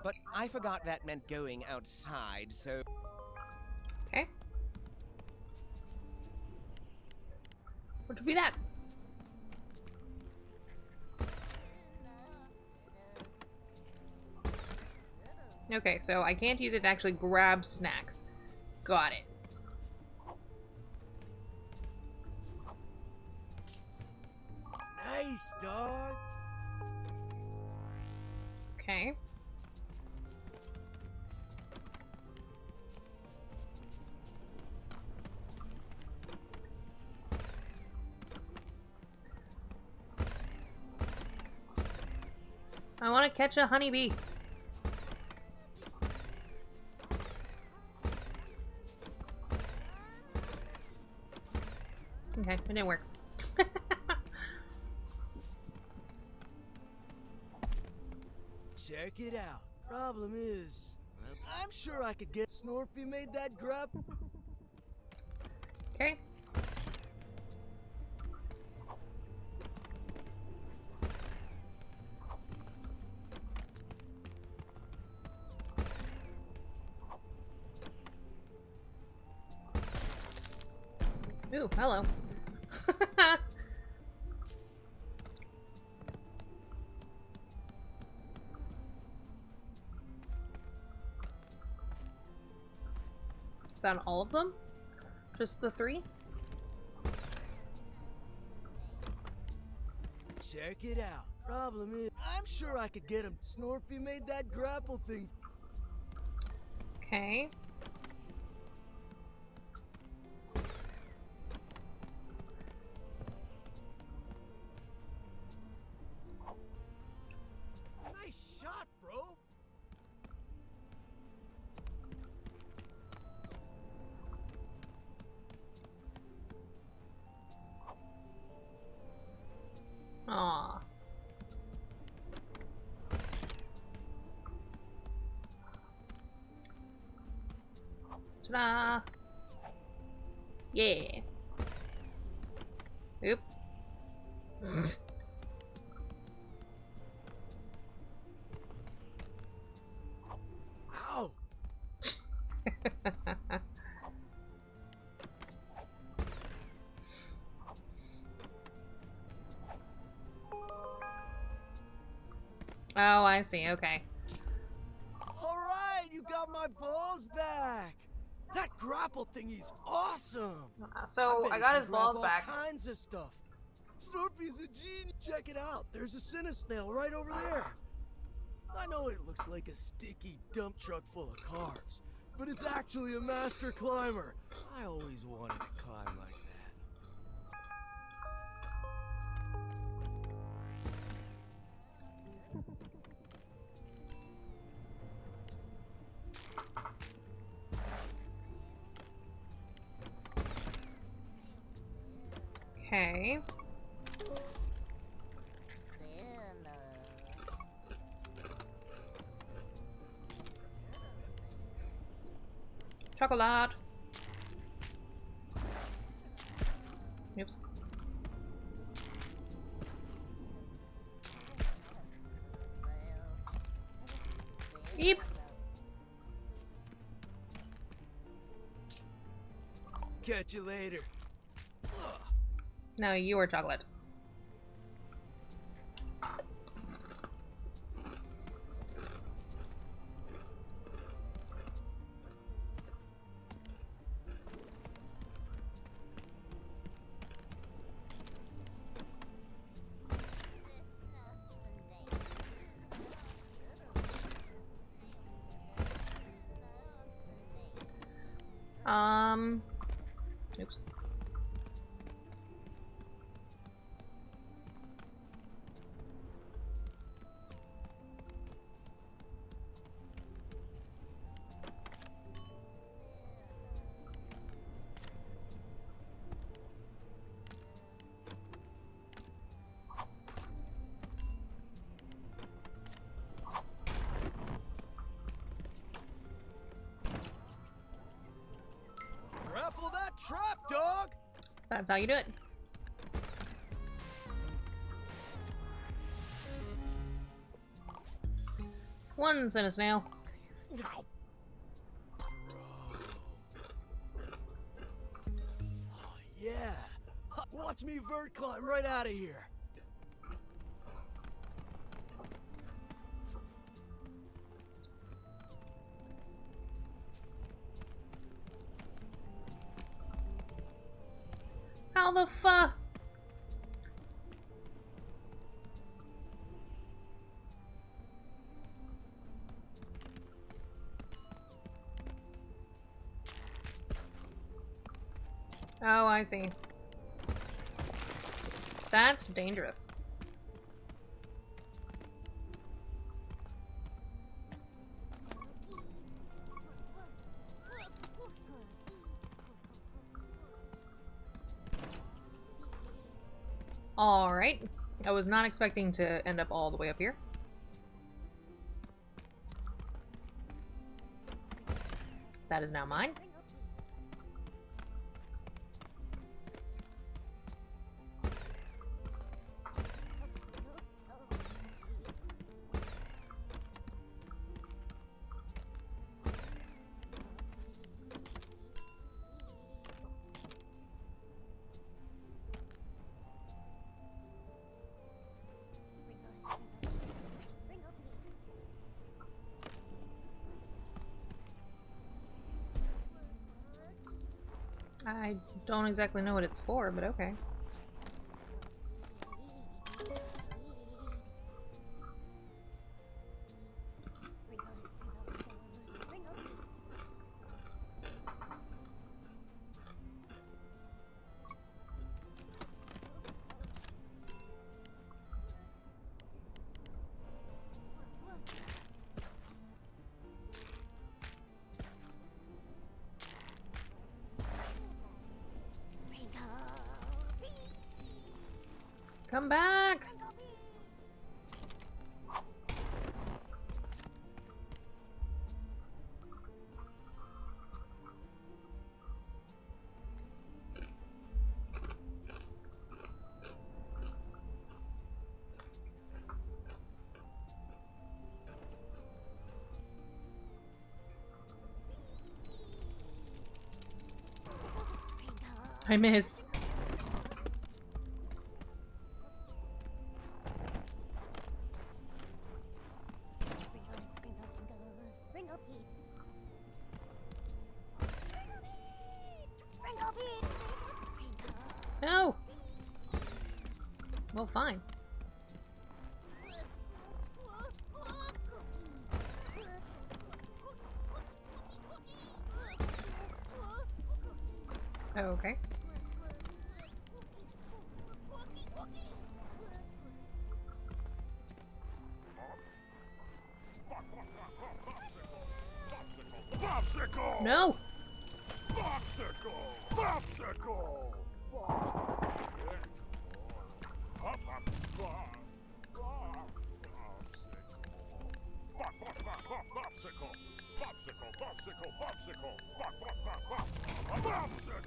But I forgot that meant going outside, so... Okay. What would be that? Okay, so I can't use it to actually grab snacks. Got it. Nice, dog. Okay. I want to catch a honeybee. Okay, it didn't work. Check it out. Problem is, I'm sure I could get... Snorpy made that grab. Okay. Ooh, hello. Is that all of them? Just the 3? Check it out. Problem is, I'm sure I could get him. Snorpy made that grapple thing. Okay. Nice shot, bro. Aw. Ta-da! Yeah. Oop. Ow! Oh, I see. Okay. All right, you got my balls back. That grapple thingy's awesome. So bet I it got can his grab balls all back. kinds of stuff. Snorpy's a genius. Check it out. There's a Cinesnail right over there. I know it looks like a sticky dump truck full of carbs, but it's actually a master climber. I always wanted to climb like that. Okay. Chocolate. Oops. Eep. Catch you later. No, you are chocolate. Oops. Grapple that trap, dog! That's how you do it. One Cinesnail. Bro. Oh, yeah. Watch me vert climb right out of here. How the fuck? Oh, I see. That's dangerous. Alright. I was not expecting to end up all the way up here. That is now mine. I don't exactly know what it's for, but okay. Come back! I missed. No. Well, fine. Okay. Popsicle! No. Popsicle! Popsicle! Popsicle! Popsicle! Popsicle! Popsicle! Popsicle! Popsicle!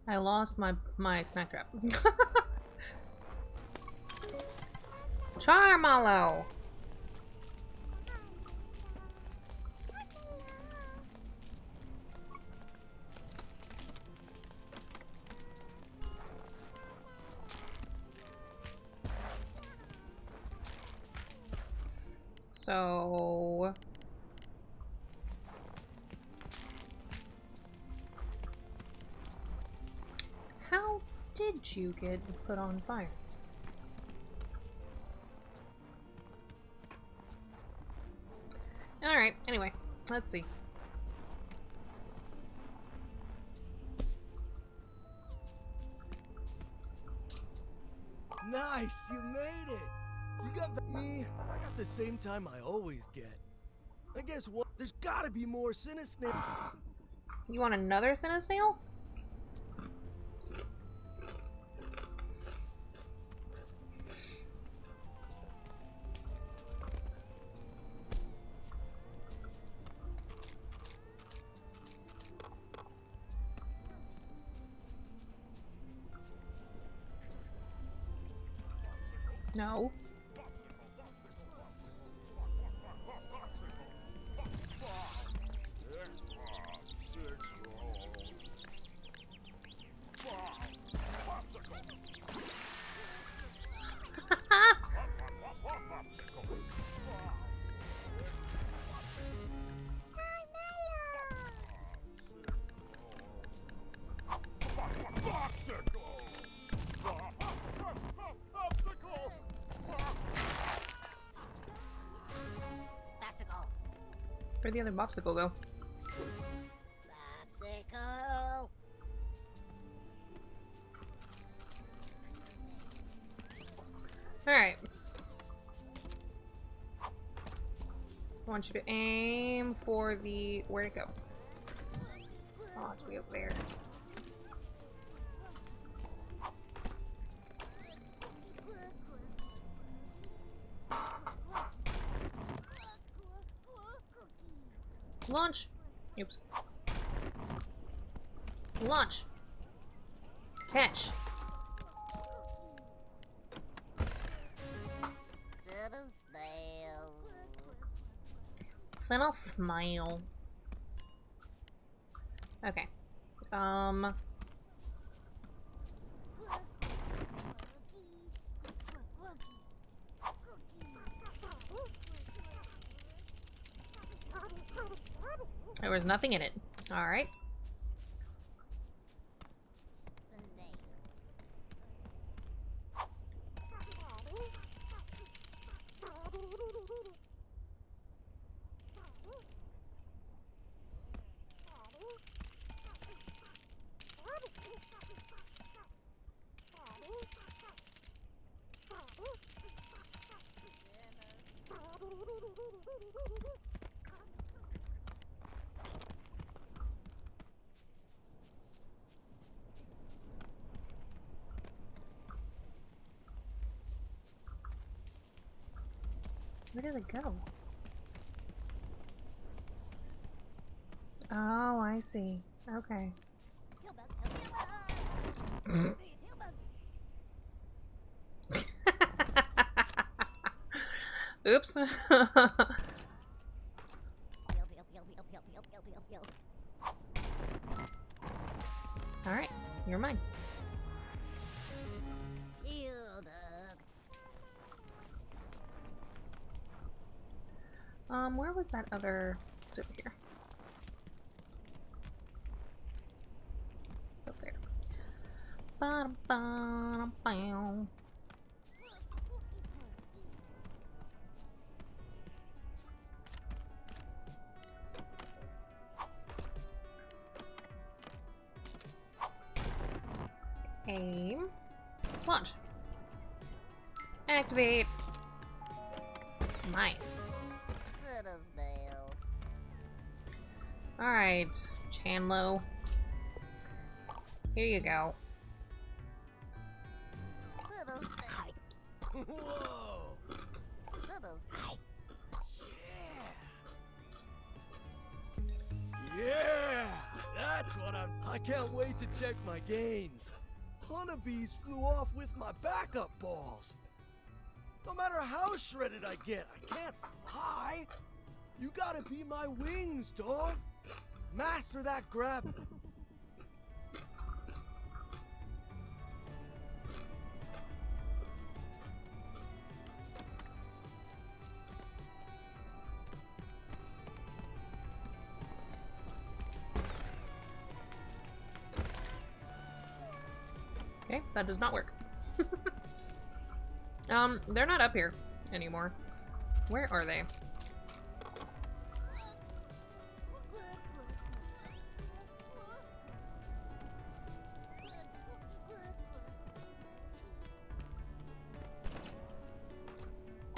I lost my snack trap. Charmallow. So how did you get put on fire? Alright, anyway, let's see. Nice, you made it. You got me. I got the same time I always get. I guess what? There's gotta be more Cinesnail. You want another Cinesnail? No. Where'd the other popsicle go? Popsicle. Alright. I want you to aim for the... Where'd it go? Oh, it's way over there. Launch! Oops. Launch! Catch! Little smile. Okay. There was nothing in it. Alright. Where did it go? Oh, I see. Okay. Oops. Alright, you're mine. Where was that other... It's over here. It's up there. Ba-dum-ba-dum-bow. Aim. Launch. Activate. Mine. Alright, Chandlo. Here you go. Whoa! Yeah! That's what I can't wait to check my gains. Honeybees flew off with my backup balls. No matter how shredded I get, I can't fly. You gotta be my wings, dog. Master that grab. Okay, that does not work. They're not up here anymore. Where are they?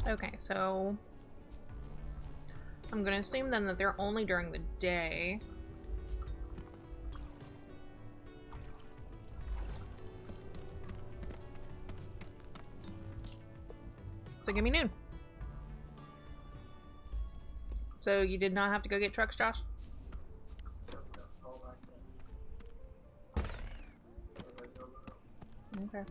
Okay, so I'm gonna assume then that they're only during the day. So give me noon. So you did not have to go get trucks, Josh? Okay.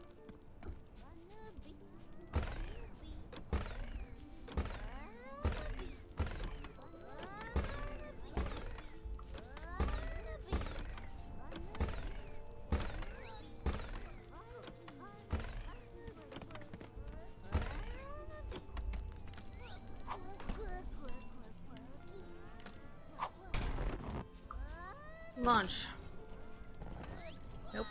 Launch. Nope.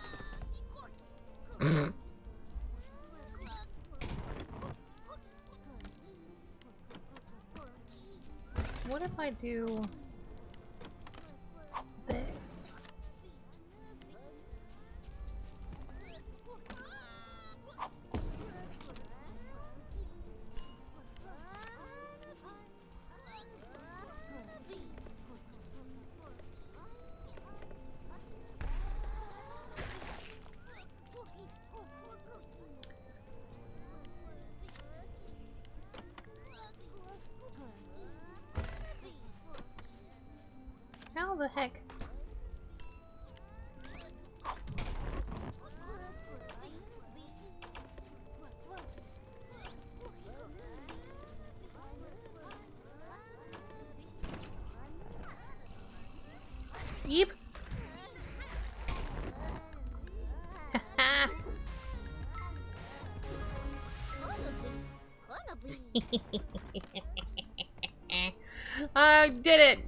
What if I do this? How the heck? Yeep. I did it.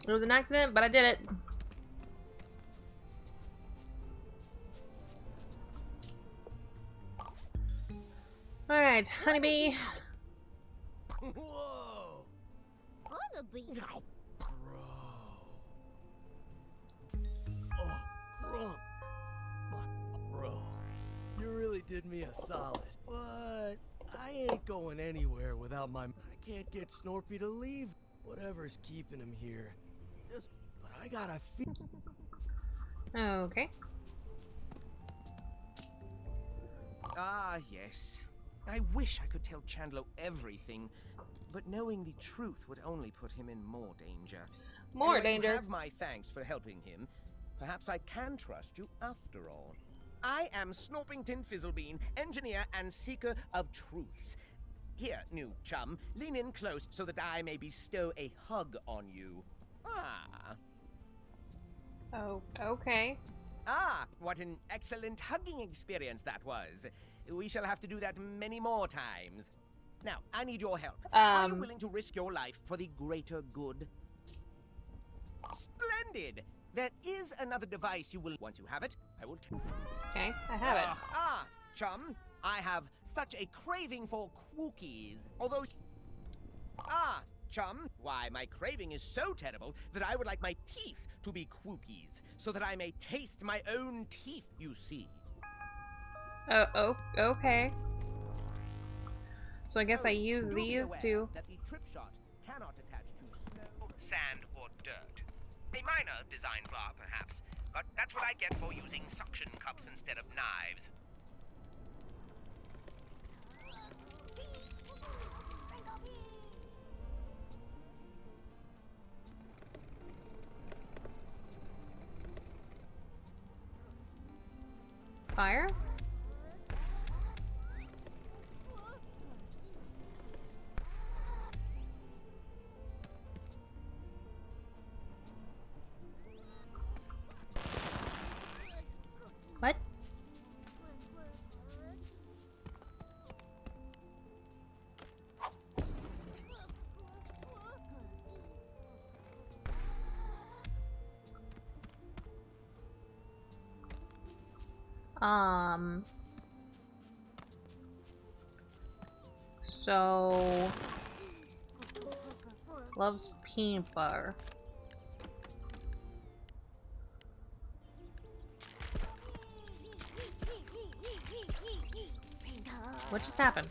It was an accident, but I did it. Alright, honeybee. Whoa! Honeybee. Bro. Oh, Grump. Bro, you really did me a solid. But I ain't going anywhere without my... I can't get Snorpy to leave. Whatever's keeping him here. But I gotta feel... Okay. Ah, yes. I wish I could tell Chandlo everything, but knowing the truth would only put him in more danger. More Anyway, danger. you have my thanks for helping him. Perhaps I can trust you after all. I am Snorpington Fizzlebean, engineer and seeker of truths. Here, new chum, lean in close so that I may bestow a hug on you. Ah. Oh, okay. Ah, what an excellent hugging experience that was. We shall have to do that many more times. Now, I need your help. Are you willing to risk your life for the greater good? Splendid! There is another device you will... Once you have it, I will... Okay, I have it. Chum, I have such a craving for cookies. Although... chum, why, my craving is so terrible that I would like my teeth to be cookies, so that I may taste my own teeth, you see. Oh, okay. So I guess I use these to... That the trip shot cannot attach to snow, sand, or dirt. A minor design flaw, perhaps, but that's what I get for using suction cups instead of knives. Fire? What? So loves peanut butter. What just happened?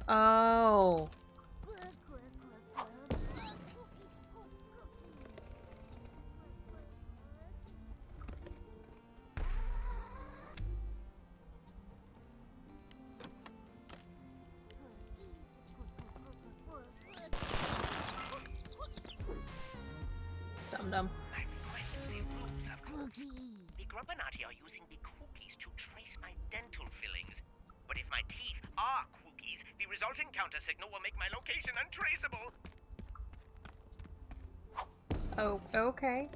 Oh. Dum-dum. My request is a rules, of course. The Grubbanati are using the cookies to trace my dental fillings. But if my teeth are cookies, the resulting counter signal will make my location untraceable. Oh, okay.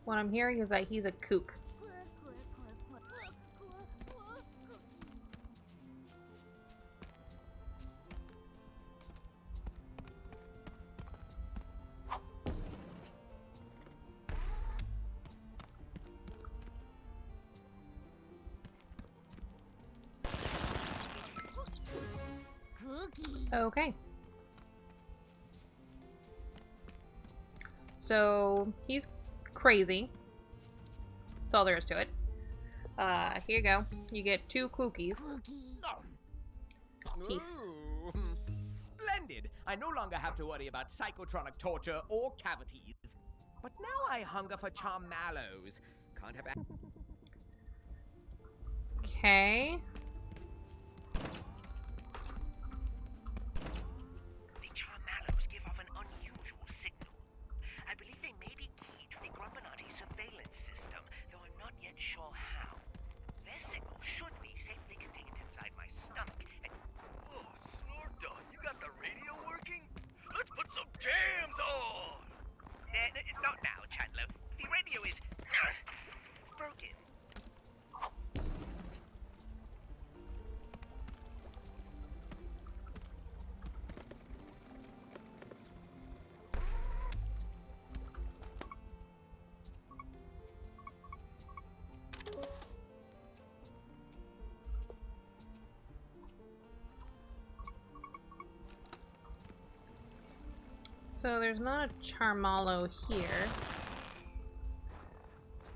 What I'm hearing is that he's a kook. Okay. So he's crazy. That's all there is to it. Here you go. You get 2 cookies. Teeth. Ooh, splendid! I no longer have to worry about psychotronic torture or cavities. But now I hunger for charm mallows. Can't have... Okay. The charm mallows give off an unusual signal. I believe they may be key to the Grubbanati surveillance system, though I'm not yet sure how. Their signal should be safely contained inside my stomach and... Oh, Snortdog, you got the radio working? Let's put some jams on! Not now, Chandler. The radio is... it's broken. So there's not a Charmallow here.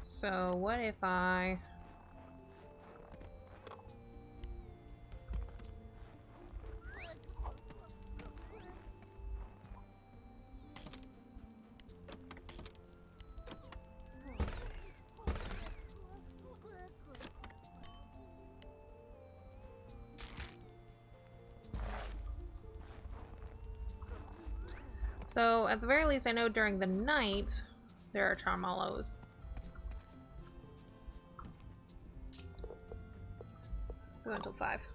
So what if I... So at the very least, I know during the night there are Charmallows. Go until 5.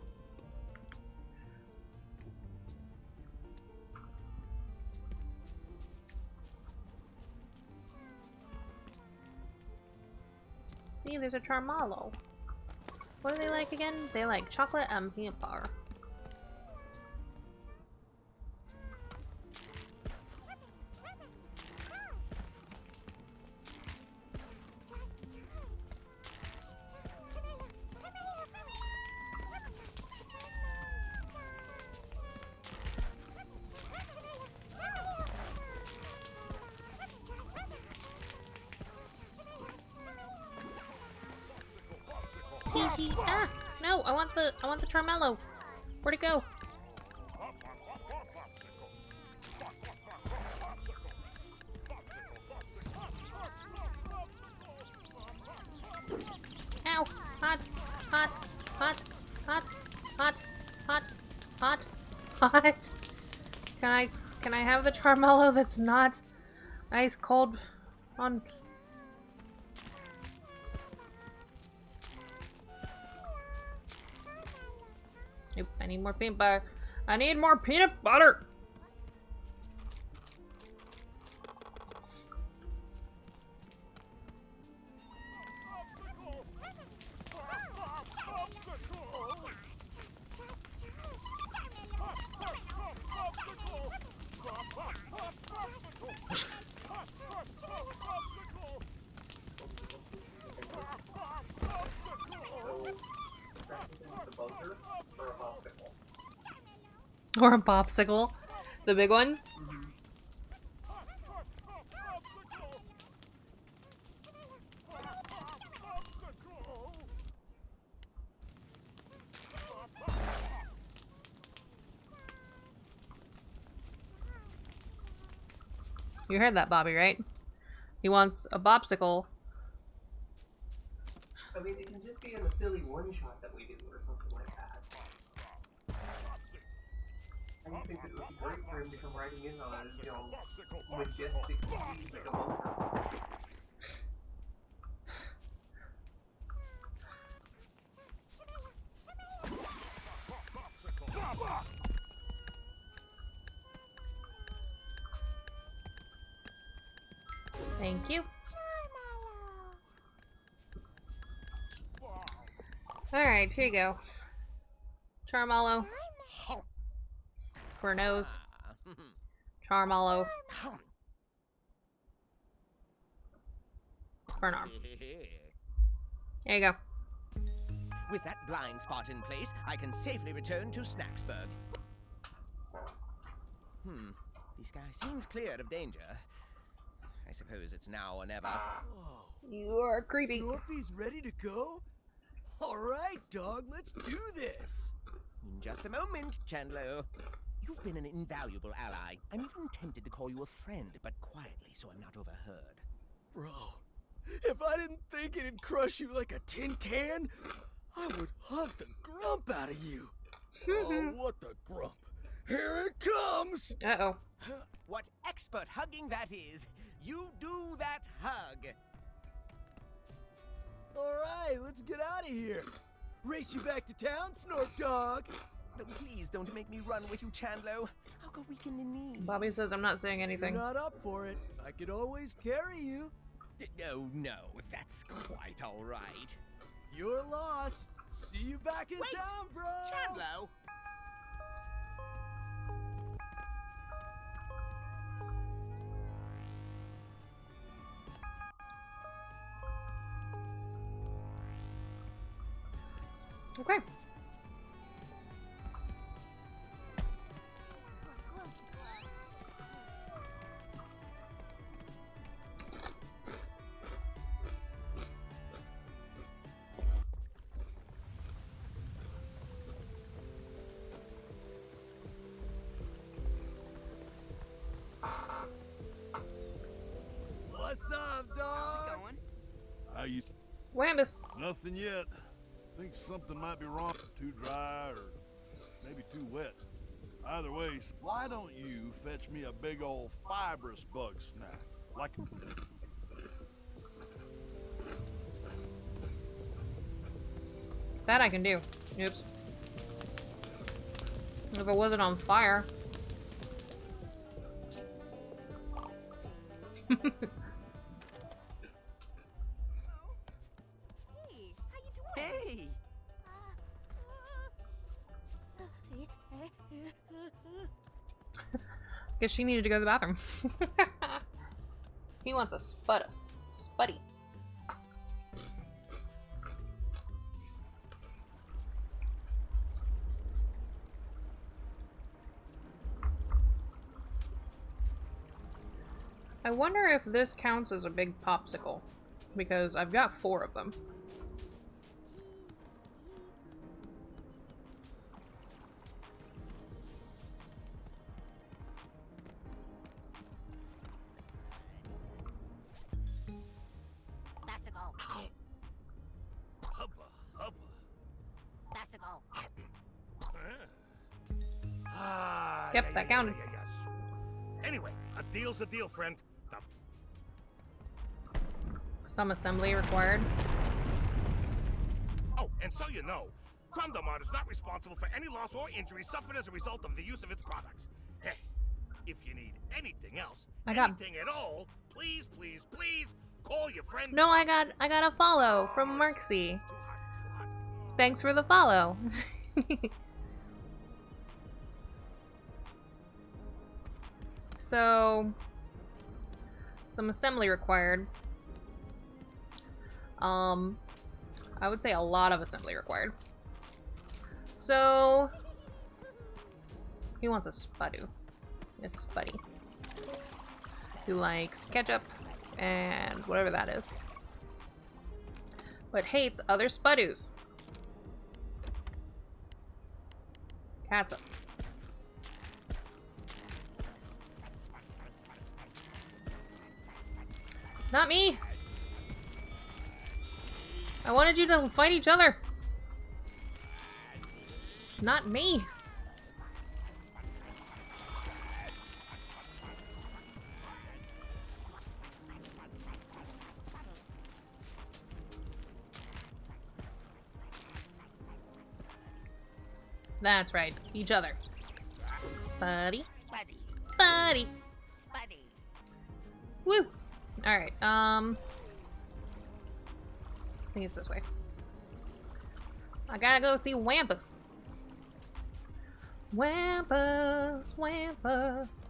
See, there's a Charmallow. What do they like again? They like chocolate and peanut butter. Ah! No, I want the Charmello. Where'd it go? Ow! Hot! Hot! Hot! Hot! Hot! Hot! Hot! Hot! Can I have the Charmello that's not ice cold on? Nope, I need more peanut butter. I need more peanut butter! Or a popsicle. The big one? You heard that, Bobby, right? He wants a popsicle. I mean, it can just be in the silly one-shot that we do or something like that. I just think that it would be great for him to come riding in on us, you know, majestic speed like a bunker. Thank you. Alright, here you go. Charmallow. For a nose. Charmallow. For an arm. There you go. With that blind spot in place, I can safely return to Snacksburg. The sky seems clear of danger. I suppose it's now or never. You are creepy. Snorpy's ready to go? All right, dog, let's do this. In just a moment, Chandler. You've been an invaluable ally. I'm even tempted to call you a friend, but quietly so I'm not overheard. Bro, if I didn't think it'd crush you like a tin can, I would hug the grump out of you. Oh, what the grump? Here it comes! Uh-oh. What expert hugging that is. You do that hug. All right, let's get out of here. Race you back to town, Snorp Dog. Please don't make me run with you, Chandler. I'll go weak in the knee. Bobby says I'm not saying anything. You're not up for it. I could always carry you. Oh, no, that's quite all right. Your loss. See you back in town, bro. Chandler. Okay. What's up, dog? How's it going? How you? Wambus. Nothing yet. Think something might be wrong. Too dry or maybe too wet. Either way, why don't you fetch me a big old fibrous bug snack? Like... That I can do. Oops. If it wasn't on fire. Hey! Guess she needed to go to the bathroom. He wants a spudus. Spuddy. I wonder if this counts as a big popsicle, because I've got 4 of them. Bicycle. Hubba, hubba. Bicycle. Yep, that counted. Anyway, a deal's a deal, friend. Some assembly required. Oh, and so you know, Crumdomart is not responsible for any loss or injury suffered as a result of the use of its products. Hey, if you need anything else, anything at all, please, please, please call your friend. No, I got a follow from Marksy. Thanks for the follow. So, some assembly required. I would say a lot of assembly required. So, he wants a Spudoo. A Spuddy. Who likes ketchup and whatever that is. But hates other Spudoos. Catsup. Not me! I wanted you to fight each other! Not me! That's right, each other. Spuddy. Spuddy. Spuddy. Spuddy. Woo! Alright, I think it's this way. I gotta go see Wampus. Wampus, Wampus.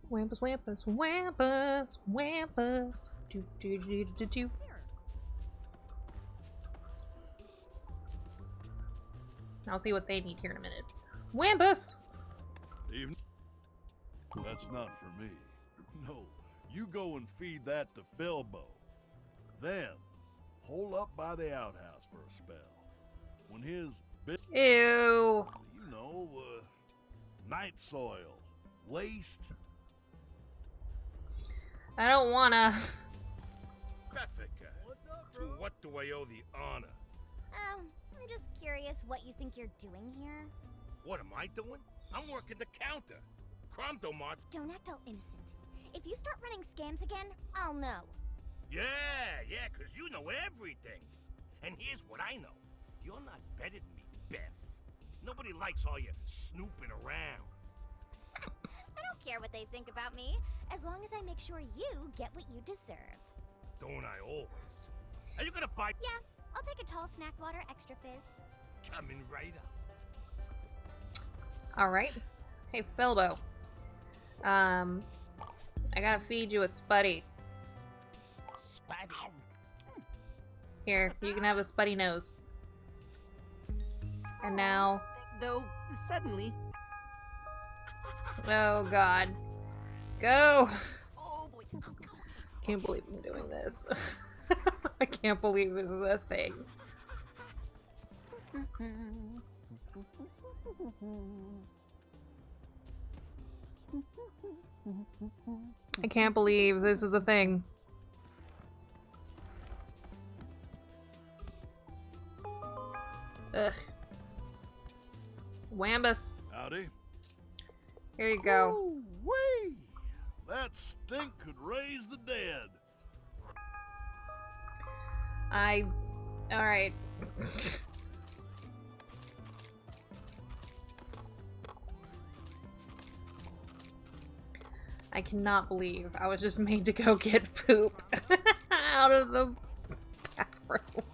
Wampus, Wampus, Wampus, Wampus. Do, do, do, do, do. I'll see what they need here in a minute. Wampus! Evening. That's not for me. No, you go and feed that to Philbo. Then, hole up by the outhouse for a spell. When his bit, Ew. you know, night soil, waste. I don't wanna. Beffica, to what do I owe the honor? I'm just curious what you think you're doing here. What am I doing? I'm working the counter. Crumdomart's. Don't act all innocent. If you start running scams again, I'll know. Yeah, 'cause you know everything. And here's what I know. You're not better than me, Beth. Nobody likes all your snooping around. I don't care what they think about me, as long as I make sure you get what you deserve. Don't I always? Are you gonna buy? Yeah, I'll take a tall snack water extra fizz. Coming right up. Alright. Hey, Philbo. I gotta feed you a Spuddy. Spuddy. Here, you can have a Spuddy nose. And now... Though, suddenly... Oh, God. Go! Oh, boy. Can't believe I'm doing this. I can't believe this is a thing. I can't believe this is a thing. Ugh. Wambus. Howdy. Here you go. Ooh-wee! That stink could raise the dead. Alright. I cannot believe I was just made to go get poop out of the bathroom.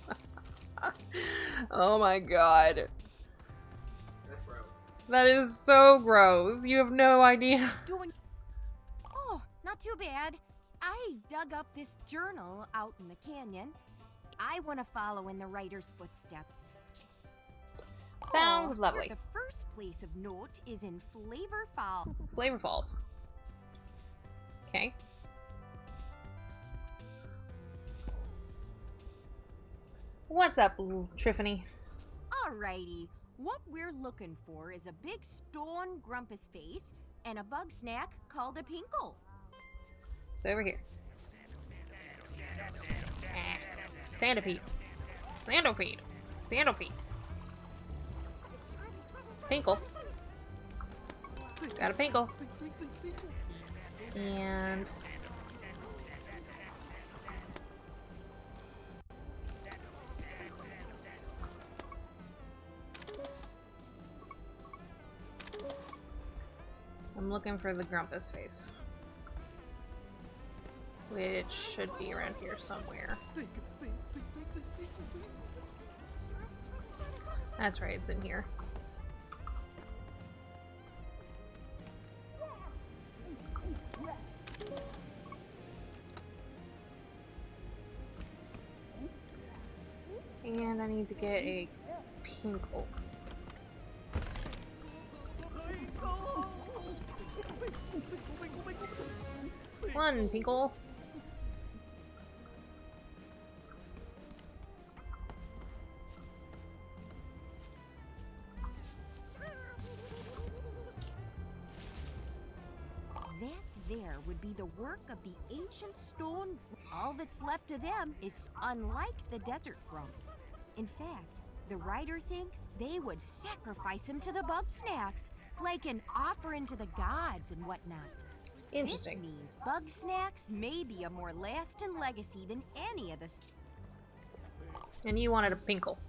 Oh my god. That's gross. That is so gross. You have no idea. Oh, not too bad. I dug up this journal out in the canyon. I want to follow in the writer's footsteps. Sounds lovely. The first place of note is in Flavor Falls. Flavor Falls. Okay. What's up, Triffany? Alrighty, what we're looking for is a big stone grumpus face and a bug snack called a pinkle. It's over here. Sandipede. Sandopede. Sandopede. Pinkle. Got a pinkle. And... I'm looking for the grumpus face. Which should be around here somewhere. That's right, it's in here. And I need to get a pinkle. One pinkle. That there would be the work of the ancient stone. All that's left of them is unlike the desert grumps. In fact, the writer thinks they would sacrifice him to the Bugsnax, like an offering to the gods and whatnot. Interesting. This means Bugsnax may be a more lasting legacy than any of the... And you wanted a pinkle.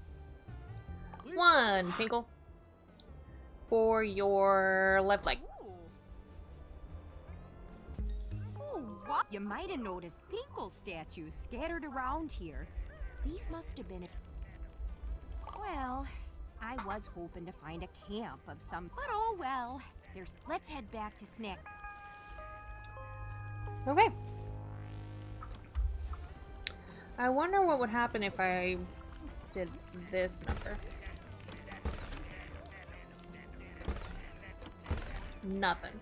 One pinkle. For your left leg. Oh, what? You might have noticed pinkle statues scattered around here. These must have been... Well, I was hoping to find a camp of some... But oh well. Let's head back to Snack. Okay. I wonder what would happen if I did this number. Nothing.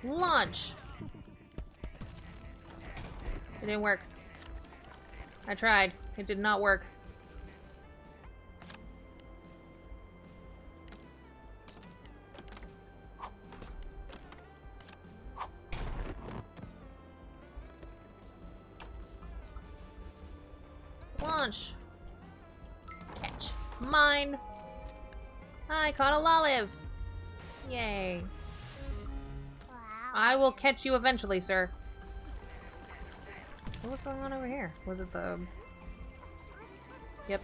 Launch! It didn't work. I tried. It did not work. Launch! Catch. Mine! I caught a lolive! Yay. I will catch you eventually, sir. What was going on over here? Was it the... Yep.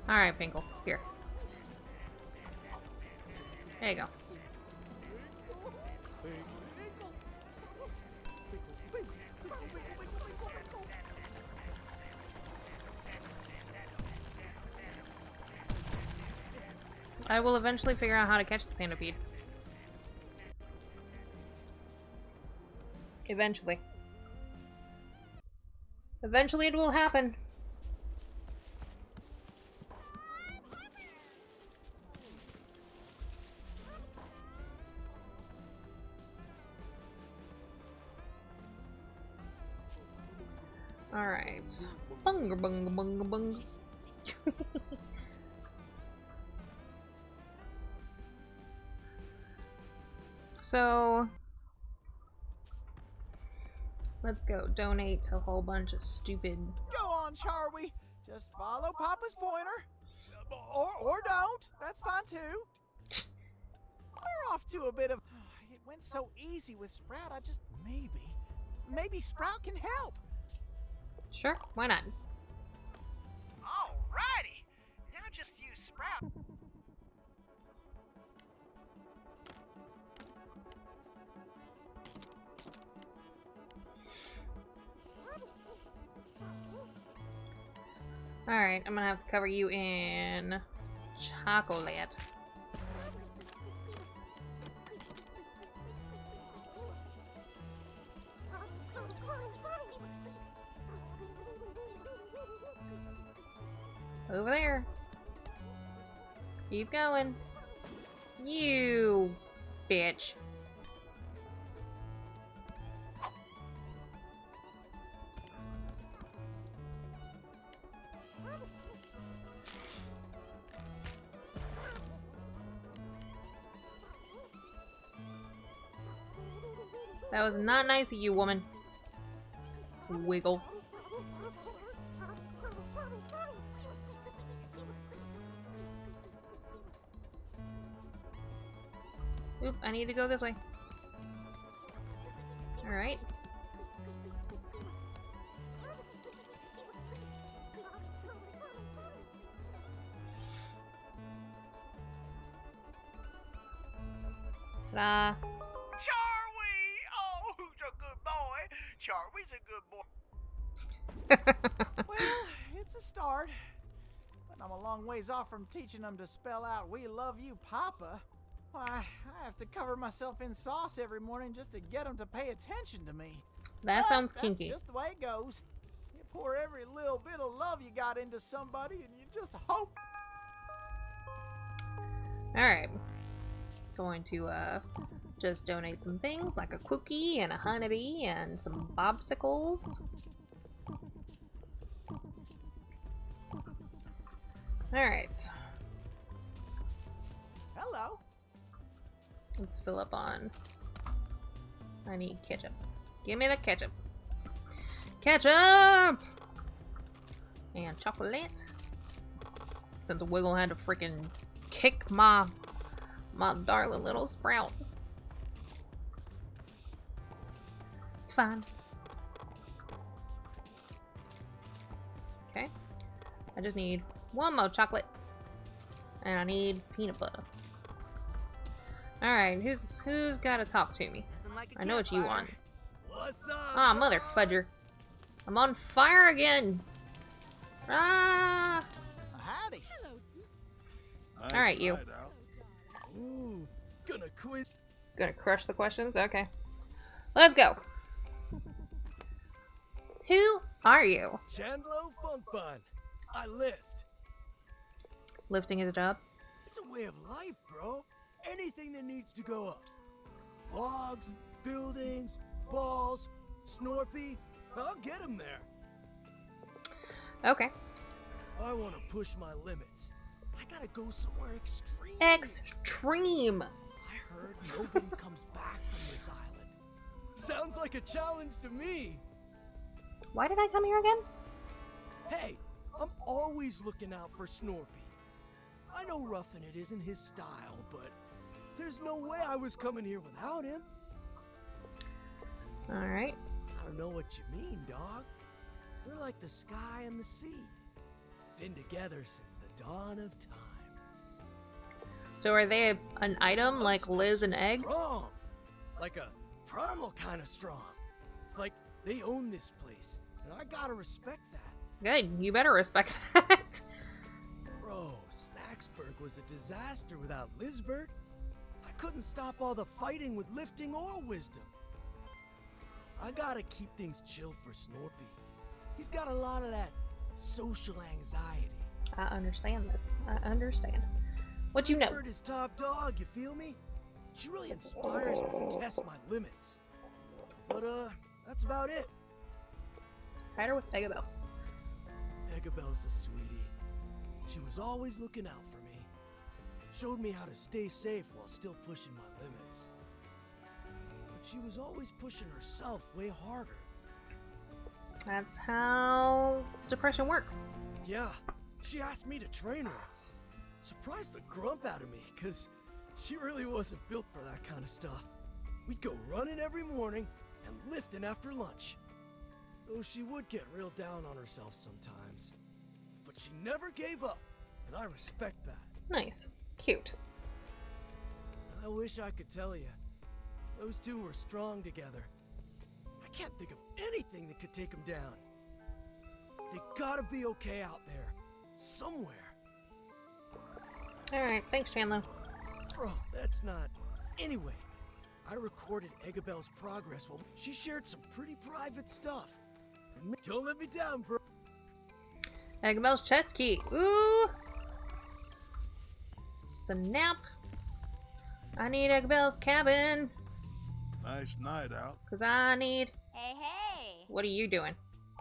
Alright, Pinkle. Here. There you go. I will eventually figure out how to catch the centipede. Eventually. Eventually it will happen. Alright. Bunga bunga bunga bunga. So let's go donate a whole bunch of stupid. Go on, Charlie. Just follow Papa's pointer. Or don't. That's fine too. We're off to a bit of... It went so easy with Sprout. I just... Maybe Sprout can help. Sure, why not? Alrighty. Now just use Sprout. Alright, I'm gonna have to cover you in chocolate. Over there. Keep going. You bitch. That was not nice of you, woman. Wiggle. Oop, I need to go this way. Alright. Ta-da! Charlie! Oh, who's a good boy? Charlie's a good boy. Well, it's a start. But I'm a long ways off from teaching them to spell out "We love you, Papa." Why, I have to cover myself in sauce every morning just to get them to pay attention to me. That sounds kinky. That's just the way it goes. You pour every little bit of love you got into somebody and you just hope. Alright. Going to just donate some things like a cookie and a honeybee and some bobsicles. Alright. Hello. Let's fill up on... I need ketchup. Give me the ketchup. Ketchup! And chocolate. Since Wiggle had to freaking kick my darling little Sprout. It's fine. Okay. I just need one more chocolate. And I need peanut butter. Alright, who's gotta talk to me? Like I know what you want. What's up? Ah, mother fudger. I'm on fire again. Ah! Howdy. Nice Alright, you. side out. Ooh, gonna quit. Gonna crush the questions? Okay. Let's go. Who are you? Chandlo Funk Bun. I lift. Lifting is a job? It's a way of life, bro. Anything that needs to go up. Logs, buildings, balls, Snorpy. I'll get them there. Okay. I want to push my limits. I gotta go somewhere extreme. Extreme. I heard nobody comes back from this island. Sounds like a challenge to me. Why did I come here again? Hey, I'm always looking out for Snorpy. I know roughing it isn't his style, but there's no way I was coming here without him. Alright. I don't know what you mean, dog. We're like the sky and the sea. Been together since the dawn of time. So are they an item like Liz and Egg? Strong. Like a primal kind of strong. Like they own this place, and I gotta respect that. Good, you better respect that. Bro, Snacksburg was a disaster without Lizbert. I couldn't stop all the fighting with lifting or wisdom. I gotta keep things chill for Snorpy. He's got a lot of that social anxiety. I understand this. I understand. What you know? Lizbert is top dog, you feel me? She really inspires me to test my limits. But, that's about it. Tied her with Eggabell. Eggabell's a sweetie. She was always looking out for me. Showed me how to stay safe while still pushing my limits. But she was always pushing herself way harder. That's how depression works. Yeah, she asked me to train her. Surprised the grump out of me, because she really wasn't built for that kind of stuff. We'd go running every morning and lifting after lunch. Though she would get real down on herself sometimes. But she never gave up, and I respect that. Nice. Cute. I wish I could tell you. Those two were strong together. I can't think of anything that could take them down. They gotta be okay out there. Somewhere. Alright, thanks, Chandler. Bro, that's not... Anyway, I recorded Eggabell's progress while she shared some pretty private stuff. Don't let me down, bro. Eggabell's chest key. Ooh! Snap. I need Eggabell's cabin. Nice night out. Because I need... Hey, hey! What are you doing?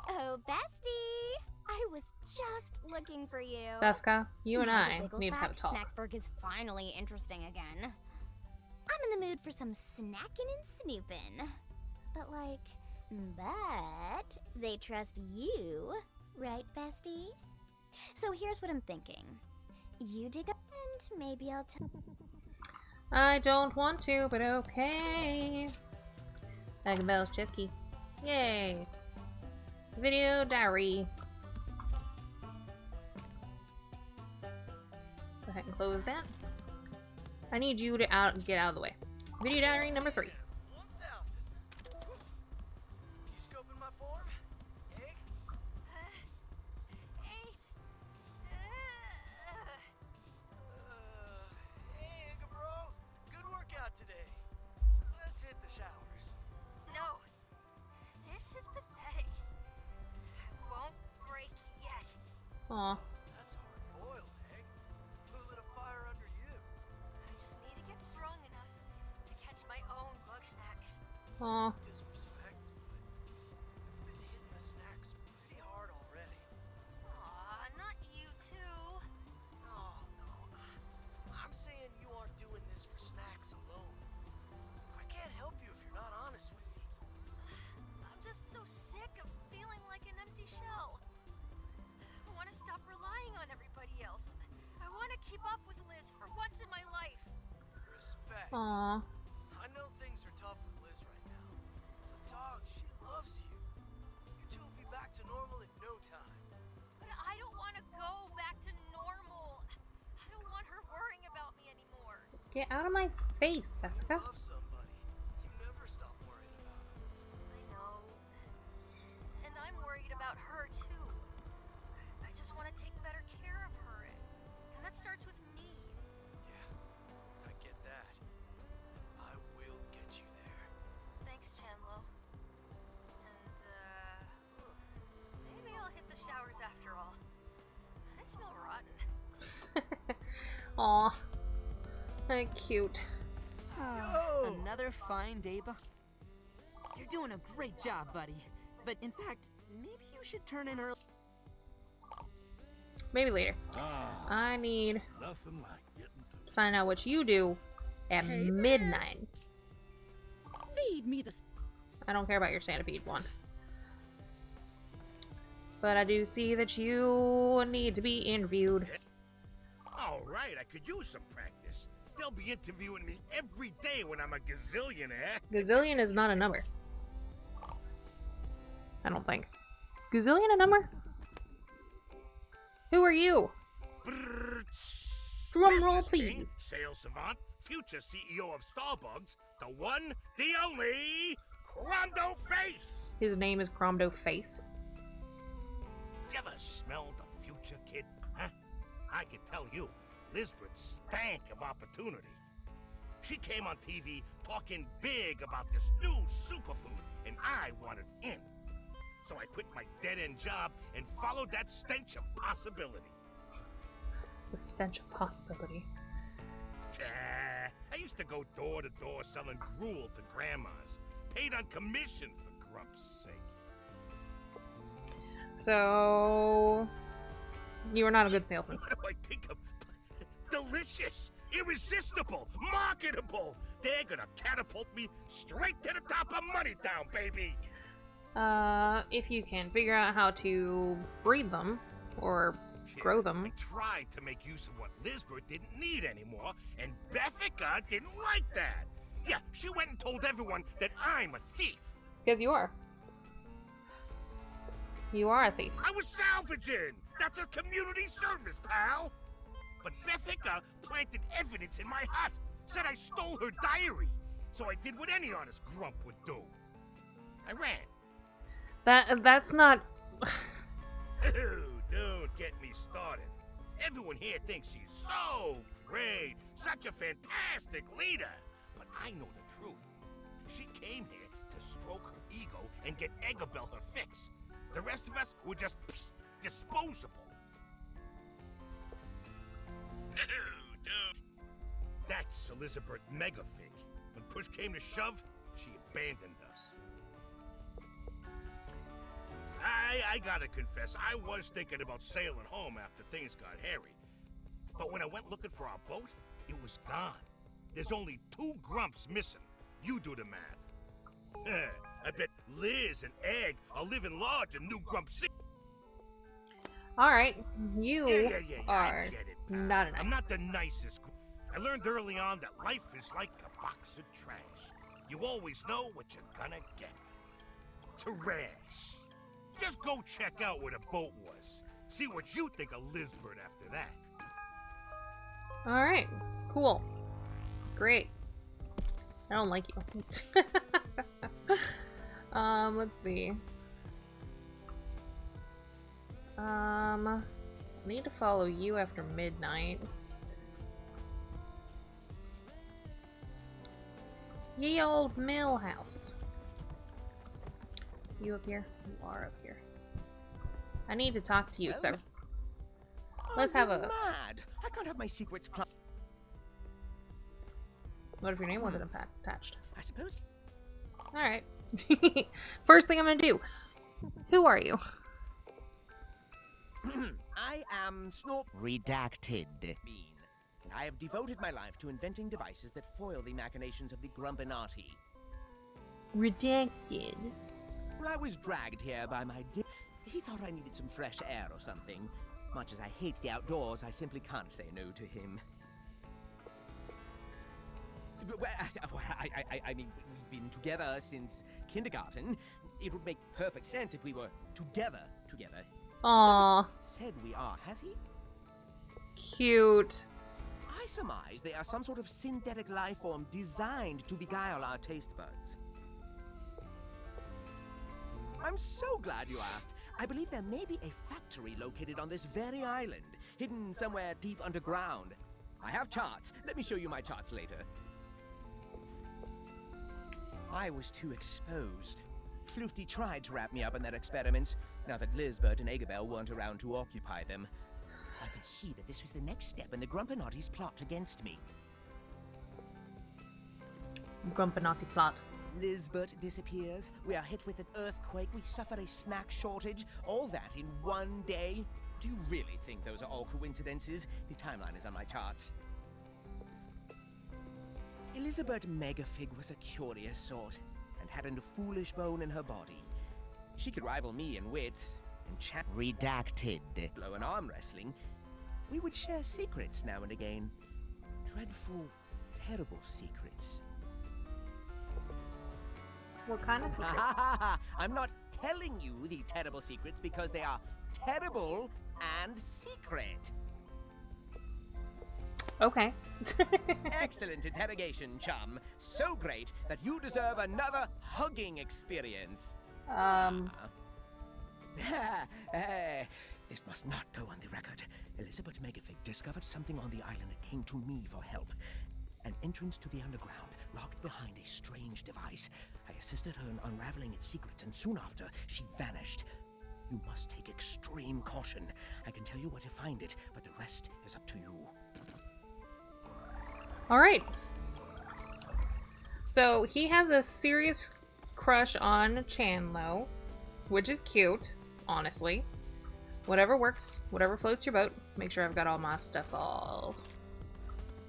Oh, bestie! I was just looking for you. Befka, you and Now that I Wiggle's need to have a back, talk. Snacksburg is finally interesting again. I'm in the mood for some snacking and snooping. But they trust you, right, bestie? So here's what I'm thinking. You dig up and maybe I'll tell... I don't want to, but okay. Eggabell's chest key. Yay. Video diary. Go ahead and close that. I need you to get out of the way. Video diary number 3. 1,000. You scoping my form? Egg? 8. Hey, Egga bro. Good workout today. Let's hit the showers. No. This is pathetic. Won't break yet. Aw. That's hard boiled, Egg. Who lit a fire under you? I just need to get strong enough to catch my own Bugsnax. Aw. Disrespect, but you've been hitting the snacks pretty hard already. Aw, not you too. No. I'm saying you aren't doing this for snacks alone. I can't help you if you're not honest with me. I'm just so sick of feeling like an empty shell. I want to stop relying on everybody else. I want to keep up with Liz for once in my life. Respect. Aw. I know things are tough with Liz right now. But dog, she loves you. You two will be back to normal in no time. But I don't want to go back to normal. I don't want her worrying about me anymore. Get out of my face, You Befka. love somebody. You never stop worrying about them. I know. And I'm worried about her too. I just want to take better care of her. And that starts with me. Yeah, I get that. I will get you there. Thanks, Chandlo. And, maybe I'll hit the showers after all. I smell rotten. Aw. Cute. Yo! Another fine day, You're doing a great job, buddy. But in fact, maybe you should turn in early. Maybe later. Ah, I need nothing like getting to to find out what you do at Hey there. midnight. Feed me the... I don't care about your centipede one. But I do see that you need to be interviewed. All right, I could use some practice. They'll be interviewing me every day when I'm a gazillionaire. Gazillion is not a number. I don't think. Is gazillion a number? Who are you? Drum roll, Business king, please. sales savant, future CEO of Starbugs, the one, the only, Cromdo Face! His name is Cromdo Face. You ever smelled the future, kid? Huh? I can tell you, Lisbeth stank of opportunity. She came on TV talking big about this new superfood, and I wanted in. So I quit my dead-end job and followed that stench of possibility. The stench of possibility. I used to go door to door selling gruel to grandmas, paid on commission for Grump's sake. So, you are not a good salesman. What do I think of? Delicious, irresistible, marketable. They're gonna catapult me straight to the top of Moneytown, baby. If you can figure out how to breed them or grow them. I tried to make use of what Lisbeth didn't need anymore, and Bethica didn't like that. Yeah, she went and told everyone that I'm a thief. Because you are. You are a thief. I was salvaging. That's a community service, pal. But Bethica planted evidence in my hut. Said I stole her diary. So I did what any honest grump would do. I ran. That's not... Don't get me started. Everyone here thinks she's so great, such a fantastic leader. But I know the truth. She came here to stroke her ego and get Eggabell her fix. The rest of us were just disposable. That's Elizabeth Megafig. When push came to shove, she abandoned us. I gotta confess, I was thinking about sailing home after things got hairy. But when I went looking for our boat, it was gone. There's only 2 grumps missing. You do the math. I bet Liz and Egg are living large in New Grump City. Alright, you are I get it, pal. not a nice. I'm not the nicest. I learned early on that life is like a box of trash. You always know what you're gonna get. Trash. Just go check out where the boat was. See what you think of Lisbeth after that. Alright, cool. Great. I don't like you. Let's see. I need to follow you after midnight. Ye old mill house. You up here? You are up here. I need to talk to you, sir. Let's have a... Mad! I can't have my secrets What if your name wasn't attached? I suppose. Alright. First thing I'm gonna do. Who are you? I am Snorp Redacted Bean. I have devoted my life to inventing devices that foil the machinations of the Grumpinati. Redacted. Well, I was dragged here by my He thought I needed some fresh air or something. Much as I hate the outdoors, I simply can't say no to him. I mean, we've been together since kindergarten. It would make perfect sense if we were together. Aww. Said we are, has he? Cute. I surmise they are some sort of synthetic life form designed to beguile our taste buds. I'm so glad you asked. I believe there may be a factory located on this very island, hidden somewhere deep underground. I have charts. Let me show you my charts later. I was too exposed. Floofty tried to wrap me up in their experiments, now that Lisbeth and Eggabell weren't around to occupy them. I could see that this was the next step in the Grumpinati's plot against me. Grumpinati plot. Lisbeth disappears, we are hit with an earthquake, we suffer a snack shortage, all that in one day? Do you really think those are all coincidences? The timeline is on my charts. Elizabeth Megafig was a curious sort, and hadn't a foolish bone in her body. She could rival me in wit, and chat redacted, blow and arm wrestling. We would share secrets now and again. Dreadful, terrible secrets. What kind of secrets? I'm not telling you the terrible secrets because they are terrible and secret. Okay. Excellent interrogation, chum. So great that you deserve another hugging experience. This must not go on the record. Elizabeth Megafic discovered something on the island and came to me for help. An entrance to the underground, locked behind a strange device. I assisted her in unraveling its secrets, and soon after, she vanished. You must take extreme caution. I can tell you where to find it, but the rest is up to you. Alright. So, he has a serious crush on Chandlo, which is cute, honestly. Whatever works, whatever floats your boat. Make sure I've got all my stuff all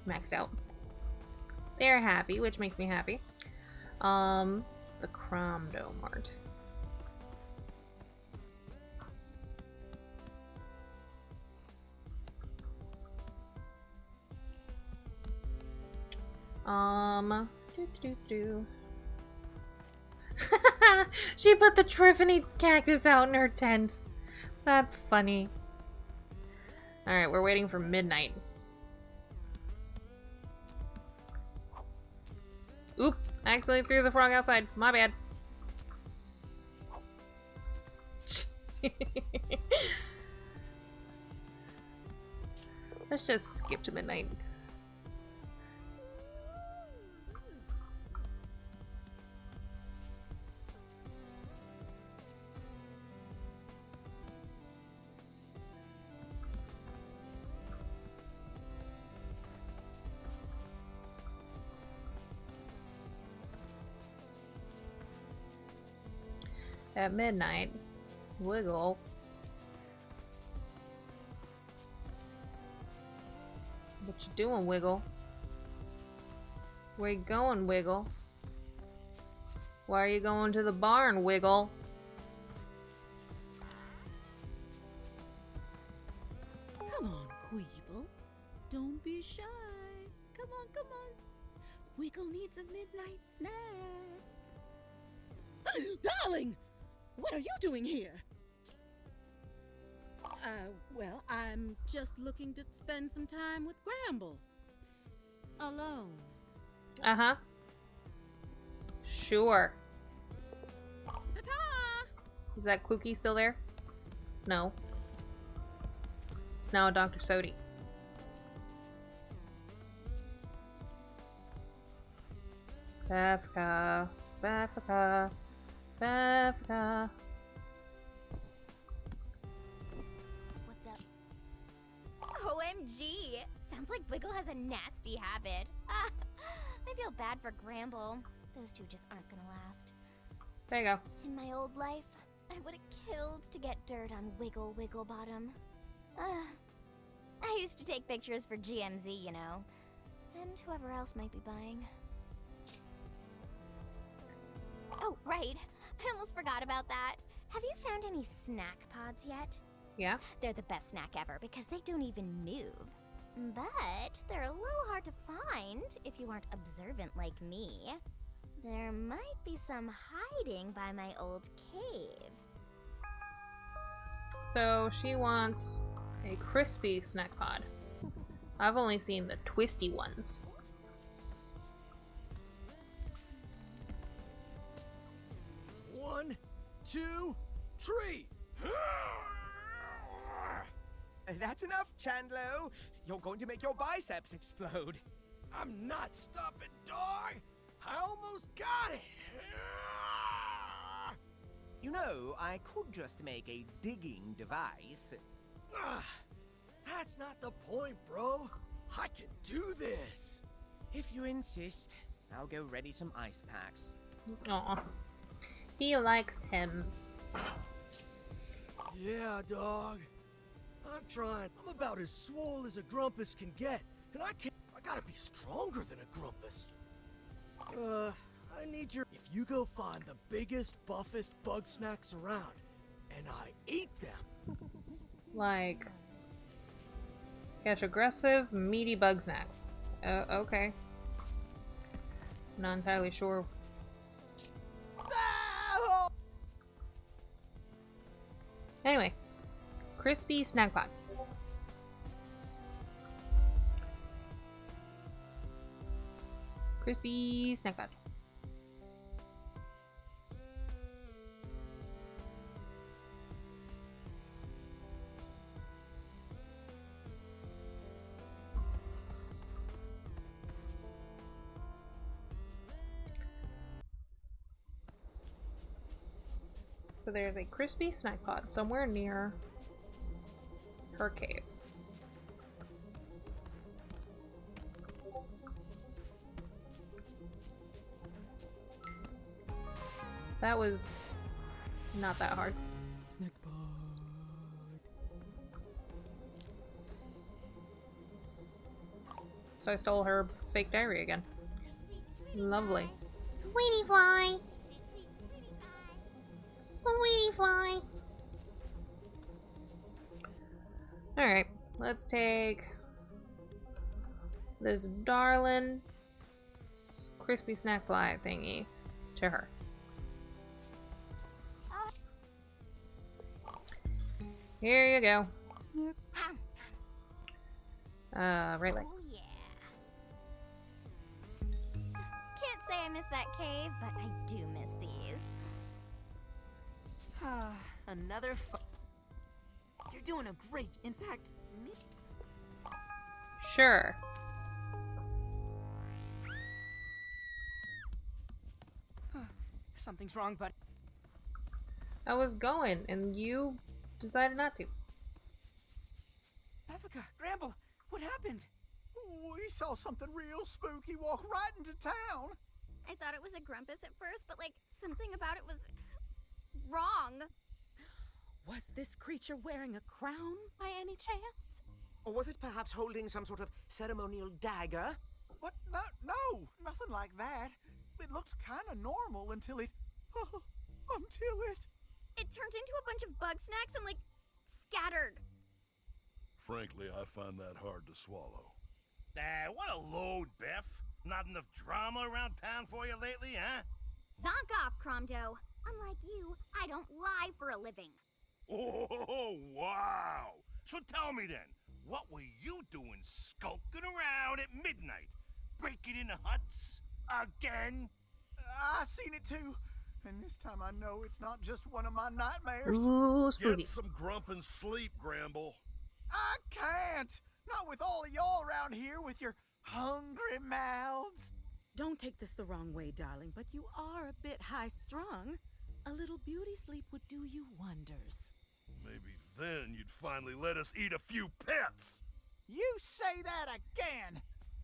maxed out. They're happy, which makes me happy. The Cromdo Mart. She put the Triffany cactus out in her tent. That's funny. Alright, we're waiting for midnight. Oop! I accidentally threw the frog outside. My bad. Let's just skip to midnight. At midnight, Wiggle. What you doing, Wiggle? Where you going, Wiggle? Why are you going to the barn, Wiggle? Come on, Queeble. Don't be shy. Come on, come on. Wiggle needs a midnight snack. Darling! What are you doing here? Well, I'm just looking to spend some time with Gramble. Alone. Uh-huh. Sure. Ta-ta! Is that Cookie still there? No. It's now Dr. Sodi. Bafka. Bafka. Bafka. What's up? OMG! Sounds like Wiggle has a nasty habit. I feel bad for Gramble. Those two just aren't gonna last. There you go. In my old life, I would have killed to get dirt on Wiggle Wigglebottom. I used to take pictures for GMZ, you know, and whoever else might be buying. Oh, right. I almost forgot about that. Have you found any snack pods yet? Yeah. They're the best snack ever because they don't even move. But they're a little hard to find if you aren't observant like me. There might be some hiding by my old cave. So she wants a crispy snack pod. I've only seen the twisty ones. One, two, three. That's enough, Chandlo. You're going to make your biceps explode. I'm not stopping, dog. I almost got it. You know, I could just make a digging device. That's not the point, bro. I can do this. If you insist, I'll go ready some ice packs. Aw. He likes hymns. Yeah, dog. I'm trying. I'm about as swole as a grumpus can get, and I gotta be stronger than a grumpus. I need your... If you go find the biggest, buffest Bugsnax around, and I eat them... Like... Catch aggressive, meaty Bugsnax. Okay. Not entirely sure. Anyway. crispy snack pot. Crispy snack pot. So there's a crispy snack pot somewhere near her cave. That was not that hard. Snack pod. So I stole her fake diary again. Lovely. Sweetie fly. Sweetie fly. Alright, let's take this darling crispy snack fly thingy to her. Here you go. Right leg. Oh yeah. Can't say I miss that cave, but I do miss these. Another You're doing a great. In fact, me. Sure. Something's wrong, but I was going, and you decided not to. Africa, Gramble, what happened? We saw something real spooky walk right into town. I thought it was a grumpus at first, but like something about it was wrong. Was this creature wearing a crown by any chance? Or was it perhaps holding some sort of ceremonial dagger? What? No, nothing like that. It looked kind of normal until it. It turned into a bunch of Bugsnax and like scattered. Frankly, I find that hard to swallow. What a load, Beth. Not enough drama around town for you lately, huh? Zonk off, Cromdo. Unlike you, I don't lie for a living. Oh, wow. So tell me then, what were you doing skulking around at midnight? Breaking into huts? Again? I seen it too. And this time I know it's not just one of my nightmares. Ooh, spooky. Get some grump and sleep, Gramble. I can't. Not with all of y'all around here with your hungry mouths. Don't take this the wrong way, darling, but you are a bit high-strung. A little beauty sleep would do you wonders. Maybe then you'd finally let us eat a few pets. You say that again.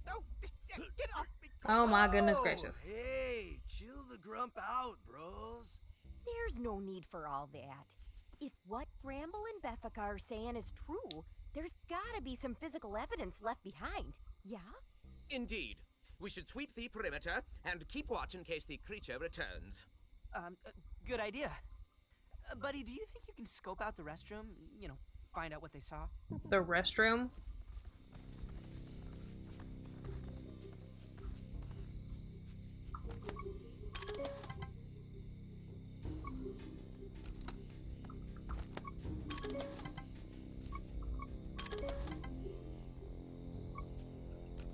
Oh, get off me. Oh my goodness gracious. Hey, chill the grump out, bros. There's no need for all that. If what Gramble and Beffica are saying is true, there's gotta be some physical evidence left behind, yeah? Indeed. We should sweep the perimeter and keep watch in case the creature returns. Good idea. Buddy, do you think you can scope out the restroom? You know, find out what they saw? The restroom?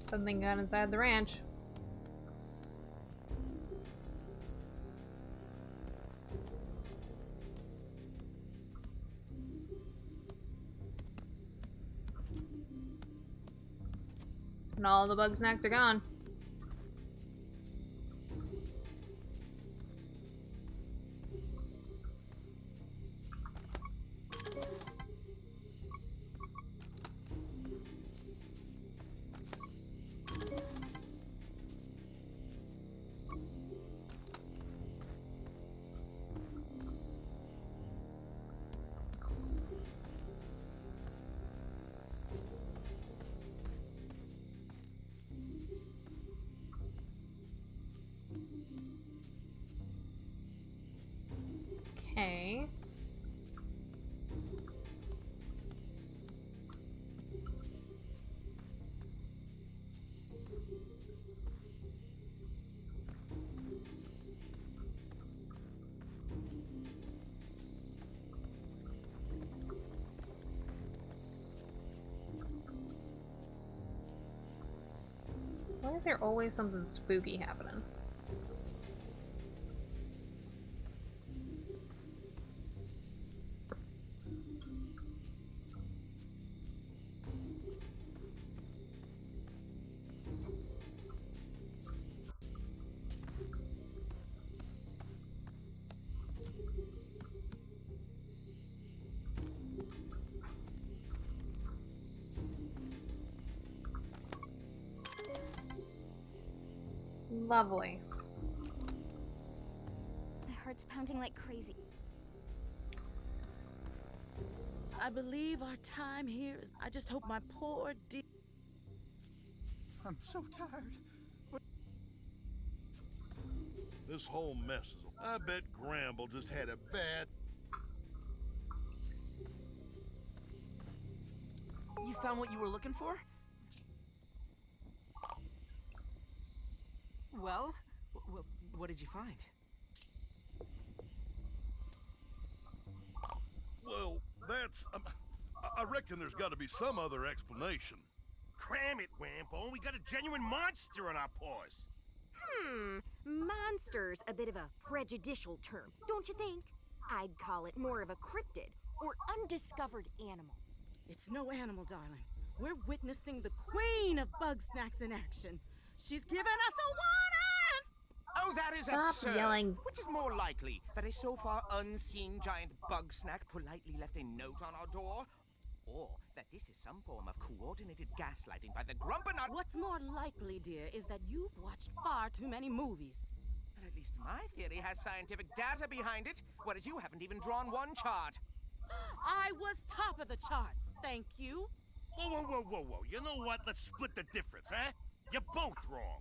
Something got inside the ranch. And all the Bugsnax are gone. Why is there always something spooky happening? Lovely. My heart's pounding like crazy. I believe our time here is. I just hope my poor dear. I'm so tired. This whole mess is... I bet Gramble just had a bad... You found what you were looking for? Well, what did you find? Well, that's... I reckon there's got to be some other explanation. Cram it, Wampo. We got a genuine monster on our paws. Monster's a bit of a prejudicial term, don't you think? I'd call it more of a cryptid or undiscovered animal. It's no animal, darling. We're witnessing the queen of Bugsnax in action. She's giving us a warning! Oh, that is Stop absurd. yelling. Which is more likely, that a so far unseen giant Bugsnax politely left a note on our door, or that this is some form of coordinated gaslighting by the Grumpernut? What's more likely, dear, is that you've watched far too many movies. Well, at least my theory has scientific data behind it, whereas you haven't even drawn one chart. I was top of the charts, thank you. Whoa. You know what? Let's split the difference, huh? You're both wrong.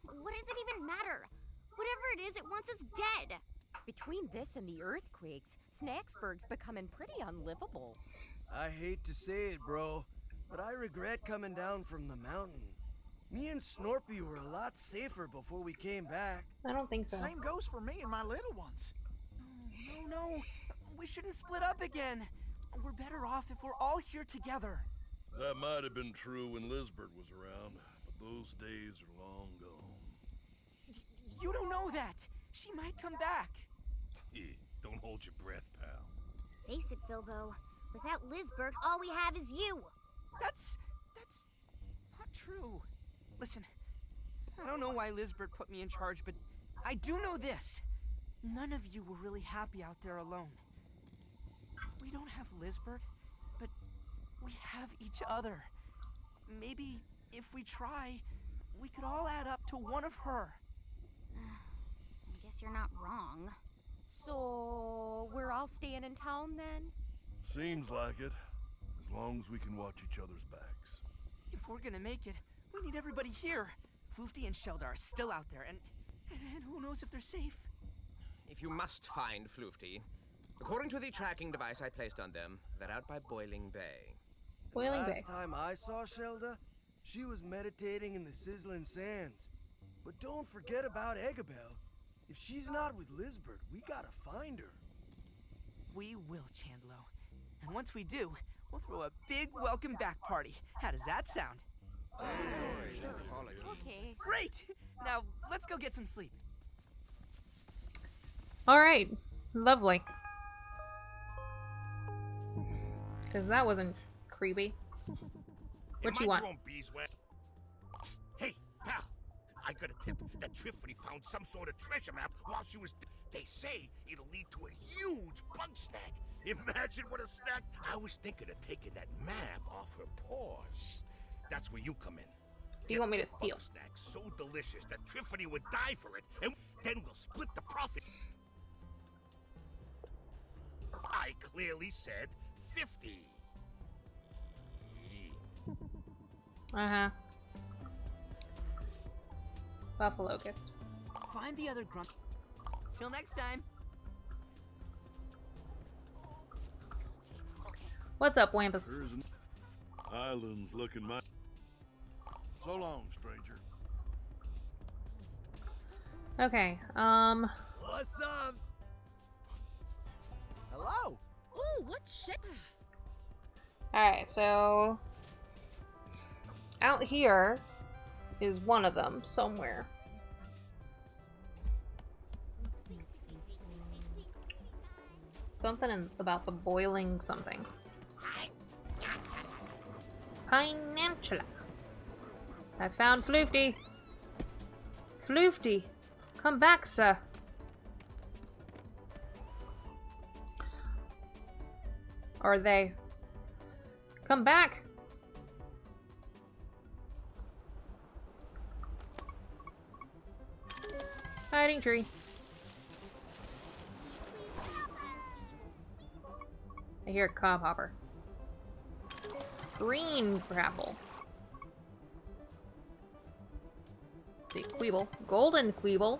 What does it even matter? Whatever it is, it wants us dead. Between this and the earthquakes, Snacksburg's becoming pretty unlivable. I hate to say it, bro, but I regret coming down from the mountain. Me and Snorpy were a lot safer before we came back. I don't think so. Same goes for me and my little ones. No. We shouldn't split up again. We're better off if we're all here together. That might have been true when Lisbeth was around, but those days are long gone. You don't know that. She might come back. Yeah, don't hold your breath, pal. Face it, Filbo. Without Lisbeth, all we have is you. That's not true. Listen, I don't know why Lisbeth put me in charge, but I do know this. None of you were really happy out there alone. We don't have Lisbeth, but we have each other. Maybe if we try, we could all add up to one of her. I guess you're not wrong. So, we're all staying in town then? Seems like it, as long as we can watch each other's backs. If we're gonna make it, we need everybody here. Floofty and Shelda are still out there, and who knows if they're safe. If you must find Floofty, according to the tracking device I placed on them, they're out by Boiling Bay. Boiling Bay. Last time I saw Shelda, she was meditating in the sizzling sands. But don't forget about Eggabell. If she's not with Lisbeth, we gotta find her. We will, Chandlo. And once we do, we'll throw a big welcome back party. How does that sound? Okay. Great! Now, let's go get some sleep. Alright. Lovely. Because that wasn't creepy. What you want? Psst, hey, pal. I got a tip that Triffany found some sort of treasure map while she was... They say it'll lead to a huge bug snack. Imagine what a snack. I was thinking of taking that map off her paws. That's where you come in. So you want me to steal? Snack so delicious that Triffany would die for it, and then we'll split the profit. I clearly said 50. Uh-huh. Buffalo Ghost. Find the other grump. Till next time. What's up, Wampus? There's an island's looking mighty. So long, stranger. Okay, What's up? Hello. Ooh, what shit? alright, so... out here, is one of them somewhere. Something about the boiling something. Pinantula. I found Floofty. Floofty, come back, sir. Are they? Come back. Hiding tree. I hear a cob hopper. Green grapple. Let's see, Queeble. Golden Queeble.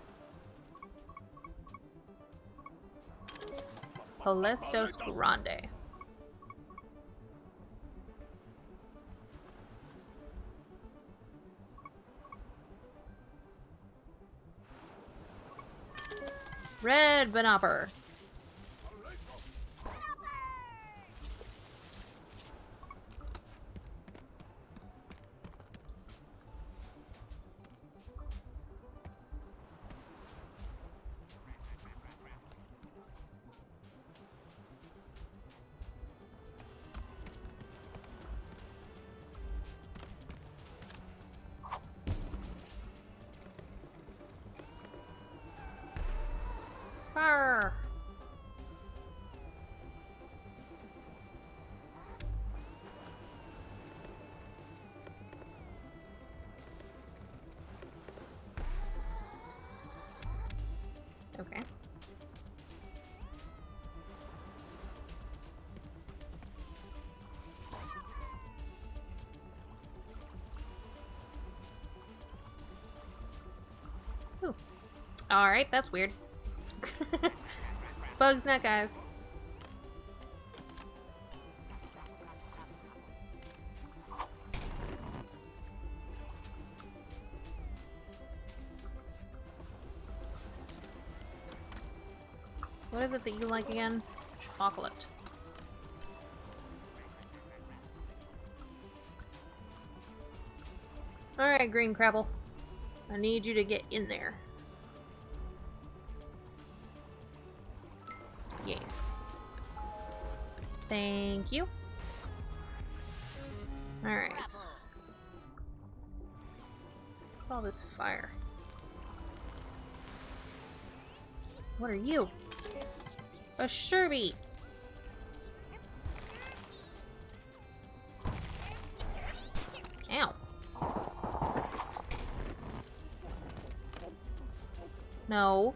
Palestos Grande. Red Banopper. Fire. Okay. Ooh. All right, that's weird. Bugsnax, guys. What is it that you like again? Chocolate. Alright, Green Crabble. I need you to get in there. Yes. Thank you. Alright. All this fire. What are you? A Sherby! Ow. No.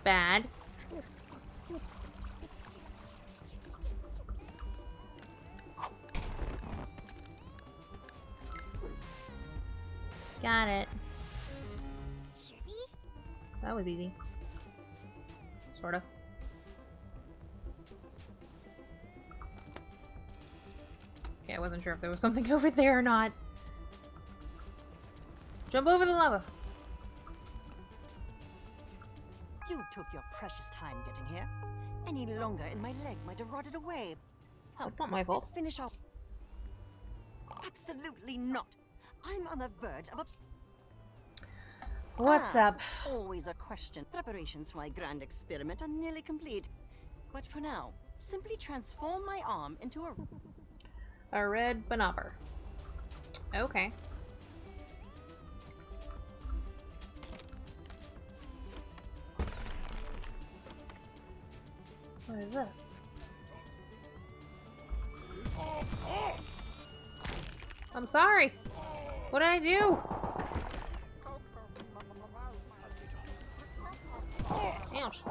Bad. Got it. That was easy. Sorta. Okay, I wasn't sure if there was something over there or not. Jump over the lava. You took your precious time getting here. Any longer and my leg might have rotted away. That's not my fault. Let's finish off. Absolutely not. I'm on the verge of a... What's up? Always a question. Preparations for my grand experiment are nearly complete. But for now, simply transform my arm into a red banopper. Okay. What is this? I'm sorry. What did I do? Ouch.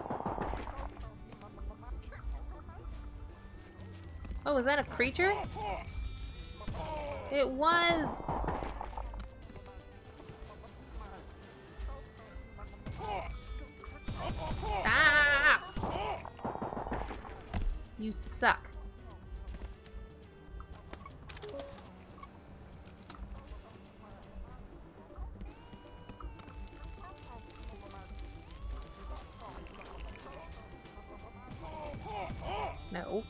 Oh, is that a creature? It was. Stop! You suck. No.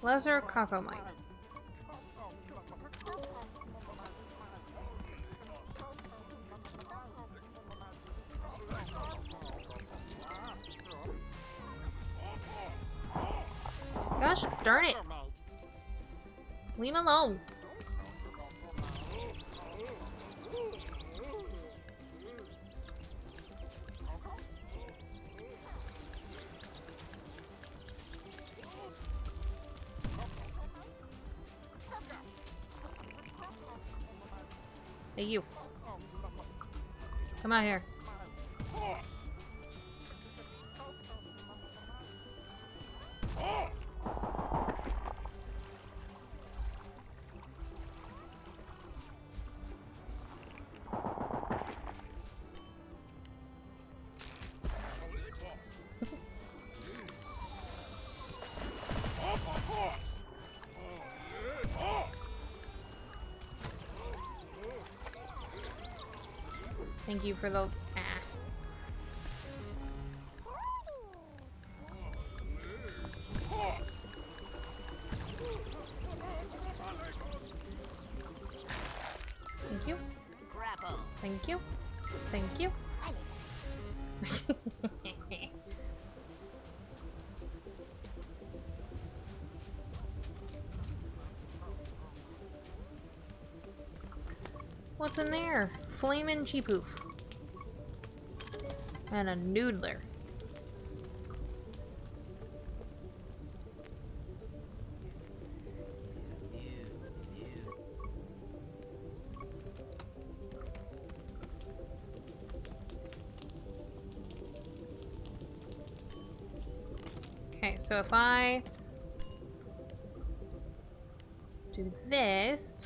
Lesser Cocomite. Gosh darn it! Leave him alone. Hey, you. Come out here. Thank you for the... Thank you. Grapple. Thank you. Thank you. What's in there? Flamin' Cheepoof. And a noodler. Okay, so if I do this...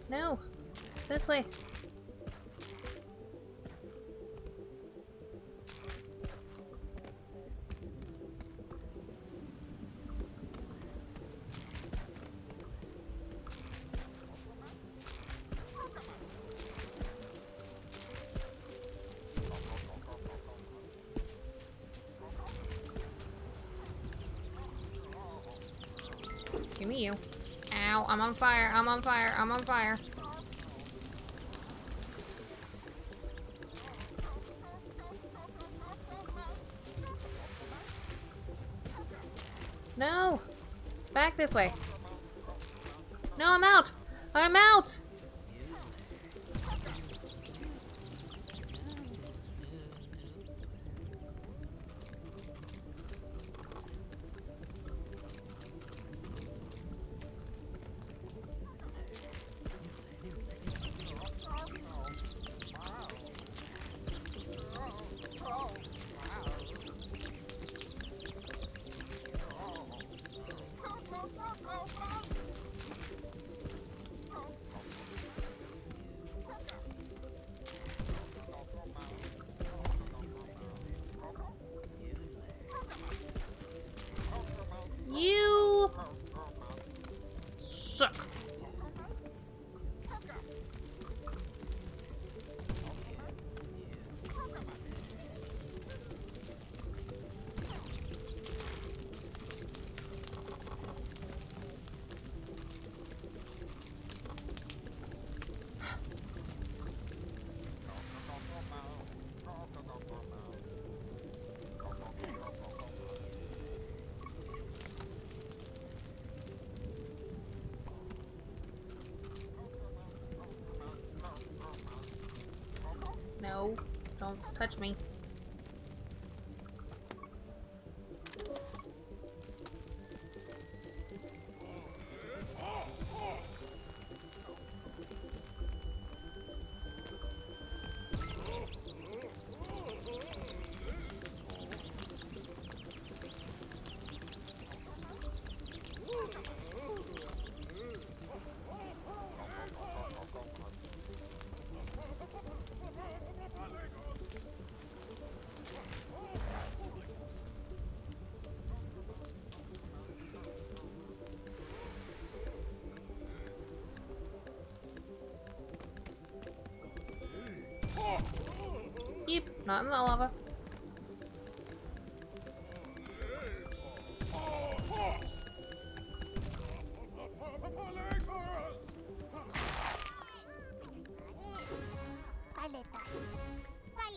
No! This way! Give me you. Ow, I'm on fire, I'm on fire, I'm on fire. No! Back this way. No, I'm out! I'm out! You suck. No, don't touch me. Keep, not in the lava.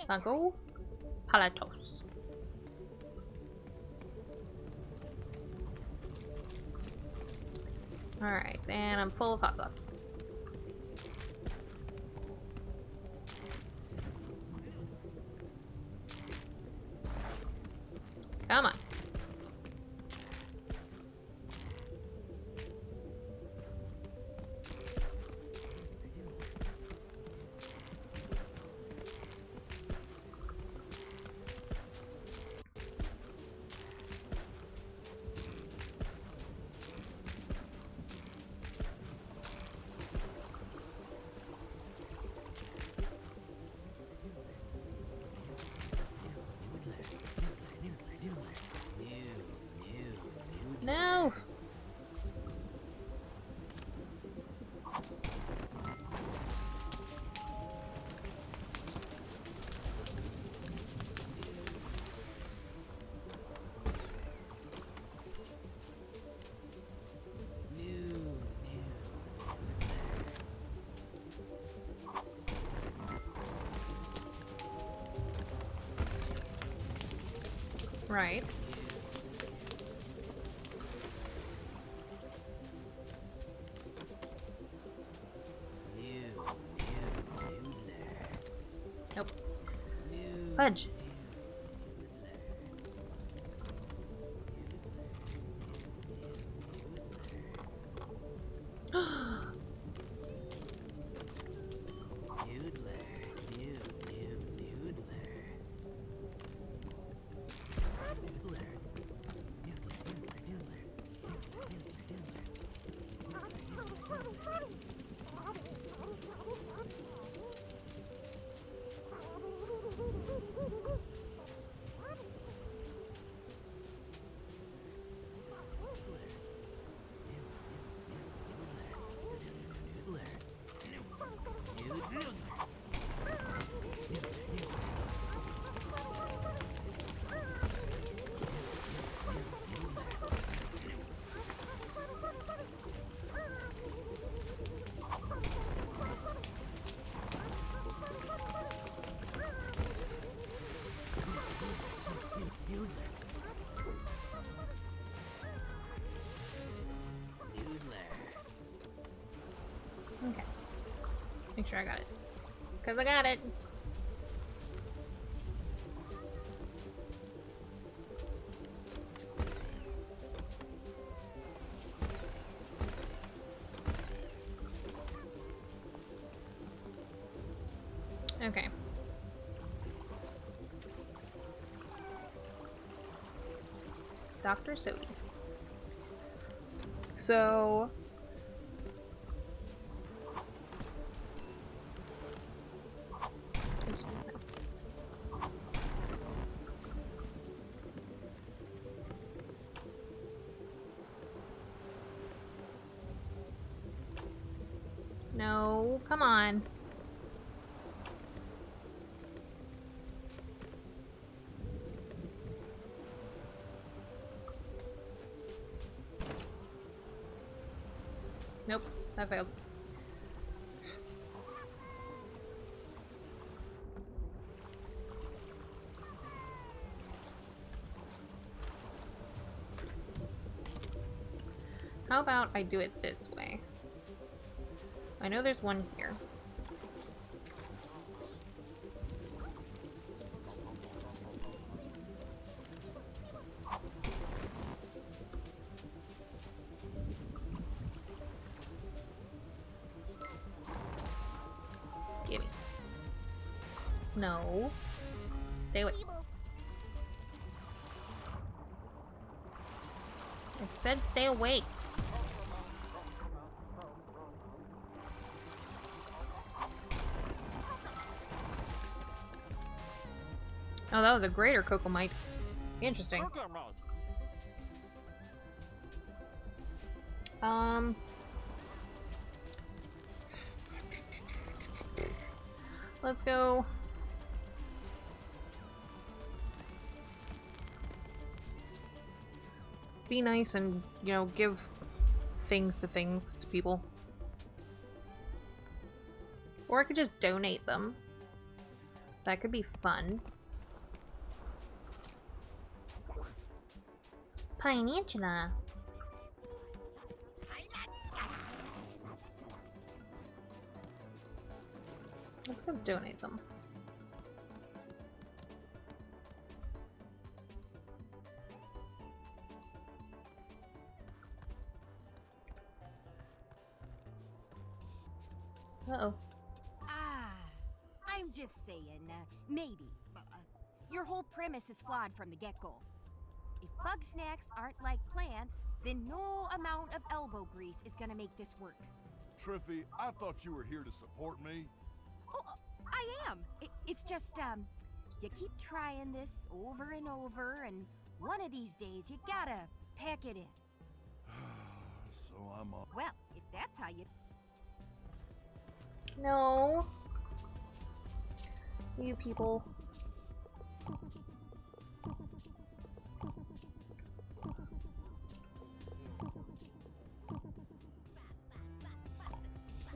Taco palatos. Alright, and I'm full of hot sauce. Come on. No! Right. Nope. Fudge. Okay. Make sure I got it. Because I got it. Okay. Dr. Sodi. So... No, come on. Nope, that failed. How about I do it this way? I know there's one here. Give me. No. Stay away. I said stay away. Oh, that was a greater Cocomite. Interesting. Let's go be nice and, you know, give things to people. Or I could just donate them. That could be fun. Peninsula. Let's go donate them. Uh-oh. I'm just saying, maybe. Your whole premise is flawed from the get-go. If Bugsnax aren't like plants, then no amount of elbow grease is gonna make this work. Triffy, I thought you were here to support me. Oh, I am. It's just, you keep trying this over and over, and one of these days you gotta pack it in. So I'm on. Well, if that's how you... No. You people.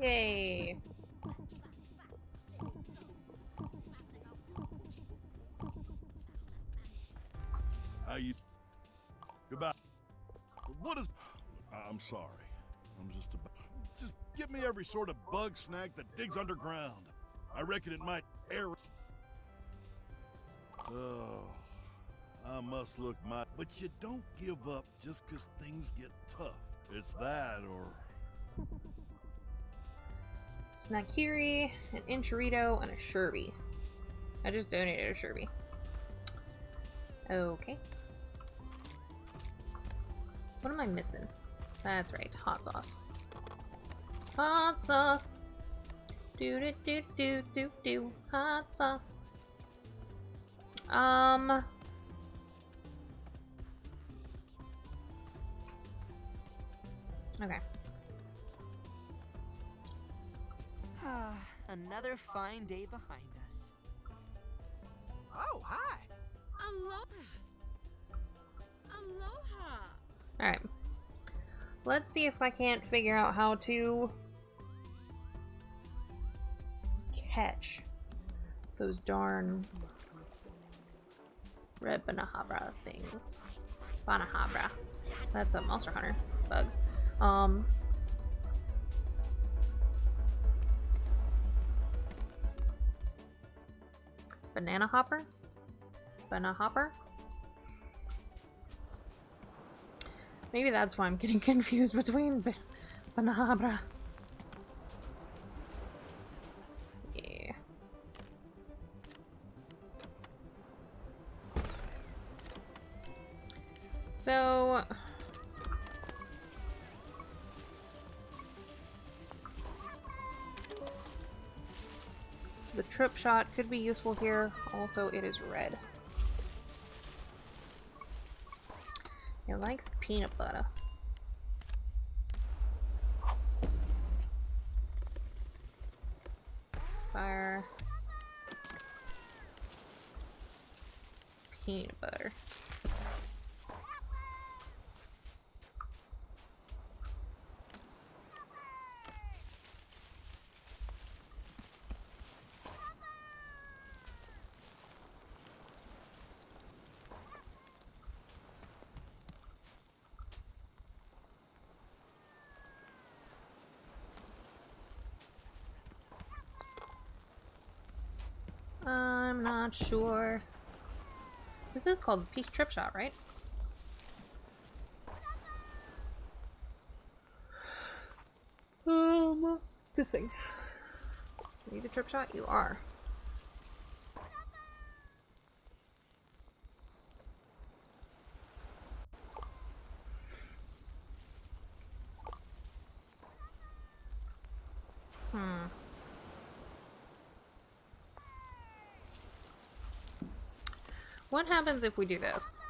Yay. How you? Goodbye. What is? I'm sorry. I'm just about. Just give me every sort of bug snack that digs underground. I reckon it might air. Oh, I must look my. But you don't give up just 'cause things get tough. It's that or. Snacky, an Enchirito, and a Sherby. I just donated a Sherby. Okay. What am I missing? That's right, hot sauce. Hot sauce. Do do do do do do. Hot sauce. Okay. Another fine day behind us. Oh, hi. Aloha. Aloha. Alright. Let's see if I can't figure out how to catch those darn red Banahabra things. Banahabra. That's a Monster Hunter bug. Banana hopper? Banana hopper? Maybe that's why I'm getting confused between Banahabra. Yeah. So the trip shot could be useful here. Also, it is red. It likes peanut butter. Fire. Peanut butter. I'm not sure. This is called Peak Trip Shot, right? This thing. Are you the trip shot? You are. What happens if we do this?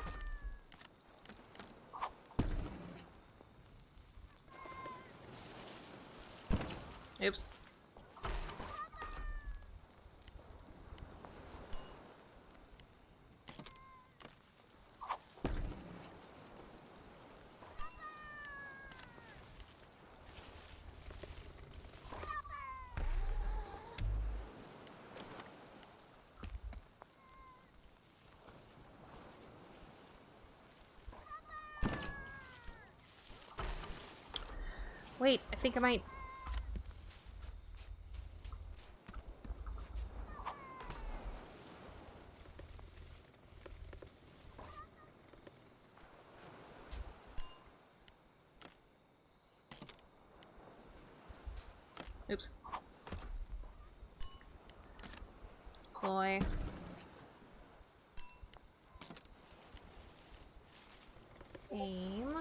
Oops. Wait, I think I might... Oops. Boy. Aim.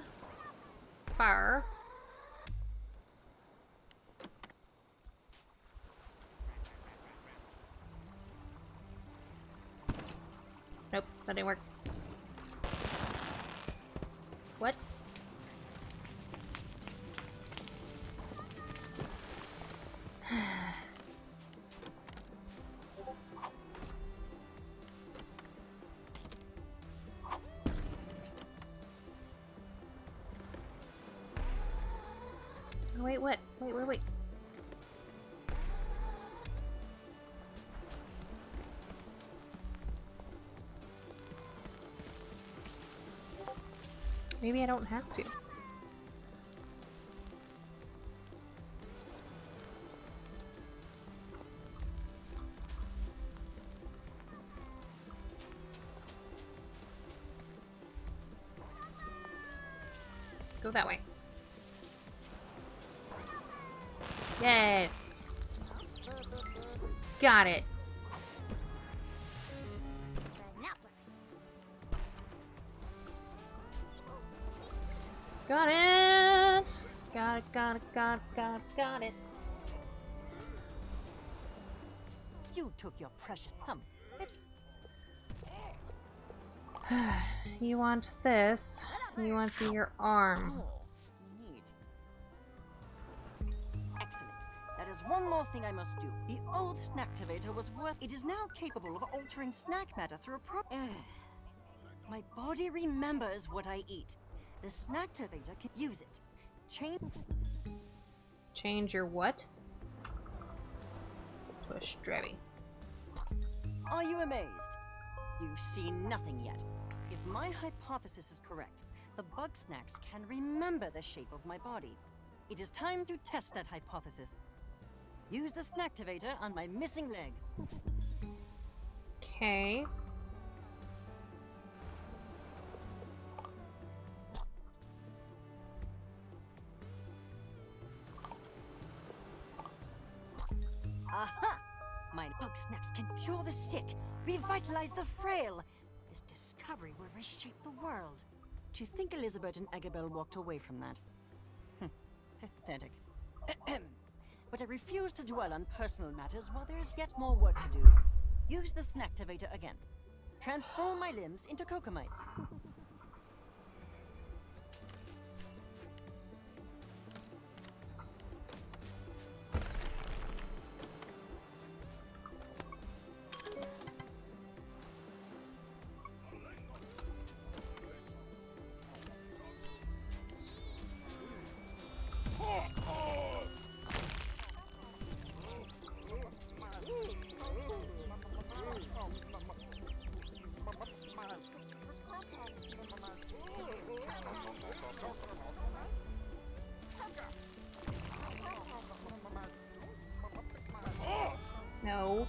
Fire. Nope, that didn't work. What? Wait, what? Wait. Maybe I don't have to. Go that way. Yes. Got it. Got it. Got it. You took your precious You want this. You want your arm. Oh, neat. Excellent. That is one more thing I must do. The old Snacktivator was worth. It is now capable of altering snack matter through a My body remembers what I eat. The Snacktivator can use it. Change your what? To a Strebby. Are you amazed? You've seen nothing yet. If my hypothesis is correct, the Bugsnax can remember the shape of my body. It is time to test that hypothesis. Use the Snacktivator on my missing leg. Okay. Aha! My Bugsnax can cure the sick, revitalize the frail. This discovery will reshape the world. To think Elizabeth and Agabel walked away from that. Pathetic. But I refuse to dwell on personal matters while there is yet more work to do. Use the Snacktivator again. Transform my limbs into cocomites. No.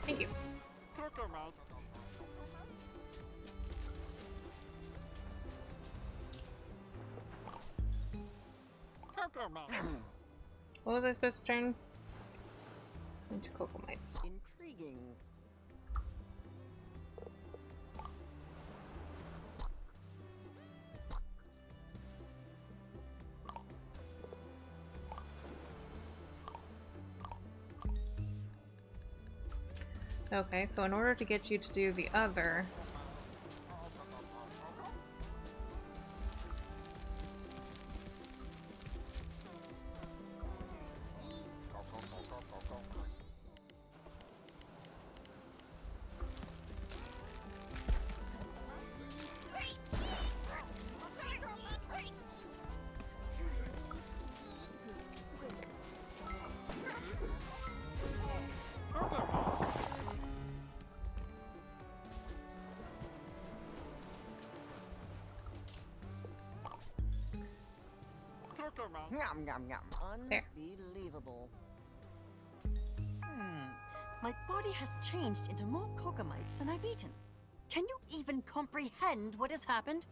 Thank you. What was I supposed to turn into cocoa mites? Intriguing. Okay, so in order to get you to do the other... Yum, yum, yum. There. Unbelievable. My body has changed into more cocomites than I've eaten. Can you even comprehend what has happened?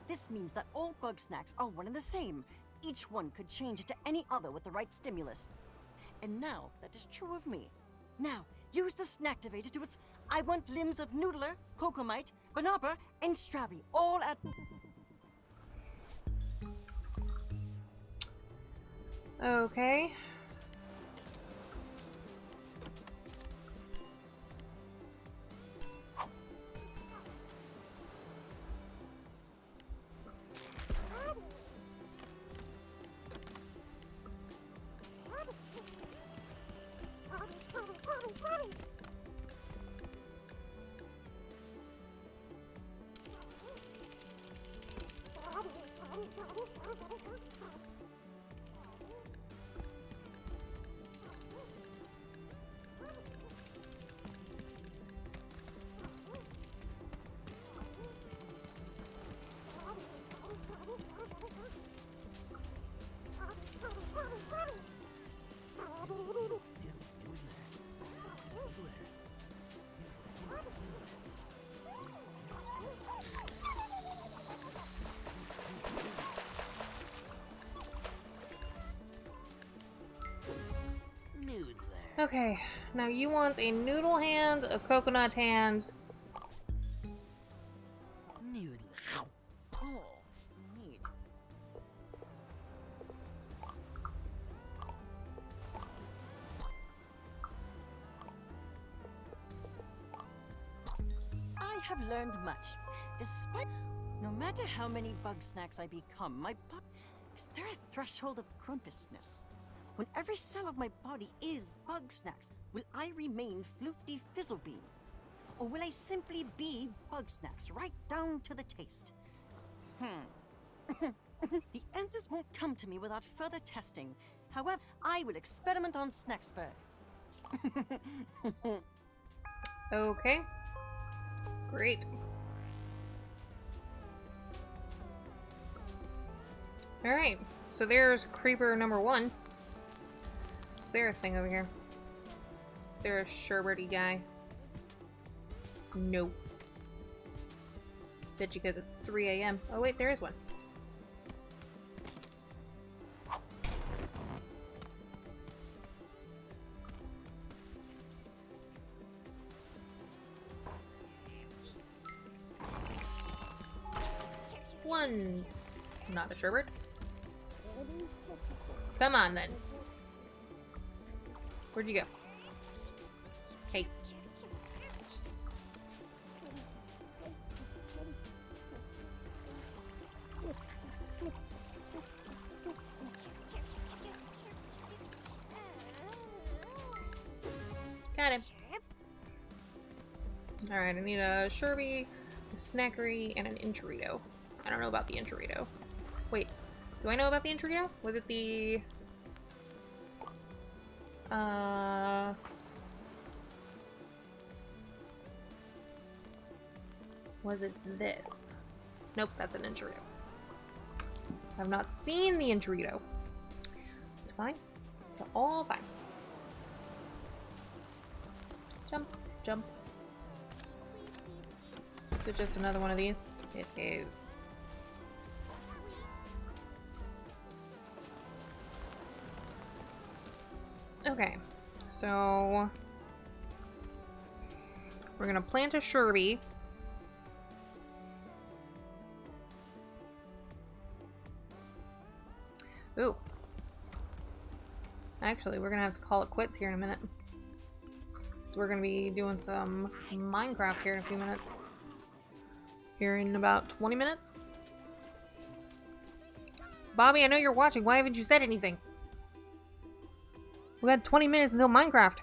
This means that all Bugsnax are one and the same. Each one could change into any other with the right stimulus. And now that is true of me. Now, use the Snacktivator to its... I want limbs of Noodler, Cocomite, Banopper, and Strabby, all at... Okay. Okay, now you want a noodle hand, a coconut hand. Noodle. Oh, neat. I have learned much. Despite... No matter how many Bugsnax I become, my body... Is there a threshold of crumpousness? When every cell of my body is Bugsnax, will I remain Floofty Fizzlebean? Or will I simply be Bugsnax, right down to the taste? The answers won't come to me without further testing. However, I will experiment on Snacksburg. Okay. Great. Alright, so there's creeper number 1. Is there a thing over here? Is there a sherbety guy? Nope. Bet you because it's 3 a.m. Oh wait, there is one. One. Not a sherbet. Come on then. Where'd you go? Hey. Got him. Alright, I need a Sherby, a Snackery, and an Enchirito. I don't know about the Enchirito. Wait, do I know about the Enchirito? Was it the... Was it this? Nope, that's an Enchirito. I've not seen the Enchirito. It's fine. It's all fine. Jump, jump? Is it just another one of these? It is. Okay, so we're gonna plant a Sherby. Ooh. Actually, we're gonna have to call it quits here in a minute. So we're gonna be doing some Minecraft here in a few minutes. Here in about 20 minutes. Bobby, I know you're watching. Why haven't you said anything? We got 20 minutes until Minecraft.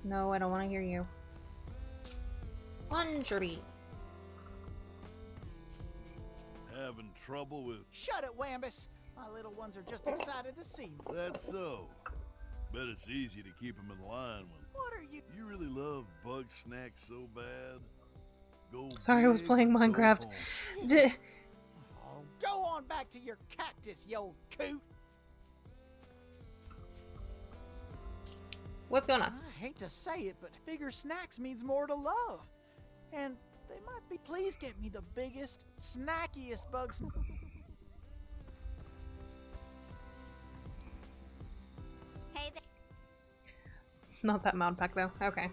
No, I don't want to hear you. One Sherby. Having trouble with... Shut it, Wambus! My little ones are just excited to see me. That's so. Bet it's easy to keep them in line when... What are you... You really love Bugsnax so bad? Go Sorry, I was big playing or go Minecraft. home. Oh, go on back to your cactus, you old coot! What's going on? I hate to say it, but bigger snacks means more to love. And they might be... Please get me the biggest, snackiest bugs... Hey there. Not that mound pack though. Okay.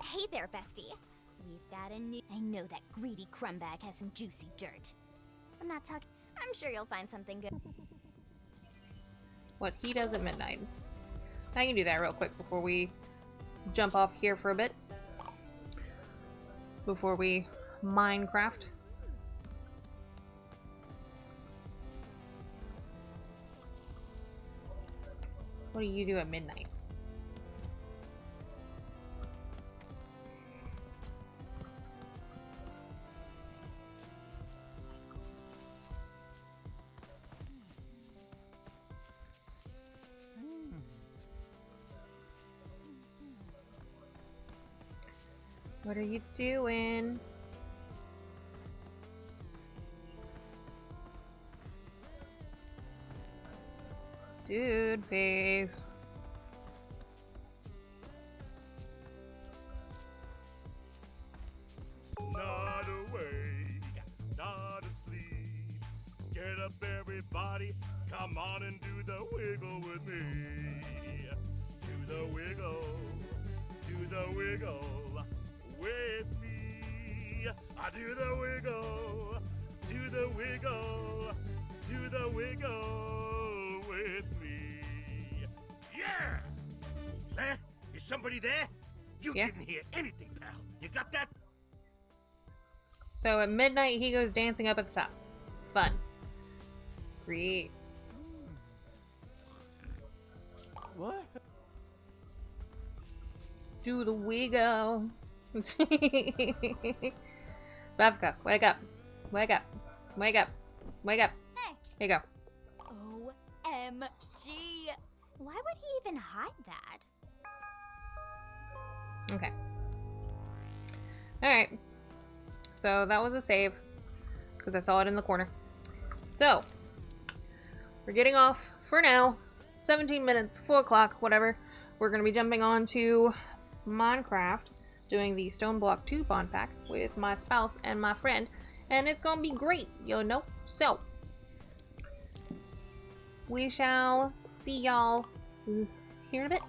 Hey there, bestie. We've got a new... I know that greedy crumb bag has some juicy dirt. I'm not talking... I'm sure you'll find something good. What he does at midnight. I can do that real quick before we jump off here for a bit. Before we Minecraft. What do you do at midnight? What are you doing? Dude face. Not awake, not asleep. Get up, everybody. Come on and do the wiggle with me. Do the wiggle. Do the wiggle with me. I do the wiggle. Do the wiggle. Do the wiggle with me. Yeah! There? Is somebody there? You Yeah. didn't hear anything, pal. You got that? So at midnight he goes dancing up at the top. Fun. Great. What? Do the wiggle. Bavka, wake up. Wake up. Wake up. Wake up. Hey. Here you go. OMG. Why would he even hide that? Okay. Alright. So that was a save. Because I saw it in the corner. So. We're getting off for now. 17 minutes, 4 o'clock, whatever. We're going to be jumping on to Minecraft. Doing the Stone Block 2 bond pack with my spouse and my friend. And it's going to be great, you know. So. We shall see y'all here in a bit.